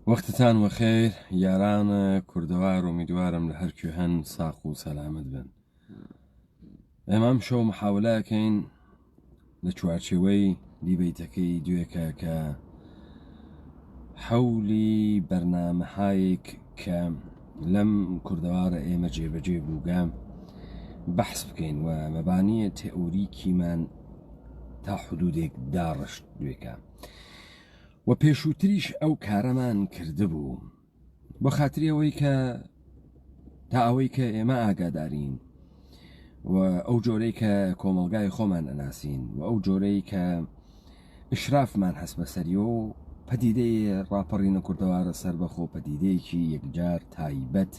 وەختتان وەخێر یارانە کوردەوار و میدوارم لە هەرکوێ هەن ساق و سەلامت بن. ئێمەم شەو محاولەکەین لە چوارچێوەی دیبەیتەکەی دوێکە کە حەولی بەرنامەهایەک کە لەم کوردەوارە ئێمە جێبەجێ بووگە بەحس بکەین و مەبانیە تئۆریکیمان تا حدودێک داڕشت دوێکە و پێشووتریش ئەو کارەمان کردبوو بۆ خاتری ئەوەی کە تا ئەوەی کە ئێمە ئاگادارین و ئەو جۆرەی کە کۆمەلگای خۆمان ئەناسین و ئەو جۆرەی کە ئشرافمان هەست بەسەری و پەدیدەی ڕاپەڕینە کوردەوارە سەر بەخۆ پەدیدەیەکی یەکجار تایبەت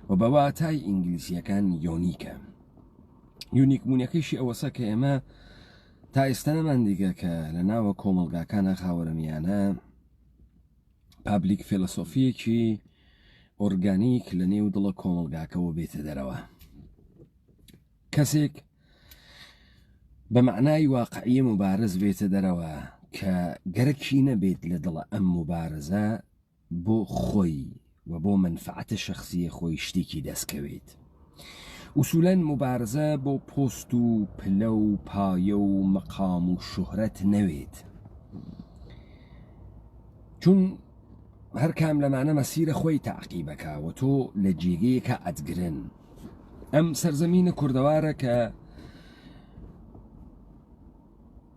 و بە واتای ئینگلیسیەکان یۆنیکە. یونیکبوونیەکەیشی ئەوەسە کە ئێمە تا ئێستا نەمان دیگە کە لە ناوە کۆمەلگاکانە خاوەرەمیانە پابلیک فیلۆسۆفیەکی ئۆرگانیک لە نێو دڵە کۆمەلگاکەەوە بێتە دەرەوە. کەسێک بە معنای واقعی مبارز بێتە دەرەوە کە گەرەکی نەبێت لە دڵە ئەم مبارزە بۆ خۆی و بۆ منفعەتە شەخصیە خۆی شتێکی دەستکەوێت. ئوسوولەن مبارزە بۆ پۆست و پلە و پایە و مەقام و شوهرەت نەوێت، چون هەر کام لەمانە مەسیرە خۆی تاقیبەکە و تۆ لە جێگەیەکە ئەدگرن. ئەم سەرزەمینە کوردەوارە کە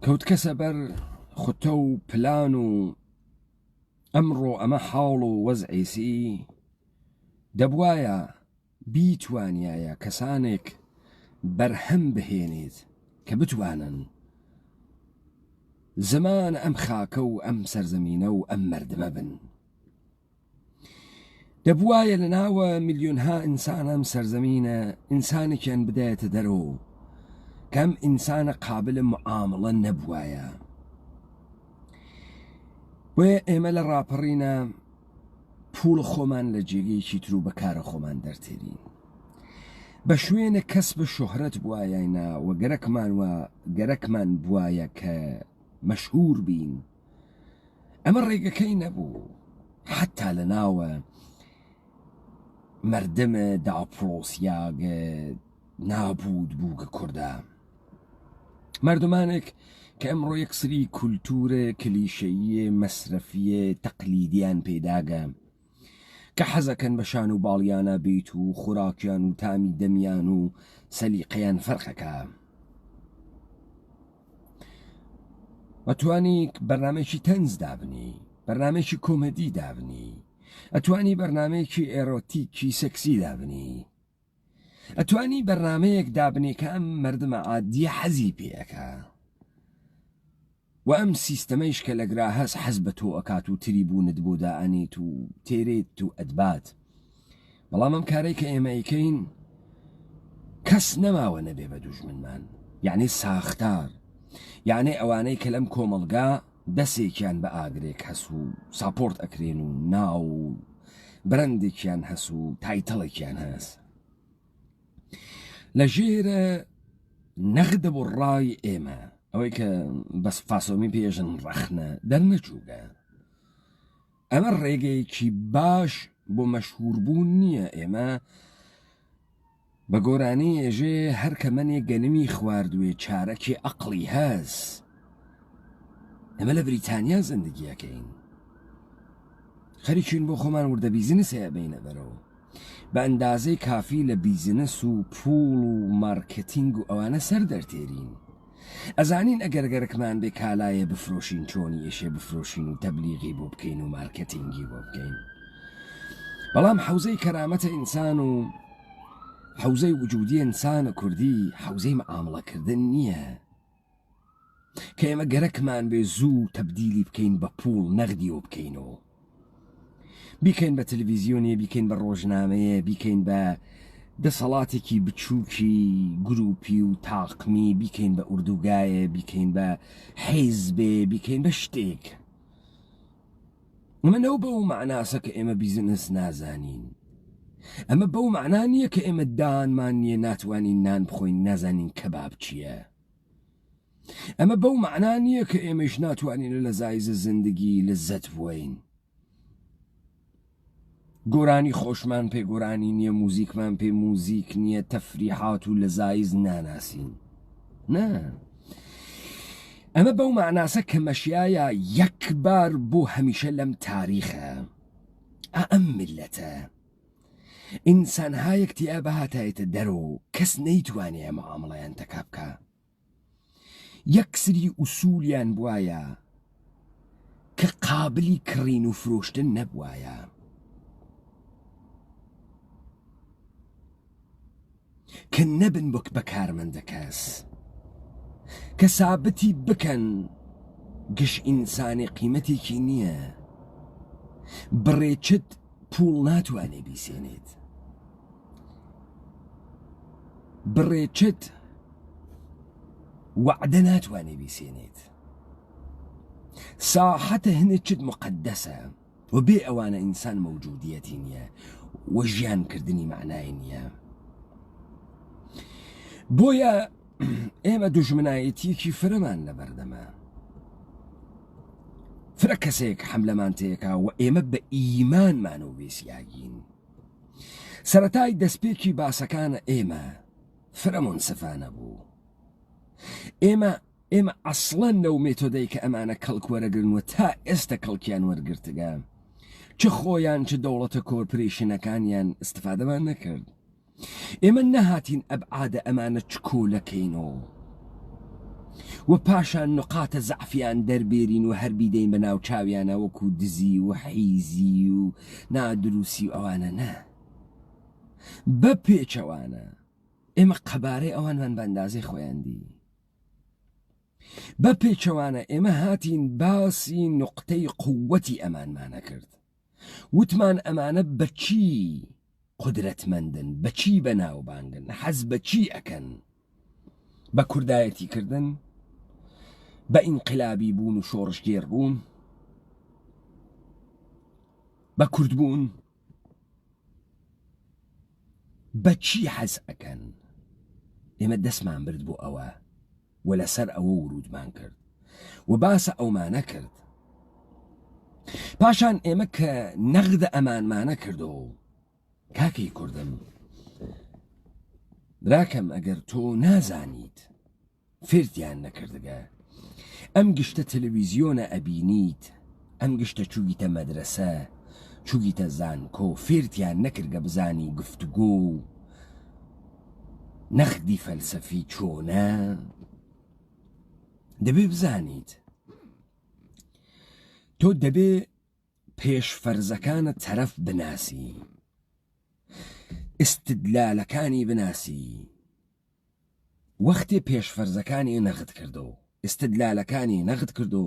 کەوتکەسە بەر خوتە و پلان و ئەمڕۆ ئەمە حاڵ و وەزعیسی دەبوایە بیتوانایە کەسانێک بەرهەم بهێنێت کە بتوانن زمان ئەم خاکە و ئەم سەرزەمینە و ئەم مەردمە بن. دەبوایە لە ناوە میلیۆنها ئینسان ئەم سەرزەمینە ئینسانێکیان بدایەتە دەرەوە کەم ئینسانە قابل معامڵە نەبوایە. بۆیە ئێمە لە ڕاپەڕینە پوڵ خۆمان لە جێگەیەکی تر و بەکارە خۆمان دەرتێرین بە شوێنە کەس بە شۆهرەت بوایەنە و گەرەکمان بوایە کە مەشهور بین. ئەمە ڕێگەکەی نەبوو حتا لە ناوە مەردمە داپڕۆسیاگە نابود بووگە کووردە مردمانێک کە ئەمڕۆ یەکسری کولتورە کلیشەیە مەسرەفیە تەقلیدیان پێداگە کە حەزەکەن بە شان و باڵیانە بیت و خوراکیان و تامی دەمیان و سەلیقەیان فەرقەکە. ئەتوانی بەرنامێکی تەنز دابنی، بەرنامێکی کۆمەدی دابنی، ئەتوانی بەرنامەیەکی ئێرۆتیکی سەکسی دابنی، ئەتوانی بەرنامەیەک دابنی کە ئەم مەردمە عادیە حەزی پێەکە و ئەم سیستەمەیش کە لەگرا هەست حەز بە تۆ ئەکات و تریبوونت بۆ دائەنێت و تێرێت و ئەدبات. بەڵام ئەم کارەی کە ئێمەیکەین کەس نەماوە نەبێ بە دوژمنمان، یعنی ساختار، یعنی ئەوانەی کە لەم کۆمەلگا دەسێکیان بە ئاگرێک هەس و ساپۆرت ئەکرێن و ناو و برندێکیان هەس و تایتەڵێکیان هەست لە ژێرە نەغدە بۆ ڕای ئێمە ئەوەی کە بەس فاسۆمی پێژن ڕەخنە دەرنەچووگە. ئەمە ڕێگەیەکی باش بۆ مەشهوربوون نییە. ئێمە بە گۆرانی ئێژێ هەر کە منێ گەنمی خواردوێ چارەکی عەقڵی هەز. ئەمە لە بریتانیا زندگیەکەین، خەریکین بۆ خۆمان وردە بیزنس هەیە بینە بەرەوە بە ئەندازەی کافی لە بیزنس و پوڵ و مارکتینگ و ئەوانە سەر دەرتێرین. ئەزانین ئەگەر گەرەکمان بێ کالایە بفرۆشین چۆنی ئێشێ بفرۆشین و تەبلیغی بۆ بکەین و مارکتینگی بۆ بکەین. بەڵام حەوزەی کەرامەتە ئینسان و حەوزەی وجودی ئینسانە کوردی حەوزەی مەعامڵەکردن نییە کە ئێمە گەرەکمان بێ زوو تەبدیلی بکەین بە پوڵ نەغدی و بکەینەوە، بیکەین بە تەلەڤیزیۆنێ، بیکەین بە ڕۆژنامەیە، بیکەین بە دەسەڵاتێکی بچووکی گروپی و تاقمی، بیکەین بە ئوردوگایە، بیکەین بە حیزبێ، بیکەین بە شتێک. ئەمە نەو بەو معناسە کە ئێمە بیزنس نازانین، ئەمە بەو معنە نییە کە ئێمە دانمان نییە ناتوانین نان بخۆین نازانین کەباب چییە. ئەمە بەو معنە نییە کە ئێمەش ناتوانین لە زایزە زندگی لەزەت بووین. گۆرانی خۆشمان پێ گۆرانی نییە، موزیکمان پێ موزیک نییە، تەفریحات و لە زایز ناناسین. نا ئەمە بەو معناسە کە مەشیایە یەکبار بۆ هەمیشە لەم تاریخە ئەم ملەتە ئینسانها یەکتیا بەهاتایەتە دەرەوە کەس نەیتوانێ مەعامڵەیان تەکا بکە. یەکسری ئوسولیان بوایە کە قابلی کڕین و فرۆشتن نەبوایە. کە نەبن بۆک بە کارمەندە کەس کە سابتی بکەن گشت ئینسانی قیمەتێکی نییە، بڕێچت پوڵ ناتوانێ بیسێنێت، بڕێچت وعدە ناتوانێ بیسێنێت. ساحەتە هەنێک چت مقدسە و بێ ئەوانە ئینسان مەوجودیەتی نییە و ژیانکردنی معنای نییە. بۆیە ئێمە دوژمنایەتیەکی فرەمان لەبەردەمە، فرە کەسێک حەملەمان تێکا و ئێمە بە ئیمانمان و بێسیاگین. سەرەتای دەستپێکی باسەکانە ئێمە فرە مونسفانە بوو. ئێمە ئەسڵەن لەو مێتۆدەی کە ئەمانە کەڵک وەرەگرن و تا ئێستا کەڵکیان وەرگرتگە چ خۆیان چ دەوڵەتە کۆرپۆریشنەکانیان استفادەمان نەکرد. ئێمە نەهاتین ئەبعادە ئەمانە چ کۆلەکەینەوە و پاشان نقاتە زەعفیان دەربێرین و هەربی دەین بە ناو چاویانە وەکو دزی و حیزی و نادرووسی و ئەوانە نە. بە پێچەوانە ئێمە قەبارەی ئەوانمان بە ئەندازەی خۆیان دی. بە پێچەوانە ئێمە هاتین باسی نقطەی قووەتی ئەمانمانە کرد. وتمان ئەمانە بەچی قدرەتمەندن، بەچی بەناوبانگن، حەز بەچی ئەکەن؟ بە کوردایەتی کردن، بە ئینقلابی بوون و شۆڕشگێر بوون، بە کورد بوون، بەچی حەز ئەکەن؟ ئێمە دەستمان برد بۆ ئەوە و لەسەر ئەوە ورودمان کرد و باسە ئەومانە کرد. پاشان ئێمە کە نەغدە ئەمانمانە کردەوە، کاکەی کوردم براکەم ئەگەر تۆ نازانیت فێرتیان نەکردگە، ئەم گشتە تەلەڤیزیۆنە ئەبینیت، ئەم گشتە چووگیتە مەدرسە، چووگیتە زانکۆ، فێرتیان نەکردگە بزانی گفتوگۆ و نەخدی فەلسەفی چۆنە. دەبێ بزانیت تۆ دەبێ پێشفەرزەکانە تەرەف بناسی، استدلالەکانی بناسی. وەختێ پێشفەرزەکانی نەغت کردو، استدلالەکانی نەغت کردو،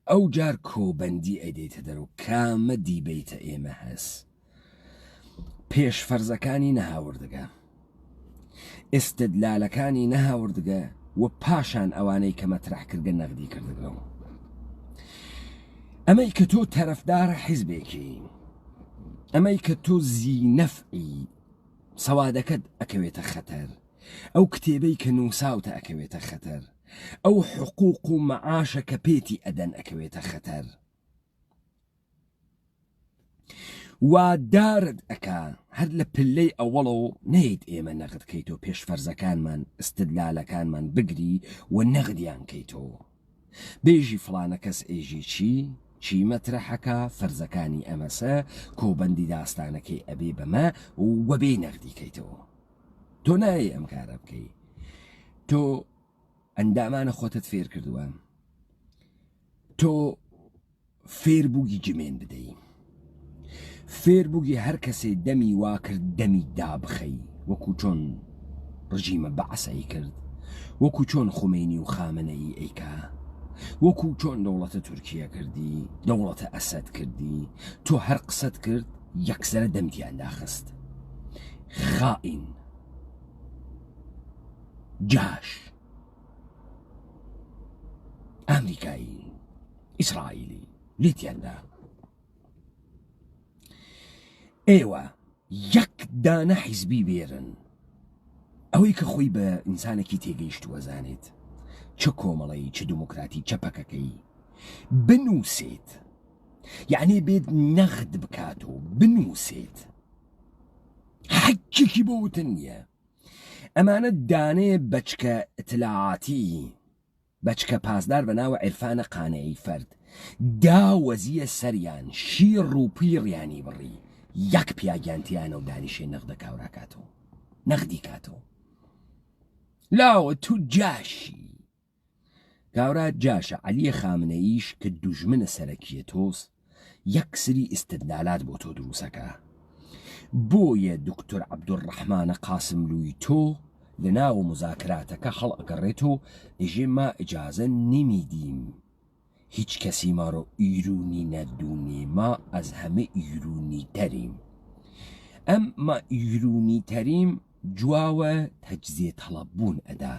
ئەو جار کۆبەندی ئەدەیتە دەرەوە کامە دیبەیتە ئێمە هەس. پێشفەرزەکانی نەهاوردگە، استدلالەکانی نەهاوردگە و پاشان ئەوانەی کە مەترح کردگە نەغدی کردگەوە. ئەمەی کە تۆ تەرەفدار حیزبێکی، ئەمەی کە تۆ زینەفعی سەوادەکەت ئەکەوێتە خەتەر، ئەو کتێبەی کە نووساوتە ئەکەوێتە خەتەر، ئەو حقوق و مەعاشە کە پێتی ئەدەن ئەکەوێتە خەتەر. وادارت ئەکا هەر لە پلەی ئەوەڵەوە نەیت ئێمە نەغد کەیتەوە، پێشفەرزەکانمان استدلالەکانمان بگری و نەغدیان کەیتەوە. بێژی فڵانە کەس ئێژی چی مەترەحەکە، فەرزەکانی ئەمەسە، کۆبەندی داستانەکەی ئەبێ بەمە وەبێ نەغدی کەیتەوە. تۆ نایە ئەم کارە بکەی، تۆ ئەندامانە خۆتت فێر کردووە، تۆ فێربووگی جمێن بدەی، فێربووگی هەر کەسێ دەمی وا کرد دەمی دابخەی، وەکو چۆن ڕژیمە بەعسایی کرد، وەکو چۆن خومینی و خامنەئی ئەیکا، وەکو چۆن دەوڵەتە تورکیا کردی، دەوڵەتە ئەسەد کردی، تۆ هەر قسەت کرد یەکسەرە دەمتیان داخست. خائین، جاش، ئەمریکایی، ئیسرائیلی لێتیاندا. ئێوە یەک دانە حیزبی بێرن، ئەوەی کە خۆی بە ئینسانێکی تێگەیشتووە زانێت چه کۆمەڵەی، چه دموکراتی، چه پەکەکەی بنووسێت یعنی بێت نەخت بکات و بنووسێت حەکێکی بۆ وتن نییە. ئەمانە دانەیە بەچکە ئتلاعاتی، بەچکە پاسدار بە ناوە عیرفانە قانەعی فەرد داوەزیە سەریان شیر و پیڕیانی بڕی یەک پیاگیانتیانە و دانیشێ نەخدە کاوراکاتەوە نەخدی کاتەوە. لاوە تو جاشی کاورا جاشە. عەلیە خامنەییش کە دوژمنە سەرەکیە تۆس یەک سری ئیستدلالات بۆ تۆ دروسەکە. بۆیە دکتۆر عەبدوڕەحمانە قاسملووی تۆ لە ناو مزاکراتەکە هەڵ ئەگەڕێتەوە ئێژێ ما ئیجازە نمیدیم هیچ کەسی ماڕۆ ئیرونی نەدوونێ، ما ئەز هەمە ئیرونی تەریم. ئەم ما ئیرونی تەریم جواوە تەجزیە تەڵەب بوون ئەدا.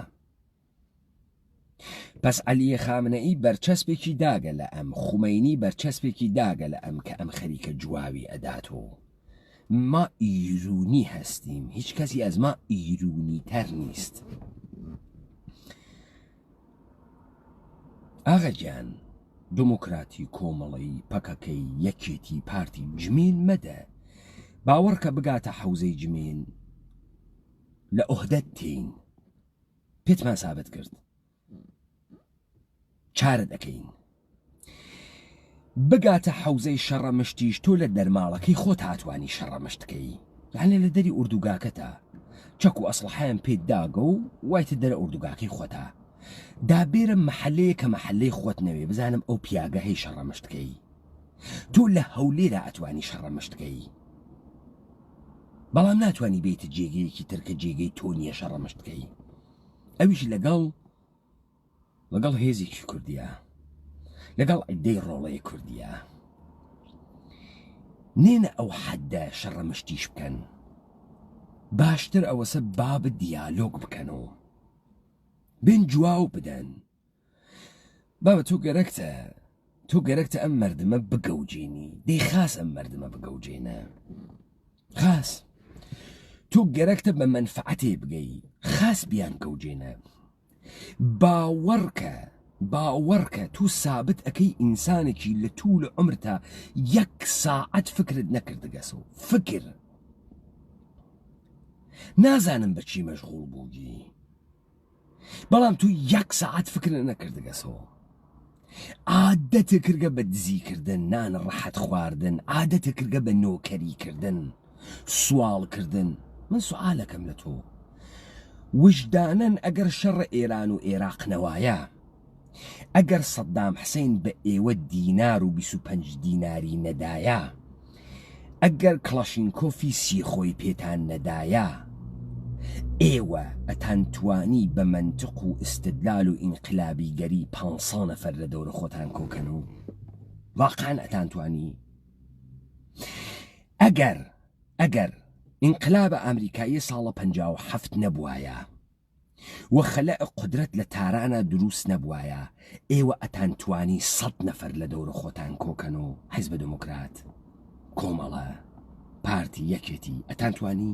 پس عەلیە خامنەئی بەرچەسپێکی داگە لە ئەم، خومەینی بەرچەسپێکی داگە لە ئەم کە ئەم خەریکە جواوی ئەداتەوە. ما ئیرونی هەستیم، هیچ کەسی ئەز ما ئیرونی تەر نیست. ئاغا گیان دموکراتی کۆمەڵی پەکەکەی یەکێتی پارتی جمێن مەدە، باوەڕکە بگاتە حەوزەی جمێن لە ئۆهدەت تین پێتمان سابت کرد چارە دەکەین. بگاتە حەوزەی شەڕەمشتیش تۆ لە دەرماڵەکەی خۆت هاتوانی شەڕەمشتکەی، یعنی لە دەری ئوردوگاکەتە چەک و ئەسڵحەیان پێت داگە و وایتە دەرە ئوردوگاکەی خۆتە دابێرە مەحەلەیە کە مەحەلەی خۆت نەوێ بزانم ئەو پیاگە هەی شەڕەمشتکەی تۆ لە هەولێرە ئەتوانی شەڕەمشتکەی، بەڵام ناتوانی بێتە جێگەیەکی ترکە جێگەی تۆ نییە شەڕەمشتکەی. ئەویش لەگەڵ هێزێکی کوردیە، لەگەڵ ئەدەی ڕۆڵەی کوردیە. نێنە ئەو حەدە شەڕەمشتیش بکەن، باشتر ئەوەسە باب دیالۆگ بکەنەوە بێن جواو بدەن. بابە تۆ گەرەکتە ئەم مەردمە بگەوجێنی، دەی خاس ئەم مەردمە بگەوجێنە، خاس تۆ گەرەکتە بە مەنفعەتێ بگەی، خاس بیان گەوجێنە. باوەڕکە تو سابت ئەەکەی ئینسانێکی لە توو لە عمرتا یەک ساعەت فکرت نەکردگەسەوە، فکر نازانم بەچی مەشغوڵ بووگی، بەڵام تو یەک ساعەت فکر نەکردگەسەوە. عادەتە کردگە بە دزیکردن، نان ڕەحەت خواردن، عادەتە کردگە بە نۆکەریکردن، سوالکردن. من سوالەکەم لە تۆ وجدانن ئەگەر شەڕ ئێران و عێراق نەوایە، ئەگەر سەدام حسین بە ئێوە دینار و 25 دیناری نەدایە، ئەگەر کڵاشینکۆفی سیخۆی پێتان نەدایە، ئێوە ئەتانتوانی بە منتق و ئستدلال و ئینقلابیگەری 500 نەفەر لە دەورە خۆتان کۆکەن و واقعاً ئەتانتوانی؟ ئەگەر ئینقلابە ئەمریکایی ساڵە 57 نەبوایە وە خەلەع قودرەت لە تارانە دروست نەبوایە، ئێوە ئەتانتوانی 100 نەفەر لە دەورە خۆتان کۆکەن و حیزبە دموکرات کۆمەڵە پارتی یەکێتی ئەتانتوانی؟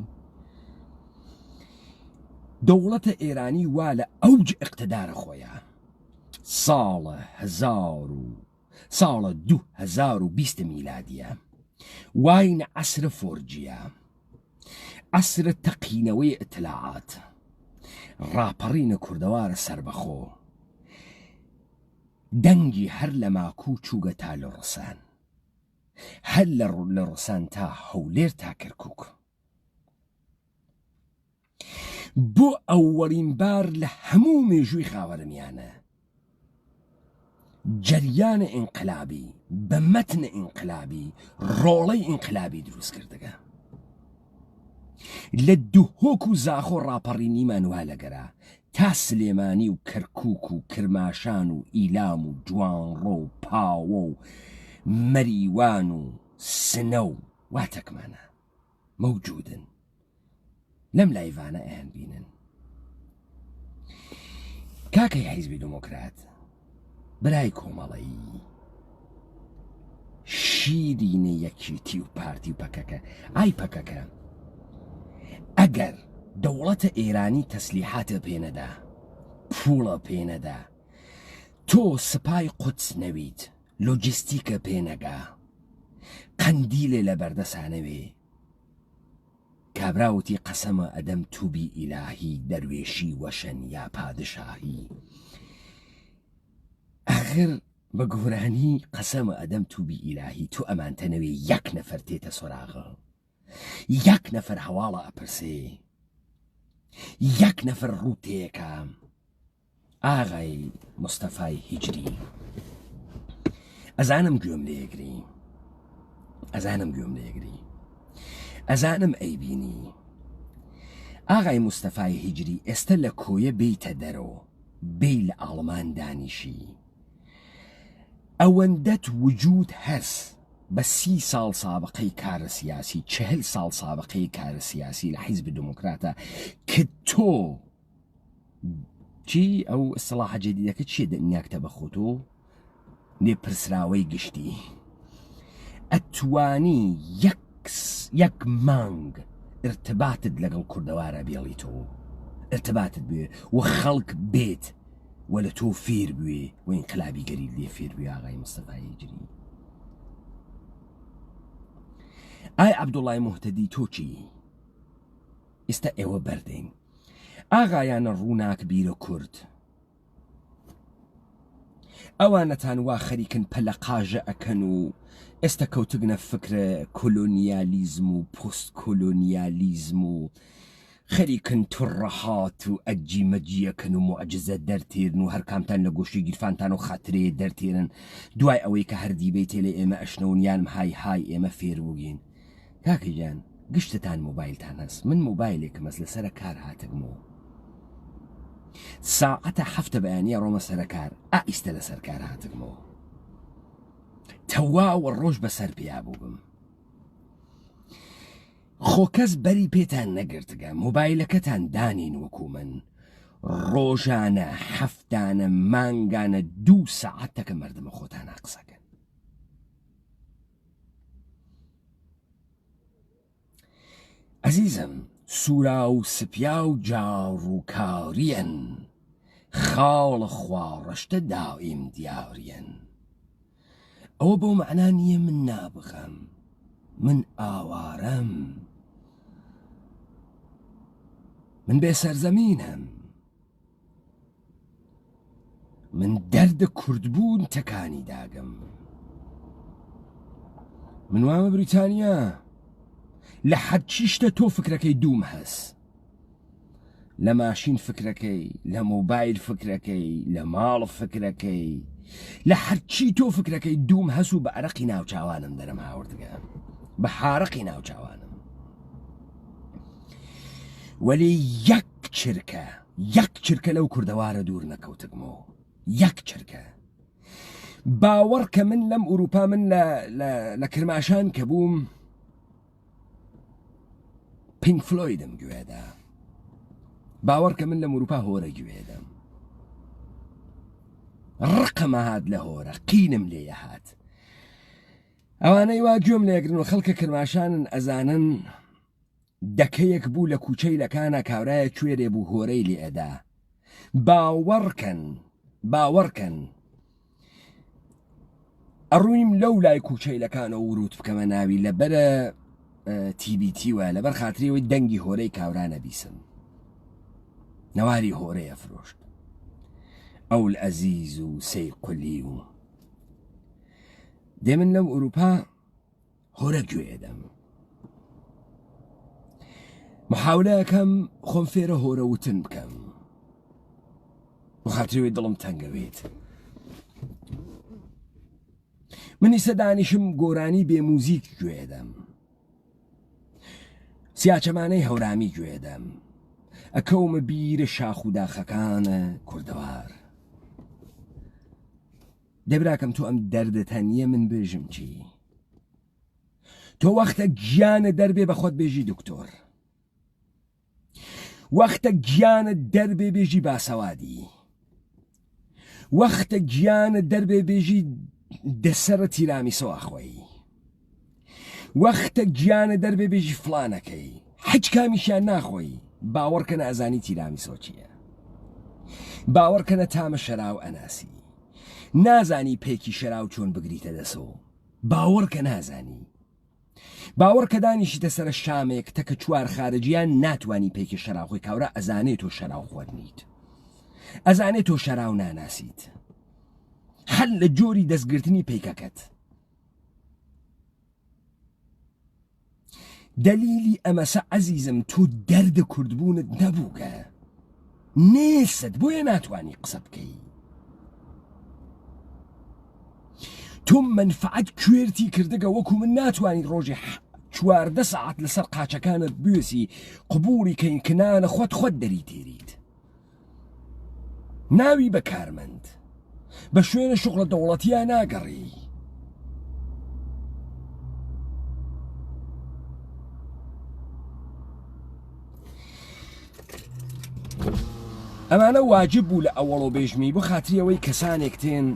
دەوڵەتە ئێرانی وا لە ئەوج ئیقتیدارە خۆیە ساڵە 2020 میلادیە، واینە عەسرە فۆرجیە، عەسرە تەقینەوەی ئتلاعات، ڕاپەڕینە کوردەوارە سەربەخۆ، دەنگی هەر لە ماکوو چووگە تا لە ڕسان، هەر لە ڕسان تا هەولێر تا کەرکووک. بۆ ئەووەڵین بار لە هەموو مێژووی خاوەرمیانە جەریانە ئینقلابی بە مەتنە ئینقلابی ڕۆڵەی ئینقلابی دروست کردەگە. لە دووهۆک و زاخۆ ڕاپەڕینیمان وا لەگەرا تا سلێمانی و کەرکووک و کرماشان و ئیلام و جوانڕۆ و پاوە و مەریوان و سنە و واتەکمانە مەوجودن لەم لایڤانە ئەیان بینن. کاکەی حیزبی دموکرات، برای کۆمەڵەیی شیرینە یەکێتی و پارتی و پەکەکە، ئای پەکەکە، ئەگەر دەوڵەتە ئێرانی تەسلیحاتە پێنەدا، پوڵە پێنەدا، تۆ سپای قودس نەویت، لۆجیستیکە پێنەگا، قەندیلێ لە بەردەسانەوێ کابراوتی قەسەمە ئەدەم تووبی ئیلاهی دەروێشی وەشەن یا پادشاهی ئاخر بە گۆرانی قەسەمە ئەدەم تووبی ئیلاهی تۆ ئەمانتەنەوێ یەک نەفەر تێتە سۆراغە یەک نەفەر هەواڵە ئەپرسێ یەک نەفەر ڕوو تێیەکە ئاغای مستەفای هیجری ئەزانم گوێم لێگری ئەزانم ئەیبینی ئاغای مستەفای هیجری ئێستا لە کۆیە بیتە دەرەوە بێی لە ئاڵمان دانیشی ئەوەندەت وجود هەس بە 30 ساڵ سابقەی کارە سیاسی 40 ساڵ سابقەی کارە سیاسی لە حیزب دموکراتە کە تۆ چی ئەو ئەسڵاحە جەدیدەکە چیە دەنیاکتە بە خۆتۆ نێپرسراوەی گشتی ئەتوانی یەک مانگ ارتباطت لەگەڵ کوردەوارە بێڵی تۆ ارتباطت بێ و خەڵک بێت و لە تۆ فێر بوێ و ئینقلابی گەری لێ فێر بوێ ئاغای مستەفای هیجری ئای عەبدوڵای موحتەدی تۆ چی ئێستا ئێوە بەردەین ئاغایانە ڕووناک بیرە کورد ئەوانەتان وا خەریکن پەلە قاژە ئەکەن و ئێستا کەوتگنە فکرە کۆلۆنیالیزم و پۆست کۆلۆنیالیزم و خەریکن توڕەهات و ئەجی مەجیەکەن و مۆعجزە دەرتێرن و هەر کامتان لە گۆشی گیرفانتان و خاترێ دەرتێرن دوای ئەوەی کە هەردی بیتێ لە ئێمە ئەشنەون یانم های ئێمە فێر بووگین کاکەجان گشتتان مۆبایلتان هەست من مۆبایلێکم هەست لەسەرە کار هاتگمەوە ساعەتە 7 بەیانیە ڕۆمە سەرە کار ئائیستە لەسەر کار هاتگمەوە تەواوە ڕۆژ بەسەر پیا بووبم خۆ کەس بەری پێتان نەگرتگە مۆبایلەکەتان دانین وەکو من ڕۆژانە هەفتانە مانگانە 2 ساعەتەکە مردمە خۆتان قسەکەن عەزیزم سوورا و سپیا و جاڕووکاریەن خاڵ خواڕەشتە دائیم دیاریەن ئەوە بۆ مەعنا نییە من نابخەم من ئاوارەم من بێ سەرزەمینم من دەردە کوردبوون تەکانی داگەم من وامە بریتانیا لە هەرچی شتە تۆ فکرەکەی دووم هەست لە ماشین فکرەکەی لە مۆبایل فکرەکەی لە ماڵ فکرەکەی لە هەرچی تۆ فکرەکەی دووم هەست و بە عەرەقی ناوچاوانم دەرەم هاوردگە بە حارەقی ناوچاوانم وەلی یەک چرکە لەو کوردەوارە دوور نەکەوتگمەوە یەک چرکە باوەڕکە من لەم ئوروپا من لە کرماشان کە بووم پینک فلۆیدم گوێدا باوەڕکە من لەم ئوروپا هۆرە گوێدەم ڕقەمە هات لە هۆرە قینم لێیە هات ئەوانەی وا گوێم لێگرن و خەڵکە کرماشانن ئەزانن دەکەیەک بوو لە کوچەی لەکانە کاورایە کوێرێ بوو هۆرەی لێ ئەدا باوەڕکەن ئەڕوویم لەو لای کوچەی لەکانە وروت بکەمە ناوی لەبەرە TBT وە لەبەر خاتریەوەی دەنگی هۆرەی کاورانە بیسم نەواری هۆرەیە فرۆشت ئەو ئەزیز و سەی قولی و دێ من لەم ئوروپا هۆرە گوێدەم محاولەکەم خۆم فێرە هۆرە وتن بکەم بخاتریەوەی دڵم تەنگەوێت منی سەدانیشم گۆرانی بێ موزیک گوێدەم سیاچەمانەی هەورامی گوێدەم ئەکەومە بیرە شاخ و داخەکانە کوردەوار دەبراکەم تۆ ئەم دەردەتەنیە من بێژم چی تۆ وەختە گیانە دەربێ بە خۆت بێژی دکتۆر وەختە گیانە دەربێ بێژی باسەوادی وەختە گیانە دەربێ بێژی دەسەرە تیرامیسەوە خۆی وەختە گیانە دەربێ بێژی فلانەکەی هیچ کامیشیان ناخۆی باوەڕکەنە ئەزانی تیرامیسۆ چییە باوەڕکەنە تامە شەراو ئەناسی نازانی پێکی شەراو چۆن بگریتە دەسەوە باوەڕکە نازانی باوەڕکە دانیشتە سەر شامێک تەکە چوار خارجیان ناتوانی پێکی شەراوخۆی کاورە ئەزانێت تۆ شەراو خۆرنیت ئەزانێت تۆ شەراو ناناسیت هەل لە جۆری دەستگرتنی پێیکەکەت دەلیلی ئەمەسە عەزیزم تۆ دەردە کوردبوونت نەبووگە نێست بۆیە ناتوانی قسە بکەی تۆ منفعەت کوێرتی کردگە وەکو من ناتوانیت ڕۆژی 14 ساعت لەسەر قاچەکانت بوێسی قبوڵی کەین کنانە خۆت دەری تێریت ناوی بە کارمەند بە شوێنە شوقلە دەوڵەتیان ناگەڕی ئەمانە واجب بوو لە ئەوەڵۆ بێژمی بۆ خاتریەوەی کەسانێک تێن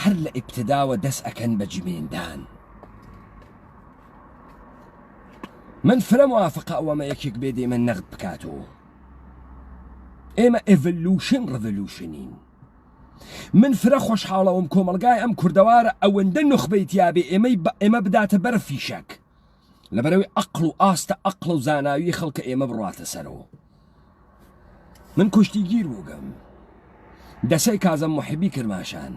هەر لە ئیبتداوە دەست ئەکەن بە جمێندان من فرە موافقە ئەوەمە یەکێک بێ دێمە نەغد بکاتەوە ئێمە ئێڤلوشن ڕڤلوشنین من فرە خۆشحاڵەوەم کۆمەڵگای ئەم کوردەوارە ئەوەندە نوخبەی تیابێ ئێمە بداتە بەرە فیشەک لەبەرەوەی ئەقڵ و ئاستە ئەقڵ و زاناوی خەڵکە ئێمە بڕاتە سەرەوە من کوشتیگیر بووگەم دەسەی کازم محبی کرماشان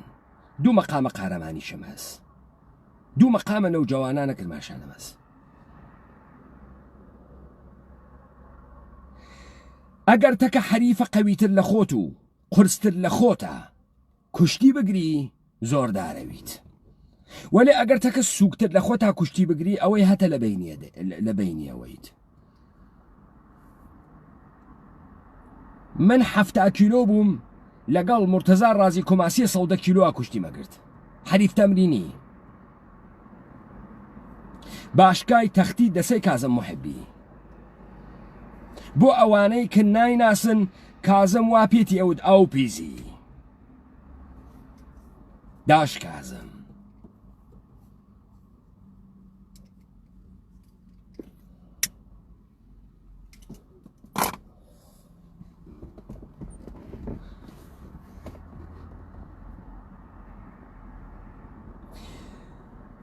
دوو مەقامە قارەمانیشم هەست دوو مەقامە نەوجەوانانە کرماشانم هەست ئەگەر تەکە حەریفە قەویتر لە خۆت و قورستر لە خۆتە کوشتی بگری زۆر دارەویت وەلێ ئەگەر تەکە سووکتر لە خۆتا کوشتی بگری ئەوەی هەتە لە بینیەوەیت من 7 کیلۆ بووم لەگەڵ مرتەزا ڕازی کۆماسی 100 کیلۆ کوشتی مەگرت حەریف تەمرینی باشکای تەختی دەسەی کازم محبی بۆ ئەوانەی کە نایناسن کازم وا پێتی ئەوت ئاو پیزی داش کازم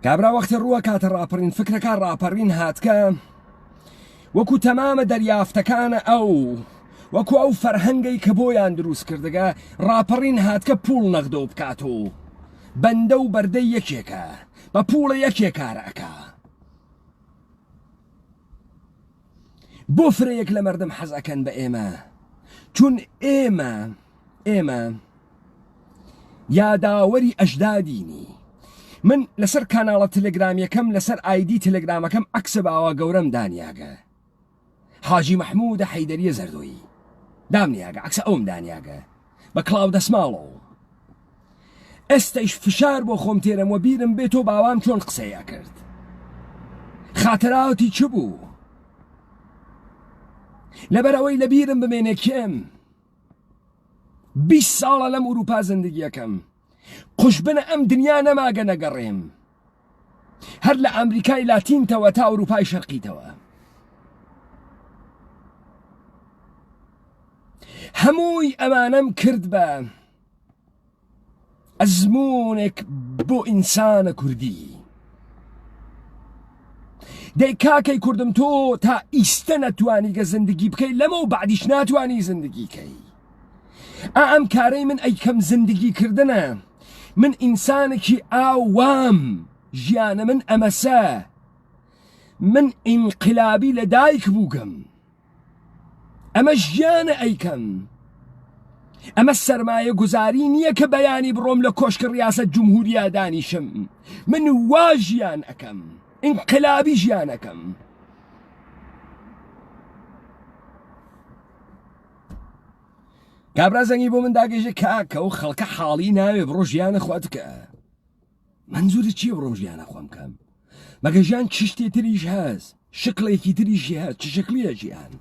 کابرا وەختی ڕووە کاتە ڕاپەڕین فکرەکە ڕاپەڕین هاتکە وەکو تەمامە دەریافتەکانە وەکو ئەو فەرهەنگەی کە بۆیان دروست کردگە ڕاپەڕین هاتکە پوڵ نەغدە و بکاتەوە بەندە و بەردەی یەکێکە بە پوڵە یەکێک کارەکە بۆ فرەیەک لە مەردم حەزەکەن بە ئێمە چون ئێمە یاداوەری ئەژدادینی من لەسەر کاناڵە تەلەگرامیەکەم لەسەر ئایدی تەلەگرامەکەم عەکسە باوە گەورەم دانیاگە حاجی مەحموودە حەیدەریە زەردۆیی دامنیاگە عەکسە ئەوم دانیاگە بە کڵاو دەسماڵەوە ئێستەیش فشار بۆ خۆم تێرم و بیرم بێتۆ باوام چۆن قسەیە کرد خاتراوەتی چ بوو لەبەرەوەی لە بیرم بمێنێ کێم 20 ساڵە لەم ئوروپا زندگیەکەم قوشبنە ئەم دنیا نەماگە نەگەڕێم هەر لە ئەمریکای لاتینتەوە تا ئەوروپای شەرقیتەوە هەمووی ئەمانەم کرد بە ئەزموونێک بۆ ئینسانە کوردی دەی کاکەی کوردم تۆ تا ئیستە نەتوانیگە زندگی بکەی لەمە و بعدیش ناتوانی زندگیکەی ئەم کارەی من ئەیکەم زندگیکردنە من ئینسانێکی ئاوام ژیانە من ئەمەسە من ئینقلابی لە دایک بووگەم ئەمە ژیانە ئەیکەم ئەمە سەرمایە گوزاری نییە کە بەیانی بڕۆم لە کۆشک ڕیاسەت جمهوریا دانیشم من وا ژیان ئەەکەم ئینقلابی ژیانەکەم کابرا زەنگی بۆ من داگەیژە کاکە و خەڵکە حاڵی ناوێ بڕۆ ژیانە خۆت بکە منزورت چییە بڕۆم ژیانە خۆم بکەم مەگە ژیان چ شتێتریش هەست شکڵێکی تریشی هەست چ شکلیە ژیان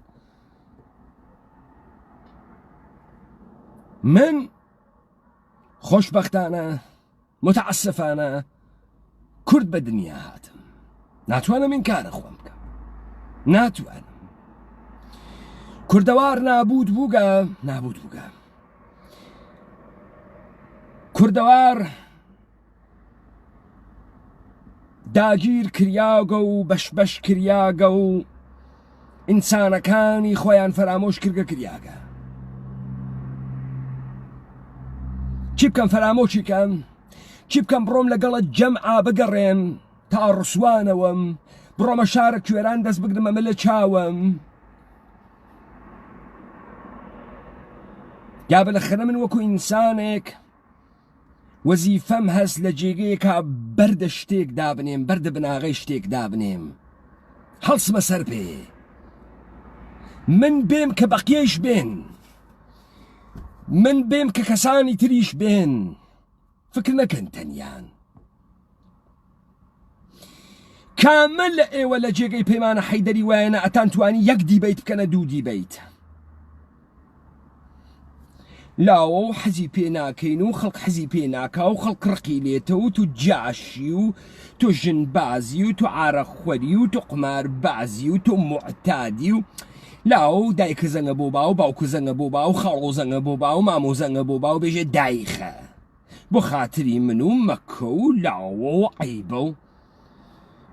من خۆشبەختانە متعسفانە کورد بە دنیا هاتم ناتوانم این کارە خۆم بکەم ناتوانم کوردەوار نابود بووگە کوردەوار داگیر کریاگە و بەشبەش کریاگە و ئینسانەکانی خۆیان فەرامۆش کردگە کریاگە. چی بکەم فەرامۆشی کەم؟ چی بکەم بڕۆم لەگەڵە جەمعا بگەڕێم تا ڕسوانەوەم، بڕۆمە شارە کوێران دەست بگرمە مە لە چاوم. یا بەلەخەنە من وەکو ئینسانێک وەزیفەم هەست لە جێگەیەکە بەردە شتێک دابنێم، بەردە بناغەی شتێک دابنێم، هەڵسمە سەر پێ، من بێم کە بەقیەیش بێن، من بێم کە کەسانی تریش بێن، فکر نەکەن تەنیان. کامل لە ئێوە لە جێگەی پەیمانە حەیدەری وایەنە ئەتان توانی یەک دیبەیت بکەنە دوو دیبەیت. لاوە و حەزی پێ ناکەین و خەڵک حەزی پێ ناکا و خەڵک ڕقی لێتە و تو جاشی و تو ژنبازی و تو عارەخوەری و تو قماربازی و تو معتادی و لاو دایکە زەنگە بۆ با و باوکو زەنگە بۆ با و خاڵۆ زەنگە بۆ با و مامۆ زەنگە بۆ با و بێژێ دایخە بۆ خاتری من و مەکە و لاوە و عەیبە و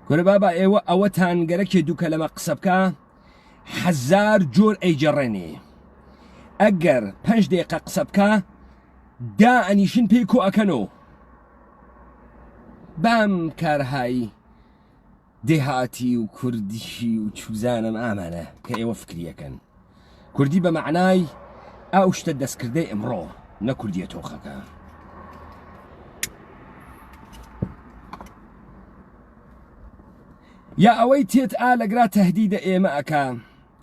گۆرە بابا ئێوە ئەوەتان گەرەکێ دوو کەلەمە قسە بکە 1000 جۆر ئەیجەڕێنێ. ئەگەر 5 دقیقە قسە بکە دا ئەنیشن پێی کۆ ئەکەنەوە. بام کارهایی دێهاتی و کوردیشی و چوزانم ئامانە کە ئێوە فکریەکەن. کوردی بە معنای ئەو شتە دەستکردەی ئەمڕۆ، نە کوردیە تۆخەکە. یا ئەوەی تێت ئالەگرا تەهدیدە ئێمە ئەکا.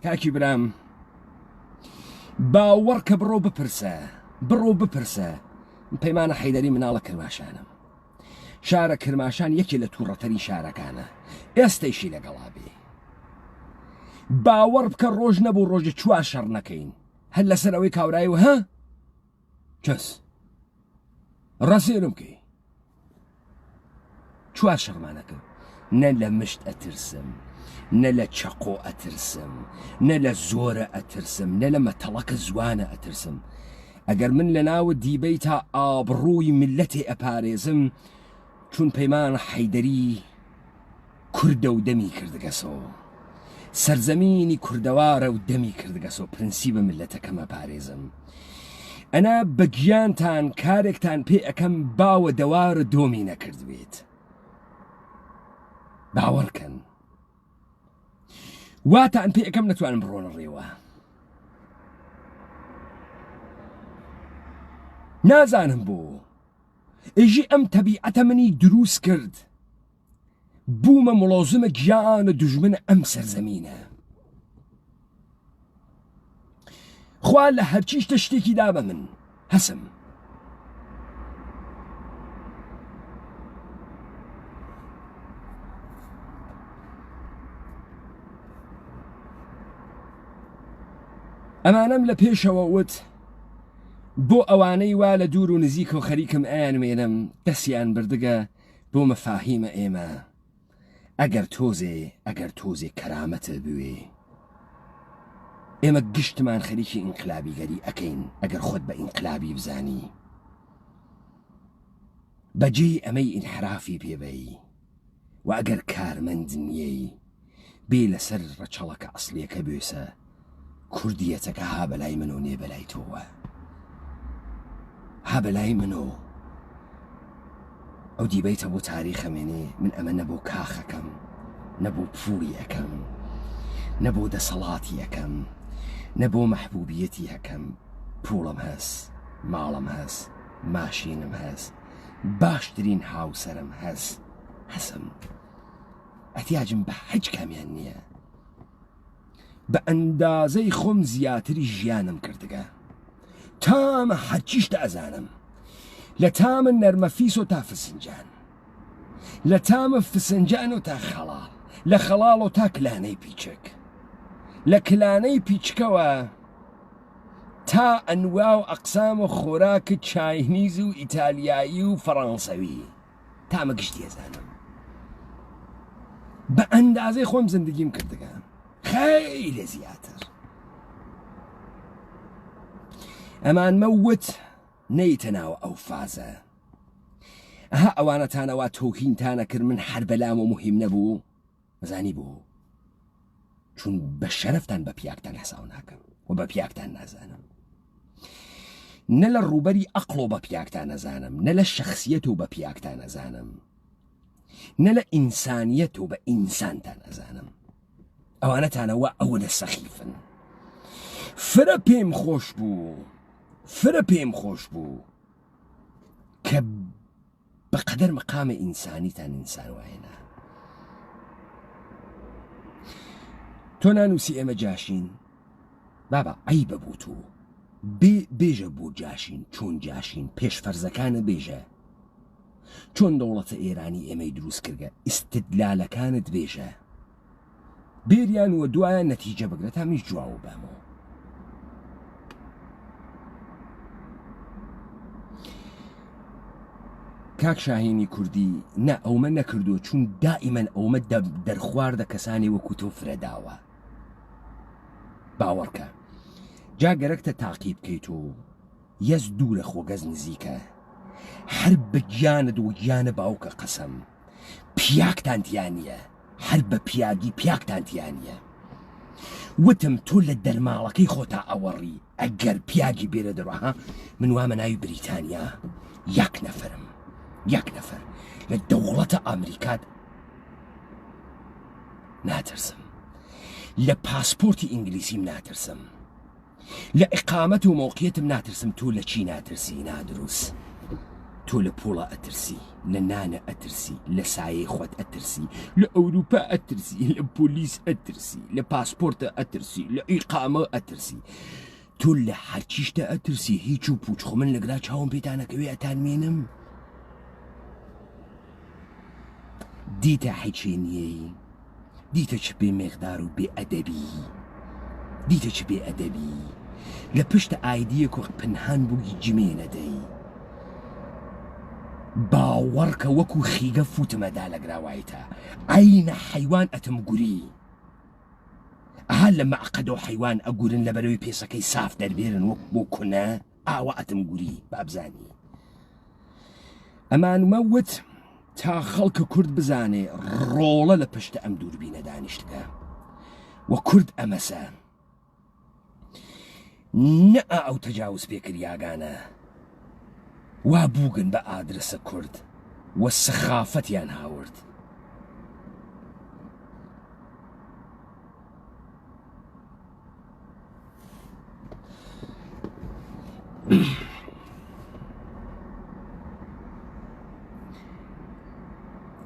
کاکی برام باوەڕ کە بڕۆ بپرسە پەیمانە حەیدەری مناڵە کرماشانم. شارە کرماشان یەکێ لە تووڕەتەری شارەکانە، ئێستەیشی لەگەڵا بێ. باوەڕ بکە ڕۆژ نەبوو ڕۆژە چوار شەڕ نەکەین هەر لەسەر ئەوەی کاورایەوە ها کەس ڕەسێرم کەی چوار شەڕمانەکە. نە لە مشت ئەترسم، نە لە چەقۆ ئەترسم، نە لە زۆرە ئەترسم، نە لە مەتەڵەکە زوانە ئەترسم. ئەگەر من لە ناوە دیبەی تا ئابڕووی ملەتێ ئەپارێزم چون پەیمانە حەیدەری کوردە و دەمی کردگەسەوە، سەرزەمینی کوردەوارە و دەمی کردگەسەوە، پرنسیبە ملەتەکەم ئەپارێزم. ئەنا بەگیانتان کارێکتان پێ ئەەکەم باوە دەوارە دۆمی نەکرد بێت. باوەڕکەن واتان پێ ئەەکەم نەتوانم بڕۆنە ڕێوە. نازانم بۆ ئێژی ئەم تەبیعەتە منی دروست کرد، بوومە مڵۆزمە گیانە دوژمنە ئەم سەرزەمینە. خوا لە هەرچی شتە شتێکی دا بە من هەسم. ئەمانەم لە پێشەوە وت بۆ ئەوانەی وا لە دوور و نزیکە و خەریکم ئەیانمێنم دەستیان بردگە بۆ مەفاهیمە ئێمە. ئەگەر تۆزێ کەرامەتە بوێ ئێمە گشتمان خەریکی ئینقلابیگەری ئەکەین. ئەگەر خۆت بە ئینقلابی بزانی بەجێی ئەمەی ئینحرافی پێبەی و ئەگەر کارمەند نیەی بێ لەسەر ڕەچەڵەکە ئەسڵیەکە بێسە کوردیەتەکە ها بەلای من و نێ بەلای تۆوە، ها بەلای منۆ. ئەو دیبەیتە بۆ تاریخەمێنێ من ئەمە نەبوو کاخەکەم، نەبوو پوڵی ئەەکەم، نەبوو دەسەڵاتی ئەەکەم، نەبوو مەحبوبیەتی ئەەکەم. پوڵم هەست، ماڵم هەست، ماشینم هەست، باشترین هاوسەرم هەست، هەسم. ئەحتیاجم بە هیچ کامیان نییە. بە ئەندازەی خۆم زیاتری ژیانم کردگە. تامە هەرچیشتە ئەزانم، لە تامە نەرمەفیسۆ تا فسنجان، لە تامە فسنجانۆ تا خەڵاڵ، لە خەڵاڵۆ تا کلانەی پیچک، لە کلانەی پیچکەوە تا ئەنوا و ئەقسام و خۆراکە چاینیز و ئیتالیایی و فەڕەنسەوی تامە گشتی ئەزانم. بە ئەندازەی خۆم زندگیم کردگە خەیلی زیاتر. ئەمان مەوت نەیتە ناوە ئەو فازە. ئەها ئەوانەتانەوە تۆکینتانە کرد من هەر بەلام و مهم نەبوو مەزانی بوو چون بە شەرەفتان بە پیاکتان حەساو ناکەم و بە پیاکتان نازانم نە لە ڕووبەری ئەقڵ و بە پیاکتان نەزانم نە لە شەخسیەت و بە پیاکتان نەزانم نە لە ئینسانیەت و بە ئینسانتان نەزانم ئەوانەتانەوە ئەوە سەخیفن فرە پێم خۆش بوو کە بەقەدەر مەقامە ئینسانیتان ئینسان وایەنە تۆ نانووسی ئێمە جاشین بابا عیبە بوو تو بێژە بۆ جاشین چۆن جاشین پێشفەرزەکانە بێژە چۆن دەوڵەتە ئێرانی ئێمەی دروست کردگە ئیستدلالەکانت بێژە بێریان وە دوایە نەتیجە بگرە تا میش جواوە بامەوە کاک شاهینی کوردی نە ئەومە نەکردو چون دائیمەن ئەومە دەرخواردە کەسانی وەکو تۆ فرەداوە باوەڕکە جا گەرەکتە تاقیب بکەیت و یەز دوورە خۆگەز نزیکە هەر بە گیانت و گیانە باوکە قەسەم پیاکتانتیانە هەر بە پیاگی پیاکتانتیانە وتم تۆ لە دەرماڵەکەی خۆتا ئەوەڕی ئەگەر پیاگی بێرە دەڕۆها من وامە ناوی بریتانیا یەک نەفەر لە دەوڵەتە ئەمریکات ناترسم لە پاسپۆرتی ئینگلیسیم ناترسم لە ئیقامەت و مۆقیەتم ناترسم تۆ لە چی ناترسی نادروست تۆ لە پۆڵە ئەترسی لە نانە ئەترسی لە سایەی خۆت ئەترسی لە ئەوروپا ئەترسی لە پۆلیس ئەترسی لە پاسپۆرتە ئەترسی لە ئیقامە ئەترسی تۆ لە هەرچیشتە ئەترسی هیچ و پوچخۆ من لەگرا چاوم پێتانەکەوێ ئەتانمێنم دیتە حیچێنیەی دیتە چ بێ مێغدار و بێ ئەدەبی دیتە چ بێ ئەدەبی لە پشتە ئایدیەک و پنهان بووی جمێنەدەی باوەڕکە وەکو خیگە فوتمەدا لەگراوایتە ئەینە حەیوان ئەتم گوری ئەها لە مەعقەد و حەیوان ئەگورن لە بەرەوەی پێسەکەی ساف دەربێرن وەک بۆ کونە ئاوە ئەتم گوری بابزانی ئەمانمە وت تا خەڵکە کورد بزانێ ڕۆڵە لە پشتە ئەم دووربینە دانیشتگە وە کورد ئەمەسە نە ئەو تەجاوز پێکریاگانە وا بووگن بە ئادرسە کورد وە سەخافەتیان هاورد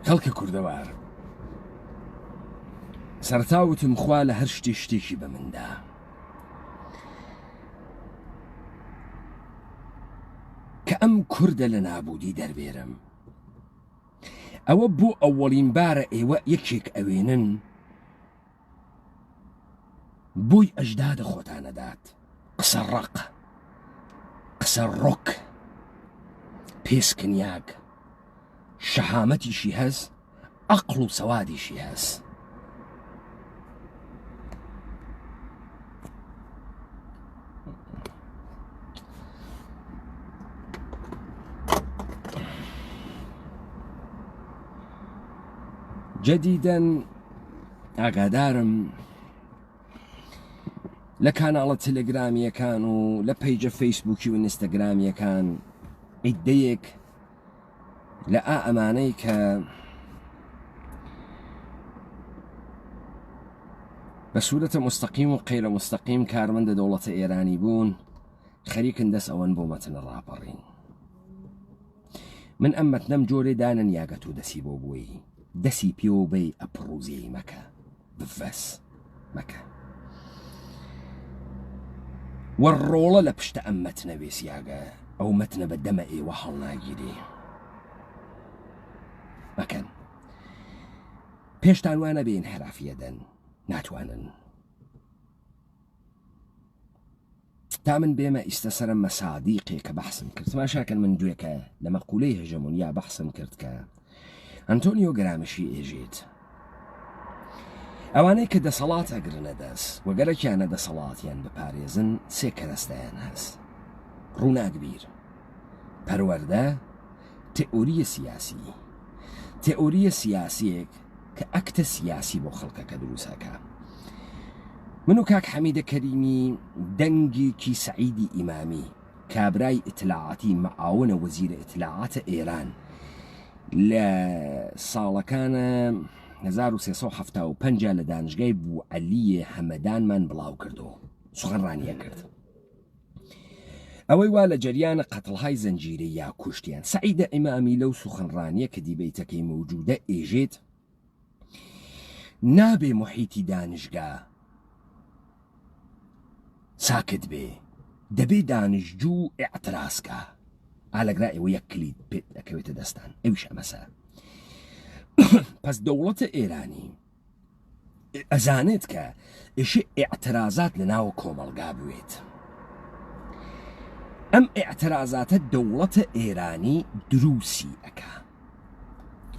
خەڵکە کوردەوار سەرتاوتم خوا لە هەر شتێکی بە مندا کە ئەم کوردە لە نابوودی دەربێرم ئەوە بۆ ئەوەڵین بارە ئێوە یەکێک ئەوێنن بۆی ئەجدادە خۆتانەدات قسە ڕق قسە ڕۆک پێسکنیاک شەهامەتیشی هەست ئەقڵ و سەوادیشی هەست جدیداً ئاگادارم لە کاناڵە تەلەگرامیەکان و لە پەیجە فەیسبووکی و ئینستەگرامیەکان عیدەیەک لە ئەمانەی کە بە سوورەتە مستەقیم و قەیرە مستەقیم کارمەندە دەوڵەتە ئێرانی بوون خەریکن دەست ئەوەن بۆ مەتنە ڕاپەڕین من ئەم مەتنەم جۆرێ دانن یاگەت و دەسی بۆ بووی دەسی پێوە بەی ئەپڕوزی مەکە بڤەس مەکە وەڕۆڵە لە پشتە ئەم مەتنە وێسیاگە ئەو مەتنە بە دەمە ئێوە هەڵناگیری مەکەن پێشتان وانە بێن هەرافیەدەن ناتوانن تا من بێمە ئیستەسەرم مەسادیقێ کە بەحسم کرد تماشاکەن من دوێکە لە مەقولەی هەژەمۆنیا بەحسم کرد کە ئەنتۆنیۆ گرامشی ئێژێت ئەوانەی کە دەسەڵات ئەگرنە دەست وەگەرەکیانە دەسەڵاتیان بپارێزن سێ کەرەستەیان هەست ڕووناکبیر پەروەردە تئۆریە سیاسی تئۆریە سیاسیەک کە ئەکتە سیاسی بۆ خەڵکەکە دروستەکە. من و کاک حەمیدە کەریمی دەنگێکی سەعیدی ئیمامی کابرای ئیتلاعاتی مەعاونە وەزیرە ئیتلاعاتە ئێران لە ساڵەکانە 1375 لە دانشگای بوو عەلیە هەمەدانمان بڵاو کردو سخنڕانیە کرد. ئەوەی وا لە جەریانە قەتڵهای زەنجیرە یا کوشتیان. سەعیدە ئیمامی لەو سخنڕانیە کە دیبەیتەکەی موجودە ئێژێت نابێ محیتی دانشگا ساکت بێ، دەبێ دانشجوو ئێعترازکە. ئالەگرا ئێوە یەک کلید پێت ئەکەوێتە دەستان، ئەویش ئەمەسە. پس دەوڵەتە ئێرانی ئەزانێت کە ئێشێ ئێعترازات لە ناوە کۆمەڵگا بوێت. ئەم ئێعترازاتە دەوڵەتە ئێرانی دروسی ئەکا.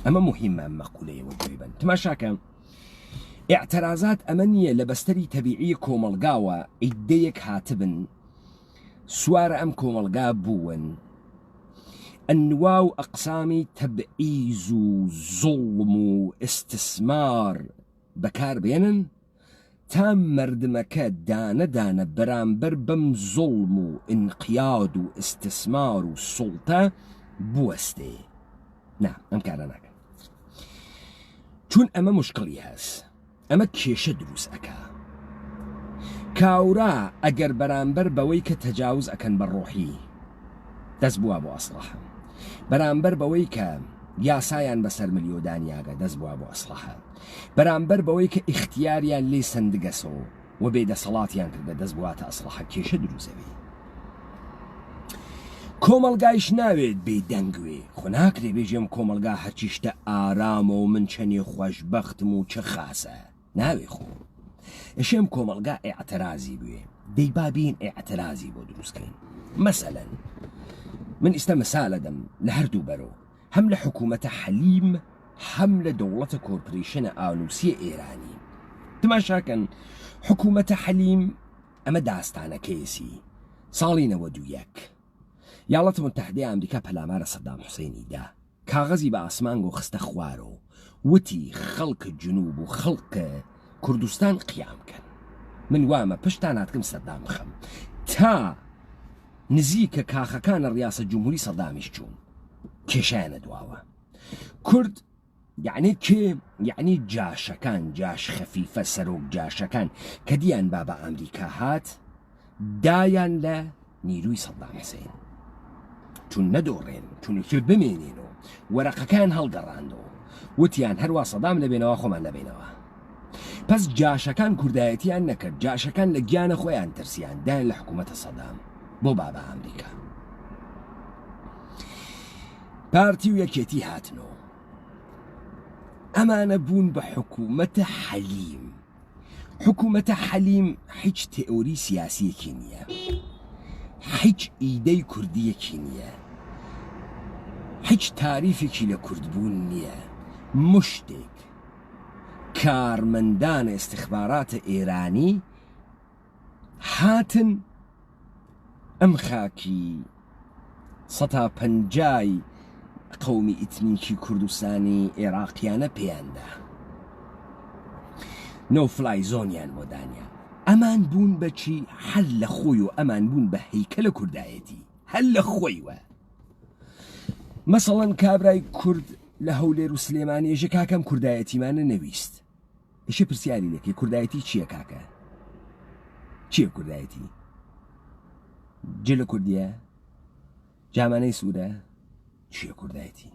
ئەمە مهمە ئەم مەقولەیەوە گوێبن. تماشاکە ئێعترازات ئەمە نییە لە بەستەری تەبیعی کۆمەڵگاوە ئیدەیەک هاتبن سوارە ئەم کۆمەڵگا بوون ئەنوا و ئەقسامی تەبعیز و زوڵم و ئستسمار بەکار بێنن تا مردمەکە دانەدانە بەرامبەر بەم زوڵم و ئینقیاد و ئستسمار و سوڵتە بوەستێ. نا ئەم کارە ناکەن، چون ئەمە مشکڵی هەست، ئەمە کێشە دروست ئەکا. کاورا ئەگەر بەرامبەر بەوەی کە تەجاوز ئەکەن بە ڕۆحی دەست بووە بۆ ئەسڵحە، بەرامبەر بەوەی کە یاسایان بەسەر ملیۆدانیاگە دەست بووە بۆ ئەسڵحە، بەرامبەر بەوەی کە ئیختیاریان لێ سندگەسەوە و بێدەسەڵاتیان کردە دەست بواتە ئەسڵحە، کێشە دروزەوێ. کۆمەڵگایش ناوێت بێدەنگوێ، خۆ ناکرێ بێژێم کۆمەڵگا هەرچیشتە ئارامە و من چەنێ خۆشبەختم و چه خاسە، ناوێ خۆ. ئەشێم کۆمەڵگا ئێعترازی بوێ، دەی بابین ئێعترازی بۆ دروستکەین. مەسەلەن من ئێستا مەسالە دەم لە هەردوو بەرەوە، هەم لە حکوومەتە حەلیم هەم لە دەوڵەتە کۆرپۆریشنە ئانووسیە ئێرانی. تماشاکەن حکوومەتە حەلیم ئەمە داستانەکەیەسی ساڵی 91 یاڵەتە متحدەی ئەمریکا پەلامارە سەدام حوسێنی دا، کاغەزی بە ئاسمان گۆ خستە خوارەوە، وتی خەڵکە جنوب و خەڵکە کوردستان قیام کەن. من وامە پشتان هاتکەم سەدام بخەم تا نزیکە کاخەکانە ڕیاسە جمهوری سەدامیش چوون، کێشایانە دواوە. کورد یعنی کێ؟ یعنی جاشەکان، جاش خەفیفە سەرۆک جاشەکان کە دییان با بە ئەمریکا هات دایان لە نیروی سەدام حوسێن، چون نەدۆڕێن، چونێکی بمێنێنەوە، وەرەقەکان هەڵگەڕاندەوە، وتیان هەروە سەدام لەبێنەوە خۆمان لەبێنەوە. پس جاشەکان کوردایەتیان نەکرد، جاشەکان لە گیانە خۆیان ترسیان دایان لە حکوومەتە سەدام بۆ بابە ئەمریکا. پارتی و یەکێتی هاتنەوە، ئەمانە بوون بە حکوومەتە حەلیم. حکوومەتە حەلیم هیچ تئۆری سیاسیەکی نییە، هیچ ئیدەی کوردیەکی نییە، هیچ تاریفێکی لە کوردبوون نییە. مشتێک کارمەندان استخباراتە ئێرانی هاتن ئەم خاکی 150 قەومی ئیتنیکی کوردستانی عێراقیانە پێیاندا، نۆفلای زۆنیان بۆ دانیان. ئەمان بوون بەچی؟ هەل لە خۆی و ئەمان بوون بە هەیکەلە کوردایەتی، هەل لە خۆیوە. مەسەڵەن کابرای کورد لە هەولێر و سلێمانی ێژە کاکەم کوردایەتیمانە نەویست، ئێشە پرسیاری لەکەی کوردایەتی چییە کاکە؟ چییە کوردایەتی؟ جێ لە کوردیە؟ جامانەی سوورە؟ چییە کوردایەتی؟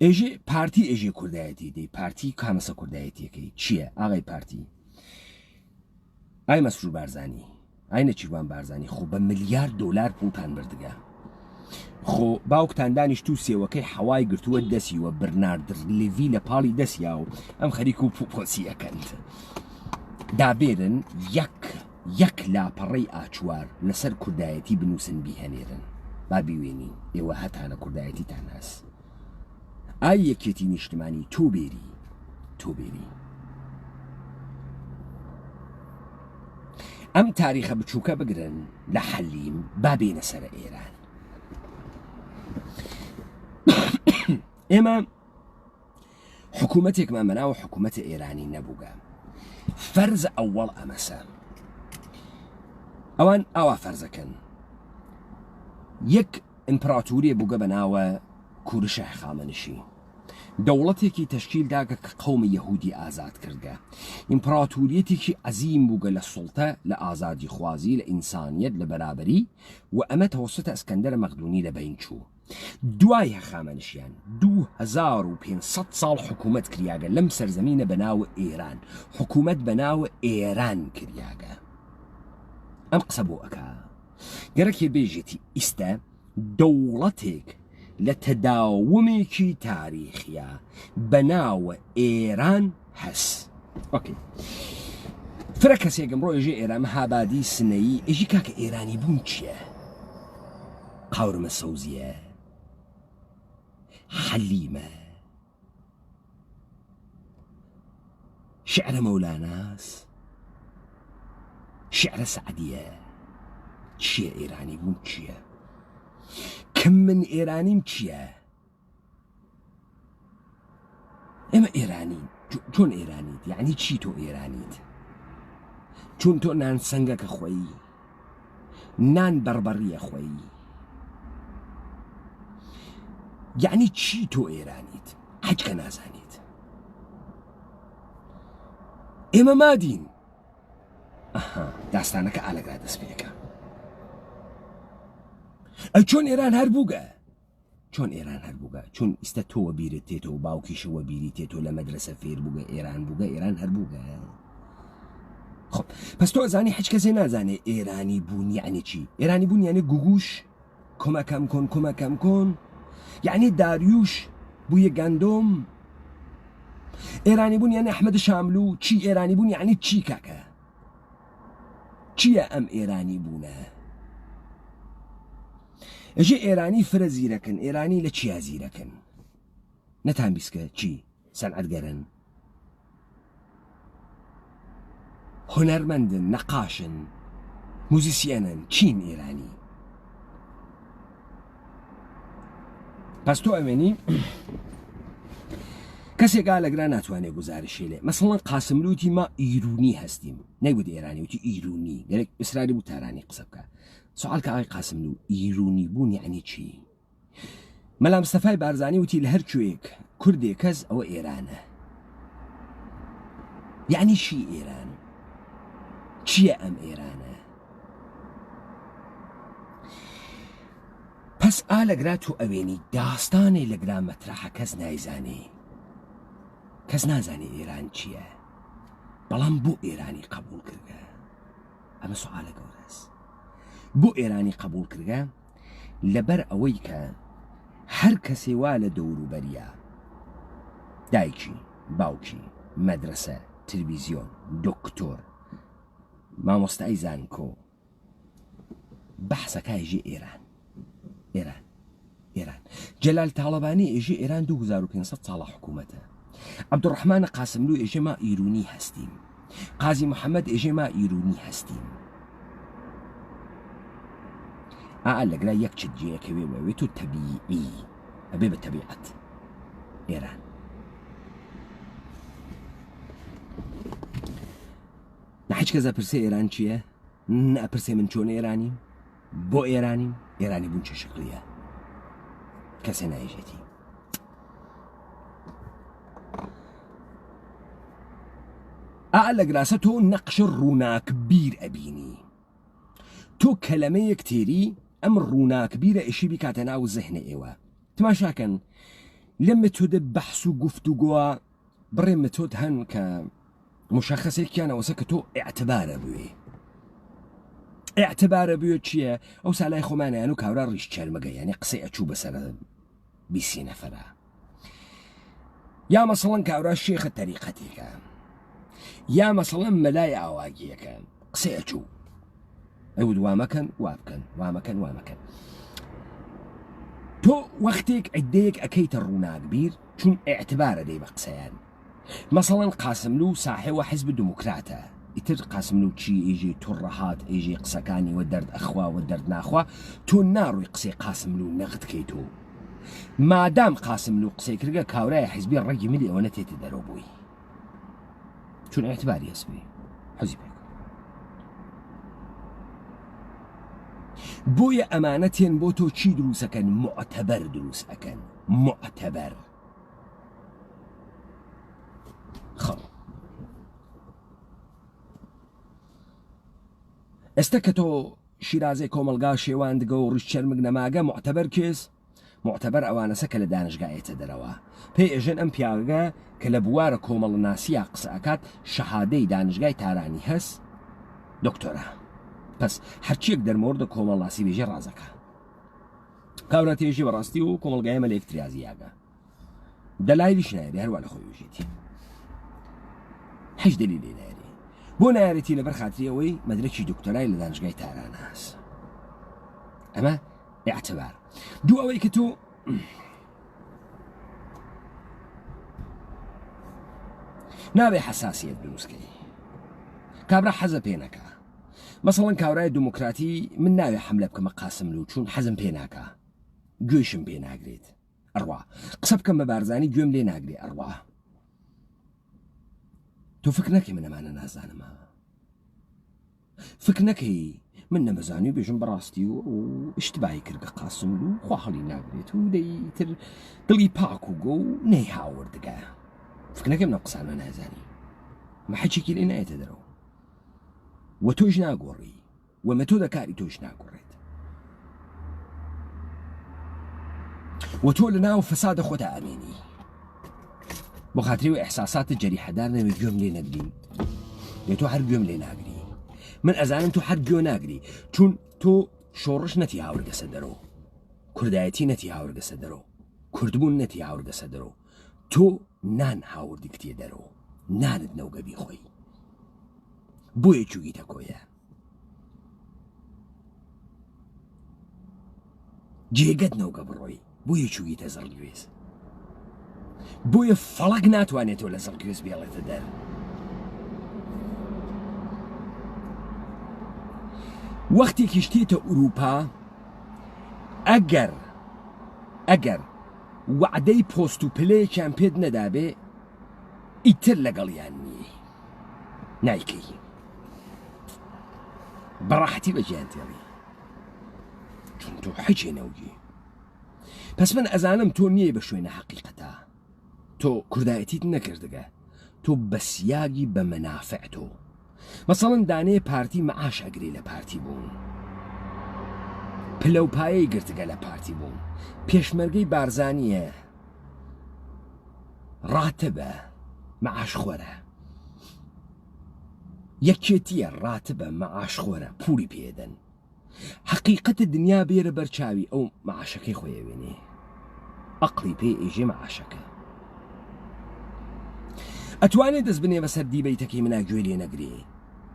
ئێژێ پارتی ئێژێ کوردایەتی دەی پارتی کامەسە کوردایەتیەکەی چییە؟ ئاغای پارتی ئای مەسرور بارزانی، ئای نەچیروان بارزانی، خۆ بە ملیار دۆلار پوڵتان بردگە، خۆ باوکتان دانیشت و سێوەکەی حەوای گرتووە دەسیوە، برنارد لێڤی لە پاڵی دەسیا و ئەم خەریک و پۆسی ئەکەند. دابێرن یەک لاپەڕەی ئاچوار لەسەر کوردایەتی بنووسن بیهێنێرن، با بیوێنین ئێوە هەتانە کوردایەتیتان هەست. ئای یەکێتی نیشتمانی تۆ بێری. ئەم تاریخە بچووکە بگرن لە حەلیم با بێنە سەرە ئێران. ئێمە حکوومەتێکمان مەناوە حکوومەتە ئێرانی نەبووگە فەرز ئەوەڵ ئەمەسە ئەوان ئاوا فەرزەکەن یەک ئیمپراتوریە بووگە بە ناوە کوورشە هەخامنشی دەوڵەتێکی تەشکیلداگە کە قەومی یەهودی ئازاد کردگە ئیمپراتوریەتێکی عەزیم بووگە لە سوڵتە لە ئازادی خوازی لە ئینسانیەت لە بەرابەری و ئەمە تەوەسوتە ئەسکەندەرە مەقدونی لە بین چوو دوای هەخامنشیان 2500 ساڵ حکوومەت کریاگە لەم سەرزەمینە بەناوە ئێران حکوومەت بەناوە ئێران کریاگە ئەم قسە بۆ ئەکا گەرەکێ بێژێتی ئیستە دەوڵەتێک لە تەداومێکی تاریخیە بەناوە ئێران هەس فرە کەسێکم ڕۆ ئێژێ ئێرامە هابادی سنەیی ئێژی کاکە ئێرانی بوون چییە؟ قاورمە سەوزیە حەلیمە شعرە مەولاناس شعرە سعدیە چییە ئێرانی بوون چییە؟ کەم من ئێرانیم چییە؟ ئێمە ئێرانی چۆن ئێرانیت یعنی چی تۆ ئێرانیت؟ چون تۆ نان سەنگەکە خۆیی نان بەربەڕیە خۆیی یعنی چی تۆ ئێرانیت؟ حەجکە نازانیت ئێمە مادین داستانەکە ئالەگرا دەست پێەکە چۆن ئێران هەر بووگە چۆن ئێران هەر بووگە چون ئیستا تۆوە بیرت تێتەوە باوکیشەوە بیری تێتەوە لە مەدرسە فێر بووگە ئێران بووگە ئێران هەر بووگە خب پس تۆ ئەزانی هیچ کەسێ نازانێ ئێرانی بوون یعنی چی ئێرانی بوون یعنی گوگوش کۆمەکەم کۆن کۆمەکەم کۆن یعنی داریوش بوویە گەندۆم ئێرانی بوون یعنی ئەحمەد شاملو چی ئێرانی بوون یعنی چی کاکە چییە ئەم ئێرانی بوونە ئەژێ ئێرانی فرە زیرەکن ئێرانی لە چیا زیرەکن نەتان بیسکە چی سەنعەتگەرن هونەرمەندن نەقاشن موزیسیەنن چین ئێرانی پس تۆ ئەوێنی کەسێکا لەگرا ناتوانێت گوزارشی لێ مەسەڵەن قاسملوتی ما ئیرونی هەستیم نەیگوت ئێرانی وتی ئیرونی گەرێک ئیسرائیلی بوو تارانی قسە بکە سوال کە ئاغای قاسملو ئیرونی بوون یعنی چی مەلا مستەفای بارزانی وتی لە هەر کوێیەک کوردێک کەس ئەوە ئێرانە یعنی چی ئێران چییە ئەم ئێرانە پس ئالەگرا تو ئەوێنی داستانێ لەگرا مەترەحە کەس نایزانێ کەس نازانێ ئێران چییە بەڵام بۆ ئێرانی قبول کردگە ئەمە سوالە گەورەس بۆ ئێرانی قبول کردگە لەبەر ئەوەی کە هەر کەسێ وا لە دەوروبەریە دایکی باوکی مەدرسە تلڤیزیۆن دکتۆر مامۆستای زانکۆ بەحسەکە ئێژێ ئێران ئێران ئێران جەلال تاڵەبانی ئێژێ ئێران 2500 ساڵە حکوومەتە عەبدوڕەحمانە قاسملو ئێژێ ما ئیرونی هەستیم قازی محەممەد ئێژێ ما ئیرونی هەستیم لەگرا یەک چت جێیەکەوێ وێت و تەبیعی ئەبێ بە تەبیعەت ئێران هیچ کەس ئەپرسێ ئێران چییە؟ نەپرسێ من چۆن ئێرانیم بۆ ئێرانیم ئێرانی بوون چه شکلیە کەسێ نایژێتی لەگراسە تۆ نەقش ڕووناک بیر ئەبینی تۆ کەلەمەیەک تێری ئەم ڕووناک بیرە ئێشی بیکاتە ناو زەهنە ئێوە تماشاکەن لە متۆدە بەحس و گفتوگۆوە بڕێ متۆد هەن کە مشخصێکیانەوەسە کە تۆ ئێعتبارە بوێ ئێعتبارە بوێ چییە؟ ئەو سالای خۆمانیان و کاورا ڕیش چەرمەگە یعنی قسەی ئەچوو بەسەرە بیسی نەفەرە یا مەسەڵەن کاورا شێخە تەریقەتێکە یا مەسەڵەن مەلای ئاواگیەکە قسەی ئەچوو ئەوت وامەکەن وابکەن وامەکەن وامەکەن تۆ وەختێک عیدەیەک ئەکەیتە ڕووناک بیر چون ئێعتبارە دەی بە قسەیان مەسەڵەن قاسملو ساحێوە حیزب دموکراتە ئیتر قاسملو چی ئێژێ توڕەهات ئێژێ قسەکانی وە دەرد ئەخوا و دەرد ناخوا تۆ ناڕووی قسەی قاسملو نەقد کەیتۆ مادام قاسم لو قسەی کردگە کاورایە حیزبی ڕێگی ملی ئەوە نەتێتە دەرەوە بووی چون اعتباری هەسبی حەزی پێ بۆیە ئەمانە تێن بۆ تۆ چی دروستەکەن معتەبەر دروست ئەکەن معتەبەر خەڵ ئێستا کە تۆ شیرازەی کۆمەلگا شێوان دگە و ڕیش چەرمگ نەماگە معتەبەر کێس معتەبەر ئەوانەسە کە لە دانشگایەتە دەرەوە پێی ئێژن ئەم پیاگە کە لە بوارە کۆمەڵ ناسییا قسە ئەکات شەهادەی دانشگای تارانی هەست دکتۆرە پس هەرچیەک دەرمەوردە کۆمەڵ ناسی بێژێ ڕازەکە کاورە تێژی بەڕاستی و کۆمەلگایەمە لە یەکتریازیاگە دەلایلیش نایێری هەروە لە خۆی وژێتی هیچ دلیلی نایێری بۆ نایەتی لەبەر خاتری ئەوەی مەدرەکی دکتۆرای لە دانشگای تارانە هەست ئەمە اعتبار دوو ئەوەی کە تۆ نابێ حساسیت دروستکەی کابرا حەزە پێ نەکە مەسەڵەن کاورای دموکراتی من ناوێ حملە بکەمە قاسم لو چون حەزم پێ ناکە گوێشم پێ ناگرێت ئەڕوا قسە بکەم بە بارزانی گوێم لێ ناگرێ ئەڕوا تۆ فکر نەکەی من ئەمانە نازانمە فکر نەکەی من نەمەزانی و بێژم بەڕاستی و ئشتباهی کردگە قاسم لو خوا هەڵی ناگرێت و دەیتر دڵی پاک و گۆ و نەی هاوردگە فکر نەکەم نە قسانە نازانی مە حەچێکی لێ نایەتە دەرەوە و تۆش ناگۆڕی و مە تۆ دەکاری تۆش ناگۆڕێت و تۆ لە ناو فەسادە خۆتا ئەمێنی بۆ خاتری و ئەحساساتە جەریحەدار نەوێ گوێم لێ نەگری لێ تۆ هەر گوێم لێ ناگری من ئەزانم تۆ هەر گوێ ناگری چون تۆ شۆڕش نەتی هاوردەسە دەرەوە کوردایەتی نەتی هاوردەسە دەرەوە کوردبوون نەتی هاوردەسە دەرەوە تۆ نان هاوردی کتێ دەرەوە نانت نەوگەبی خۆی بۆیە چووگیتە کۆیە جێگەت نەوگە بڕۆی بۆیە چووگیتە زەڵگوێز بۆیە فەڵک ناتوانێتەوە لە زەڵگوێز بێڵێتە دەر وەختێکی شتێتە ئوروپا ئەگەر وعدەی پۆست و پلەیەکیان پێت نەدابێ ئیتر لەگەڵیان نییە نایکەی بەڕاحەتی بەجیان تێڵی چون تۆ حەجێ نەوگی پس من ئەزانم تۆ نییە بە شوێنە حەقیقەتە تۆ کوردایەتیت نەکردگە تۆ بەسیاگی بە مەنافع تۆ مەسەڵەن دانەیە پارتی مەعاش ئەگری لە پارتی بوون پلە و پایەی گرتگە لە پارتی بوون پێشمەرگەی بارزانیە ڕاتبە مەعاشخۆرە یەکێتیە ڕاتبە مەعاشخۆرە پوری پێدەن حەقیقەتە دنیا بێرە بەرچاوی ئەو مەعاشەکەی خۆی وێنێ ئەقلی پێ ئێژێ مەعاشەکە ئەتوانێت دەست بنێ بەسەر دیبەیتەکەی منە گوێ لێ نەگرێ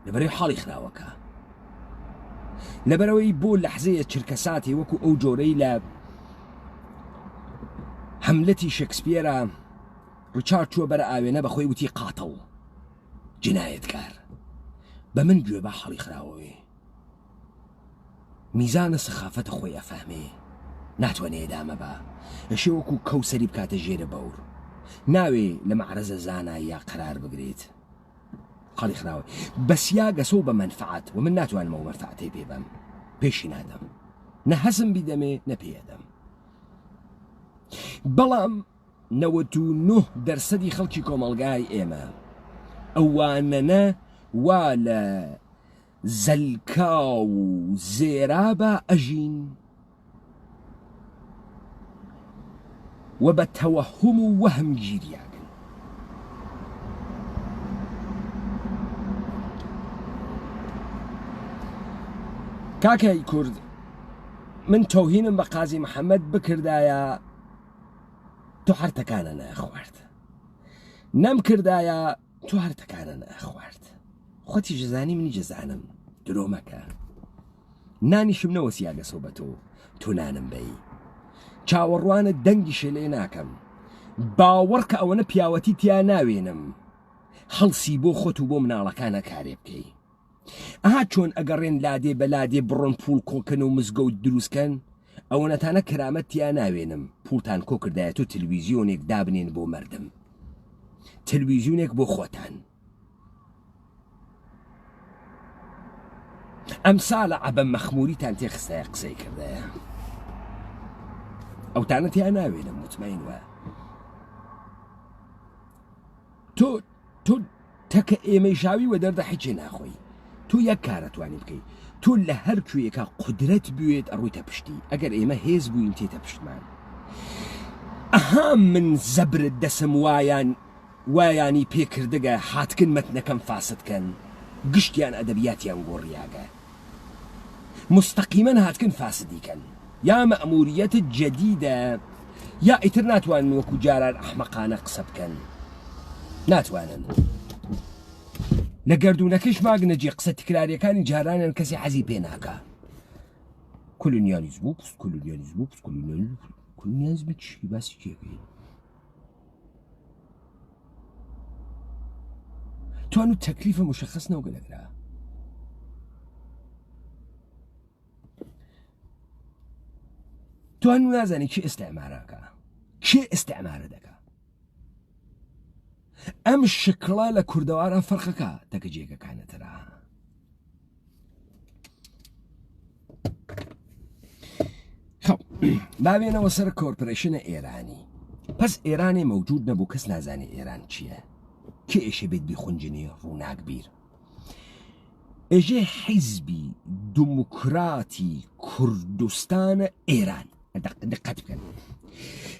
لەبەرەوەی حاڵی خراوەکە لەبەرەوەی بۆ لەحزەیە چرکەساتی وەکو ئەو جۆرەی لە هەملەتی شێکسپیێرە ڕیچارد چووە بەرە ئاوێنە بەخۆی وتی قاتڵ جنایەتکار بە من گوێ بە حاڵی خراوەوێ میزانە سخافەتە خۆی ئەفەهمێ ناتوانێ ئێدامە بە ئەشێ وەکو کەوسەری بکاتە ژێرە بەور ناوێ لە مەعرەزە زانایی یا قەرار بگرێت حاڵی خراوە بەسیا گەسۆ بە مەنفعات و من ناتوانمەوە مەنفعەتەی پێ بەم پێشی نادەم نە هەزم بیدەمێ نە پێدەم بەڵام 99% خەڵکی کۆمەڵگای ئێمە ئەوانەنە وا لە زەلکا و زێرابە ئەژین و بە تەوەهم و وەهم گیریاکەن کاکای کورد من تۆهینم بە قازی محەممەد بکردایە تۆ هەرتەکانە نەخوارد نەم کردایە تۆ هەرتەکانە نەخوارد خۆتی جزانی منی جزانم درۆ مەکە نانیشم نەوەسیا گەسۆ بە تۆ نانم بەی چاوەڕوانە دەنگیشە لێ ناکەم باوەڕ کە ئەوەنە پیاوەتی تیا ناوێنم هەڵسی بۆ خۆت و بۆ مناڵەکانە کارێ بکەی ئەها چۆن ئەگەڕێن لادێ بە لادێ بڕۆن پوڵ کۆکەن و مزگەوت دروستکەن ئەوەنەتانە کرامەتیان ناوێنم پوڵتان کۆ کردایەت و تلویزیۆنێک دابنێن بۆ مردم تلویزیۆنێک بۆ خۆتان ئەم ساڵە عەبە مەخموریتان تێخستایە قسەی کردایە ئەوتانەتیان ناوێنم مطمئین وە تۆ تەکە ئێمەی شاوی وە دەردە حیچێ ناخۆی تۆ یەک کارە توانی بکەیت تۆ لە هەر کوێیەکە قودرەت بوێت ئەڕوویتە پشتی ئەگەر ئێمە هێز بووین تێتە پشتمان ئەها من زەبرت دەسم وایانی پێکردگە هاتکن مەتنەکەم فاسدکەن گشتیان ئەدەبیاتیان گۆڕیاگە مستەقیمەن هاتکن فاسدیکەن یا مەئموریەتت جەدیدە یا ئیتر ناتوانن وەکو جاران ئەحمەقانە قسە بکەن ناتوانن لە گەردوونەکەش ماگنەجێ قسە تکراریەکانی جارانیان کەسی حەزی پێ ناکە کۆلۆنیالیزم و پست کۆلۆنیالیزم و پست کۆلۆنیالیزم چی باسی کێکەی توانو تەکلیفە مشخص نەوگەلەکرا توانو نازانی کێ ئێستعمارەکە کێ ئێستعمارە دەکا ئەم شکڵە لە کوردەوارە فەرقەکە تەکە جێگەکانەتەرە باوێنەوە سەر کۆرپۆرێشنە ئێرانی پس ئێرانی مەوجود نەبوو کەس نازانێ ئێران چییە کێ ئێشە بێت بیخونجنی ڕووناک بیر ئێژێ حیزبی دموکراتی کوردستانە ئێران دقت بکەن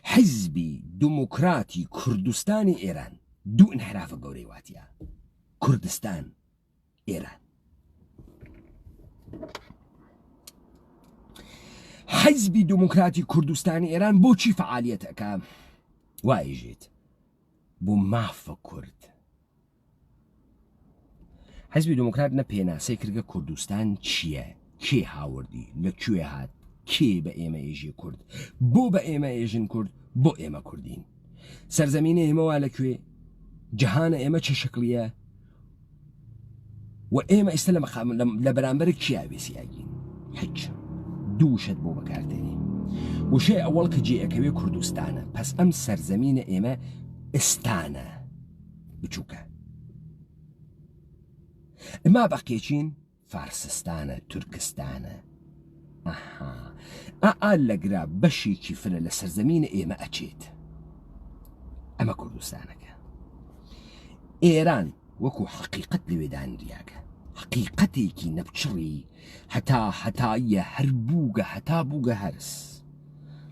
حیزبی دموکراتی کوردستانی ئێران دوو انحرافە گەورەی واتیە کوردستان ئێران حیزبی دموکراتی کوردستانی ئێران بۆچی فعالیەتەکە وایژێت بۆ مافە کورد حیزبی دموکرات نە پێناسەی کردگە کوردستان چییە کێ هاوردی لەکوێ هات کێ بە ئێمە ئێژێ کورد بۆ بە ئێمە ئێژن کورد بۆ ئێمە کوردین سەرزەمینە ئێمەوا لەکوێ جەهانە ئێمە چه شکلیە و ئێمە ئێستا لە بەرامبەر کیا بێسیاگین هیچ دووشت بۆ بەکاردێنی وشەی ئەوەڵ کە جێئەکەوێ کوردستانە پس ئەم سەرزەمینە ئێمە ئێستانە بچووکە ئەما بەقێچین فارسستانە تورکستانە ئا لەگرا بەشێکی فرە لە سەرزەمینە ئێمە ئەچێت ئەمە کوردستانەکە ئێران وەکو حقیقت لەوێدانریاکە حقیقەتێکی نەپچڕی هەتاییە هەر بووگە هەتا بووگە هەرس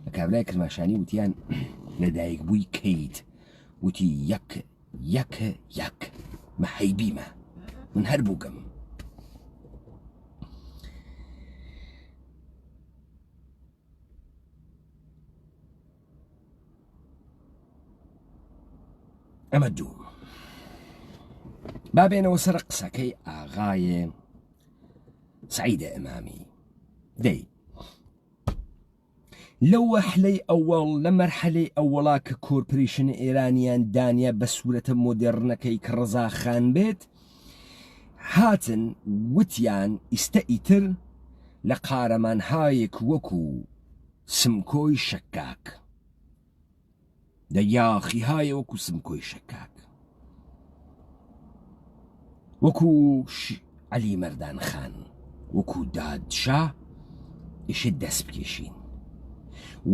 لە کابرای کرماشانی وتیان لەدایک بووی کەیت وتی یەک مەحەیبیمە من هەر بووگەم ئەمە دوو بابێنەوە سەر قسەکەی ئاغایە سعیدە ئەمامی دەی لەو وەحلەی ئەوەڵ لە مەرحەلەی ئەوەڵا کە کۆرپۆرێشنە ئێرانیان دانیا بە سوورەتە مۆدێڕنەکەی کە ڕەزاخان بێت هاتن وتیان ئیستە ئیتر لە قارەمانهایەک وەکو سمکۆی شەکاک دە یاخیهایە وەکو سمکۆی شەکاک وەکو عەلی مەردان خان وەکو دادشا ئیشە دەست بکێشین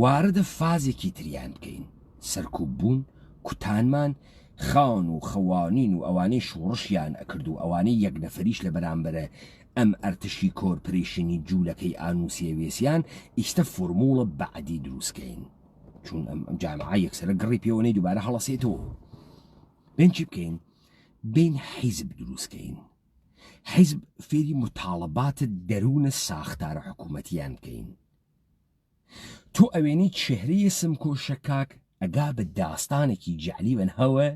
واردە فازێکی تریان بکەین سەرکوب بوون کوتانمان خان و خەوانین و ئەوانەی شۆڕشیان ئەکرد و ئەوانەی یەک نەفەریش لە بەرامبەرە ئەم ئەرتشی کۆرپۆرێشنی جوولەکەی ئانوسیە وێسیان ئیشتە فۆرموڵە بەعدی دروستکەین چون ئەم جامعە یەکسەرە گڕی پێوەنەی دووبارە هەڵەسێتەوە بێن چی بکەین بین حیزب دروستکەین حیزب فێری متاڵەباتە دەروونە ساختارە حکوومەتیان بکەین تۆ ئەوێنی چهرەیە سمکۆ شەکاک ئەگا بە داستانێکی جعلی بن هەوە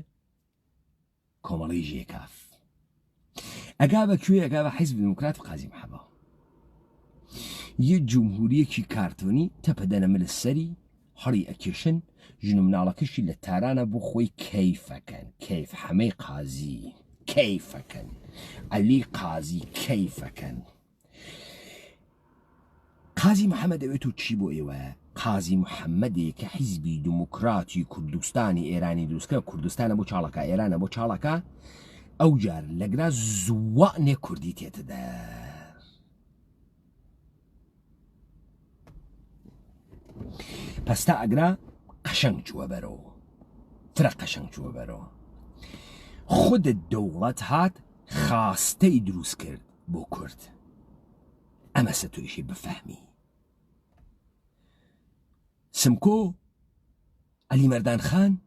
کۆمەڵی ژێکاف ئەگا بەکوێ ئەگا بە حیزب دموکرات و قازی محەبە یە جمهوریەکی کارتۆنی تەپەدەنە ملە سەری هەڵی ئەکێشن ژن و مناڵەکەشی لە تارانە بۆ خۆی کەیفەکەن کەیف حەمەی قازی کەیفەکەن عەلی قازی کەیفەکەن قازی محەممەد ئەوێت و چی بۆ ئێوە؟ قازی محەممەدێک کە حیزبی دموکراتی کوردستانی ئێرانی دروستکە کوردستانە بۆ چاڵەکە ئێرانە بۆ چاڵەکە ئەو جار لەگرا زوانێ کوردی تێتەدا پەستا ئەگرا قەشەنگ چووە بەرەوە فرە قەشەنگ چووە بەرەوە خودت دەوڵەت هات خاستەی دروست کرد بۆ کورد ئەمە سەتۆیشی بفەهمی سمکۆ عەلی مەردان خان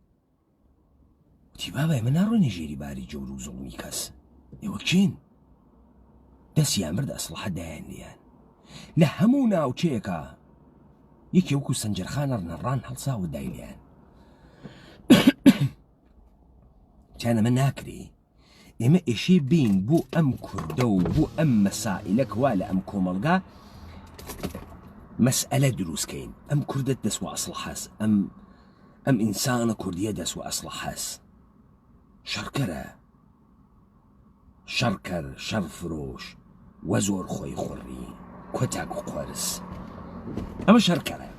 وتی بابای من ناڕۆی نێژێری باری جەور و زوڵمی کەس ئێوە کین دەستیان برد ئەسڵحە دایانیان لە هەموو ناوچەیەکە یەکی وەکو سەنجەرخانە ڕنەڕان هەڵساوە دایلیان چانەمە ناکرێ ئێمە ئێشێ بین بۆ ئەم کوردە و بۆ ئەم مەسائلە کەوا لە ئەم کۆمەڵگا مەسئلە دروستکەین ئەم کوردت دەسوە ئەسڵ حەس ئەم ئینسانە کوردیە دەسوە ئەسڵ حەس شەڕکەرە شەڕکەر شەڕفرۆش وە زۆر خۆی خوڕی کۆتاک و قۆرس ئەمە شەڕکەرە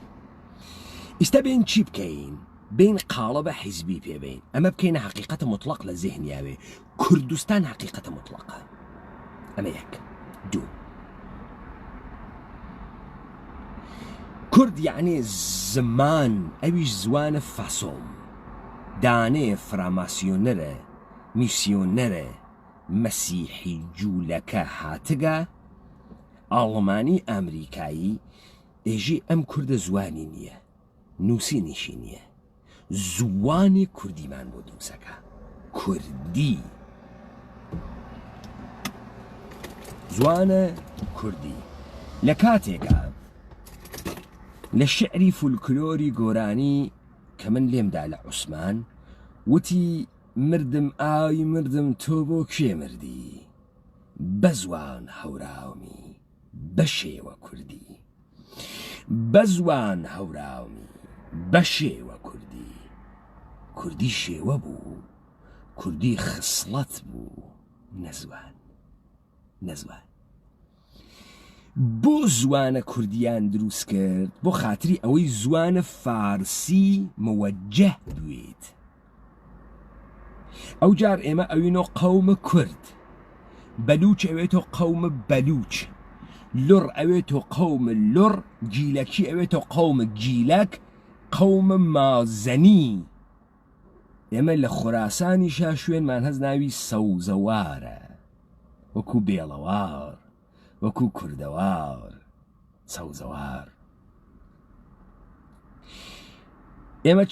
ئێستا بین چی بکەین بین قاڵبە حیزبی پێبین ئەمە بکەینە حقیقەتە مطلق لە زیهنیاوێ کوردستان حقیقەتە مطلقە ئەمە یەک دوو کورد یعنی زمان ئەویش زوانە فەسۆم دانێ فراماسیۆنەرە میسیۆنەرە مەسیحی جوولەکە هاتگە ئاڵمانی ئەمریکایی ئێژی ئەم کوردە زوانی نییە نووسینیشی نییە زوانی کوردیمان بۆ دروستەکە کوردی زوانە کوردی لە کاتێکە لە شعری فولکلۆری گۆرانی کە من لێمدا لە عوسمان وتی مردم ئاوی مردم تۆ بۆ کێ مردی بە زوان هەوراومی بە شێوە کوردی بە زوان هەوراومی بە شێوە کوردی کوردی شێوە بوو کوردی خسڵەت بوو نەزوان نەزوان بۆ زوانە کوردیان دروست کرد بۆ خاتری ئەوەی زوانە فارسی مەوەجه بوێت ئەو جار ئێمە ئەوینۆ قەومە کورد بەلوچ ئەوێتۆ قەومە بەلوچ لڕ ئەوێتۆ قەومە لڕ گیلەکی ئەوێتۆ قەومە گیلەک قەومە مازەنی ئێمە لە خوراسانیشا شوێنمان هەز ناوی سەوزەوارە وەکو بێڵەوار وەکو کوردەوار سەوزەوار ئێمە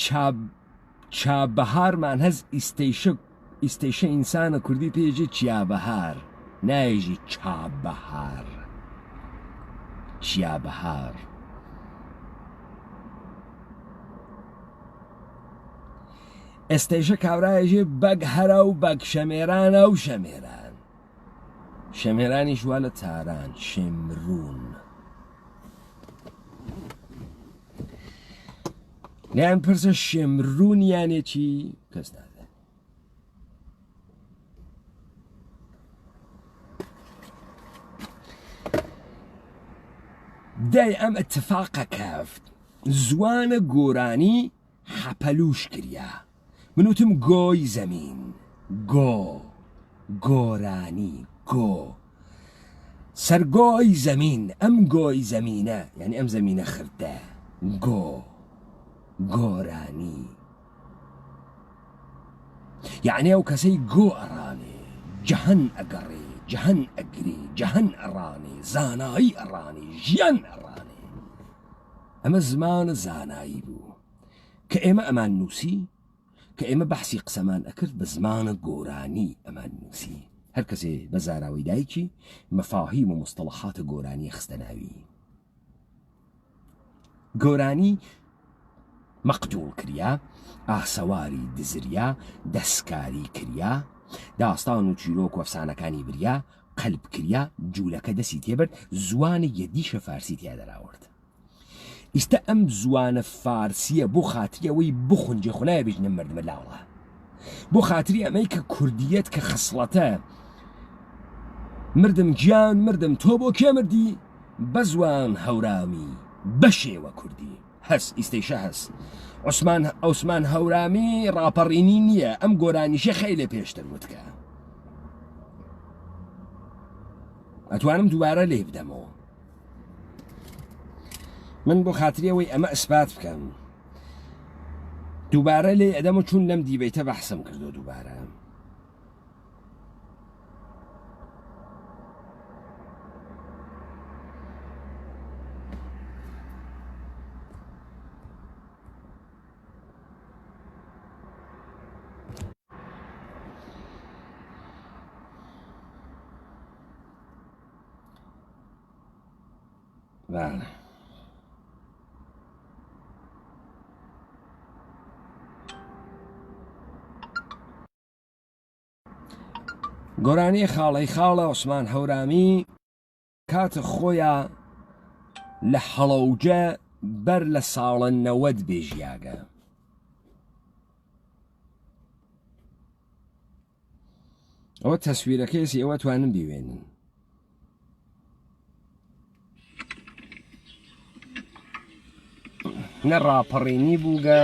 چابەهارمان هەز ئیستەیشە ئینسانە کوردی پێژی چیابەهار نایژی چابەهار چیابەهار ئێستەیشە کاورایژێ بەگ هەرە و بەگ شەمێرانە و شەمێران شەمێرانی ژوا لە تاران شێمرون لیان پرسە شێمرون یانێکی کەس نادە دای ئەم اتفاقە کەفت زوانە گۆرانی حەپەلوش کردیا منوتم گۆی زەمین گۆرانی گۆ سەرگۆی زەمین ئەم گۆی زەمینە یعنی ئەم زەمینە خردە گۆرانی یعنی ئەو کەسەی گۆ ئەڕانێ جەهەن ئەگەڕێ جەهەن ئەگری جەهەن ئەڕانێ زانایی ئەڕانێ ژیان ئەڕانێ ئەمە زمانە زانایی بوو کە ئێمە ئەمان نووسی کە ئێمە بەحسی قسەمان ئەکرد بە زمانە گۆرانی ئەمان نووسی هەر کەسێ بە زاراوەی دایکی مەفاهیم و مستەڵەحاتە گۆرانی خستە ناوی گۆرانی مەقتوڵ کریا ئاسەواری دزریا دەستکاری کریا داستان و چیرۆک و ئەفسانەکانی بریا قەلب کریا جوولەکە دەسی تێبرد زوانە یەدیشە فارسی تیا دەراورد ئیستا ئەم زوانە فارسیە بۆ خاتری ئەوەی بخونجێ خونایە بێژنە مردمە لاوڵە بۆ خاتری ئەمەی کە کوردیەت کە خسڵەتە مردم گیان مردم تۆ بۆ کێ مردی بەزوان هەورامی بەشێوە کوردی هەس ئیسەیشە هەس عوسمان هەورامی ڕاپەڕینی نییە ئەم گۆرانیشە خەیلە پێشتر وتکە ئەتوانم دووبارە لێ بدەمەوە من بۆ خاتریەوەی ئەمە ئەسپات بکەم دووبارە لێ ئەدەمە چون لەم دیبەیتە بەحسم کردو دووبارە بله گۆرانی خاڵەی خاڵە عوسمان هەورامی کاتە خۆیان لە هەڵەوجە بەر لە ساڵە 90 بێژیاگە ئەوە تەسویرەکەیسی ئەوە توانم بیوێنن نە ڕاپەڕینی بووگە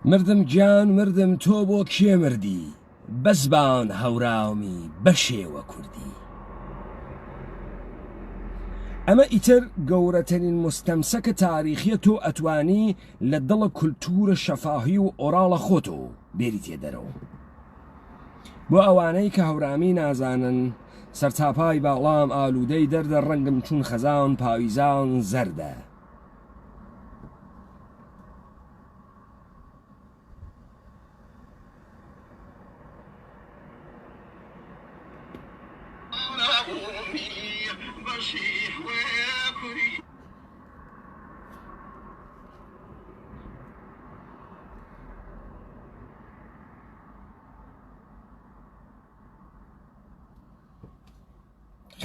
مردم گیان مردم تۆ بۆ کێ مردی بەزبان هەورامی بەشێوە کوردی ئەمە ئیتر گەورەترین مستەمسەکە تاریخیە تۆ ئەتوانی لە دڵە کولتورە شەفاهی و ئۆراڵە خۆتۆ بێری تێدەرەوە بۆ ئەوانەی کە هەورامی نازانن سەرچاپای باڵام ئالوودەی دەردە ڕەنگم چون خەزان پاویزان زەردە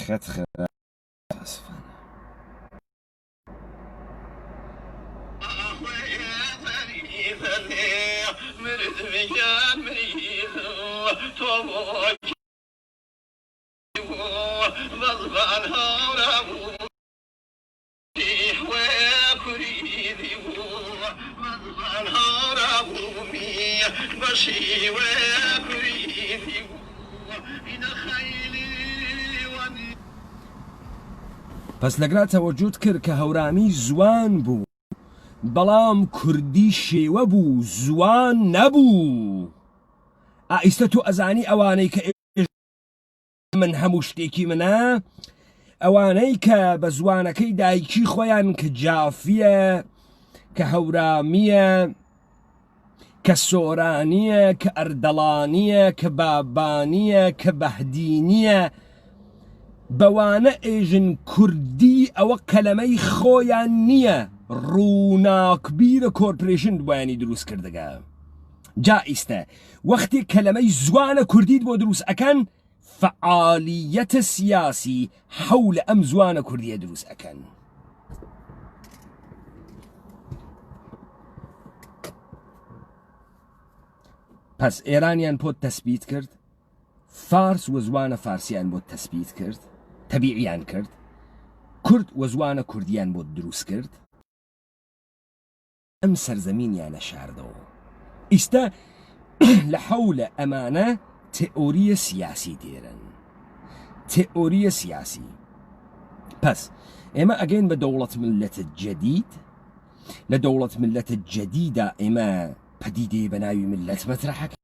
خەت خەراسفانە پس لەگراتەوە جووت کرد کە هەورامی زوان بوو بەڵام کوردی شێوە بوو زوان نەبوو ئائیستە تۆ ئەزانی ئەوانەی کە من هەموو شتێکی منە ئەوانەی کە بە زوانەکەی دایکی خۆیان کە جافیە کە هەورامیە کە سۆرانیە کە ئەردەڵانیە کە بابانیە کە بەهدینیە بەوانە ئێژن کوردی ئەوە کەلەمەی خۆیان نییە ڕووناکبیرە کۆرپۆریشن بۆیانی دروست کردەگە جا ئیستە وەختی کەلەمەی زوانە کوردیت بۆ دروست ئەکەن فعالیەتە سیاسی حەولە ئەم زوانە کوردیە دروست ئەکەن پس ئێرانیان بۆ تەسبیت کرد فارس و زوانە فارسیان بۆ تەسبیت کرد تەبیعیان کرد کورد و زوانە کوردیان بۆ دروست کرد ئەم سەرزەمینیانە شاردەوە ئیستا لە حەولە ئەمانە تئۆریە سیاسی دێرن تئۆریە سیاسی پس ئێمە ئەگەین بە دەوڵەت ملەتە جەدید لە دەوڵەت ملەتە جەدیدا ئێمە پەدیدەی بە ناوی ملەت مەترەحەکە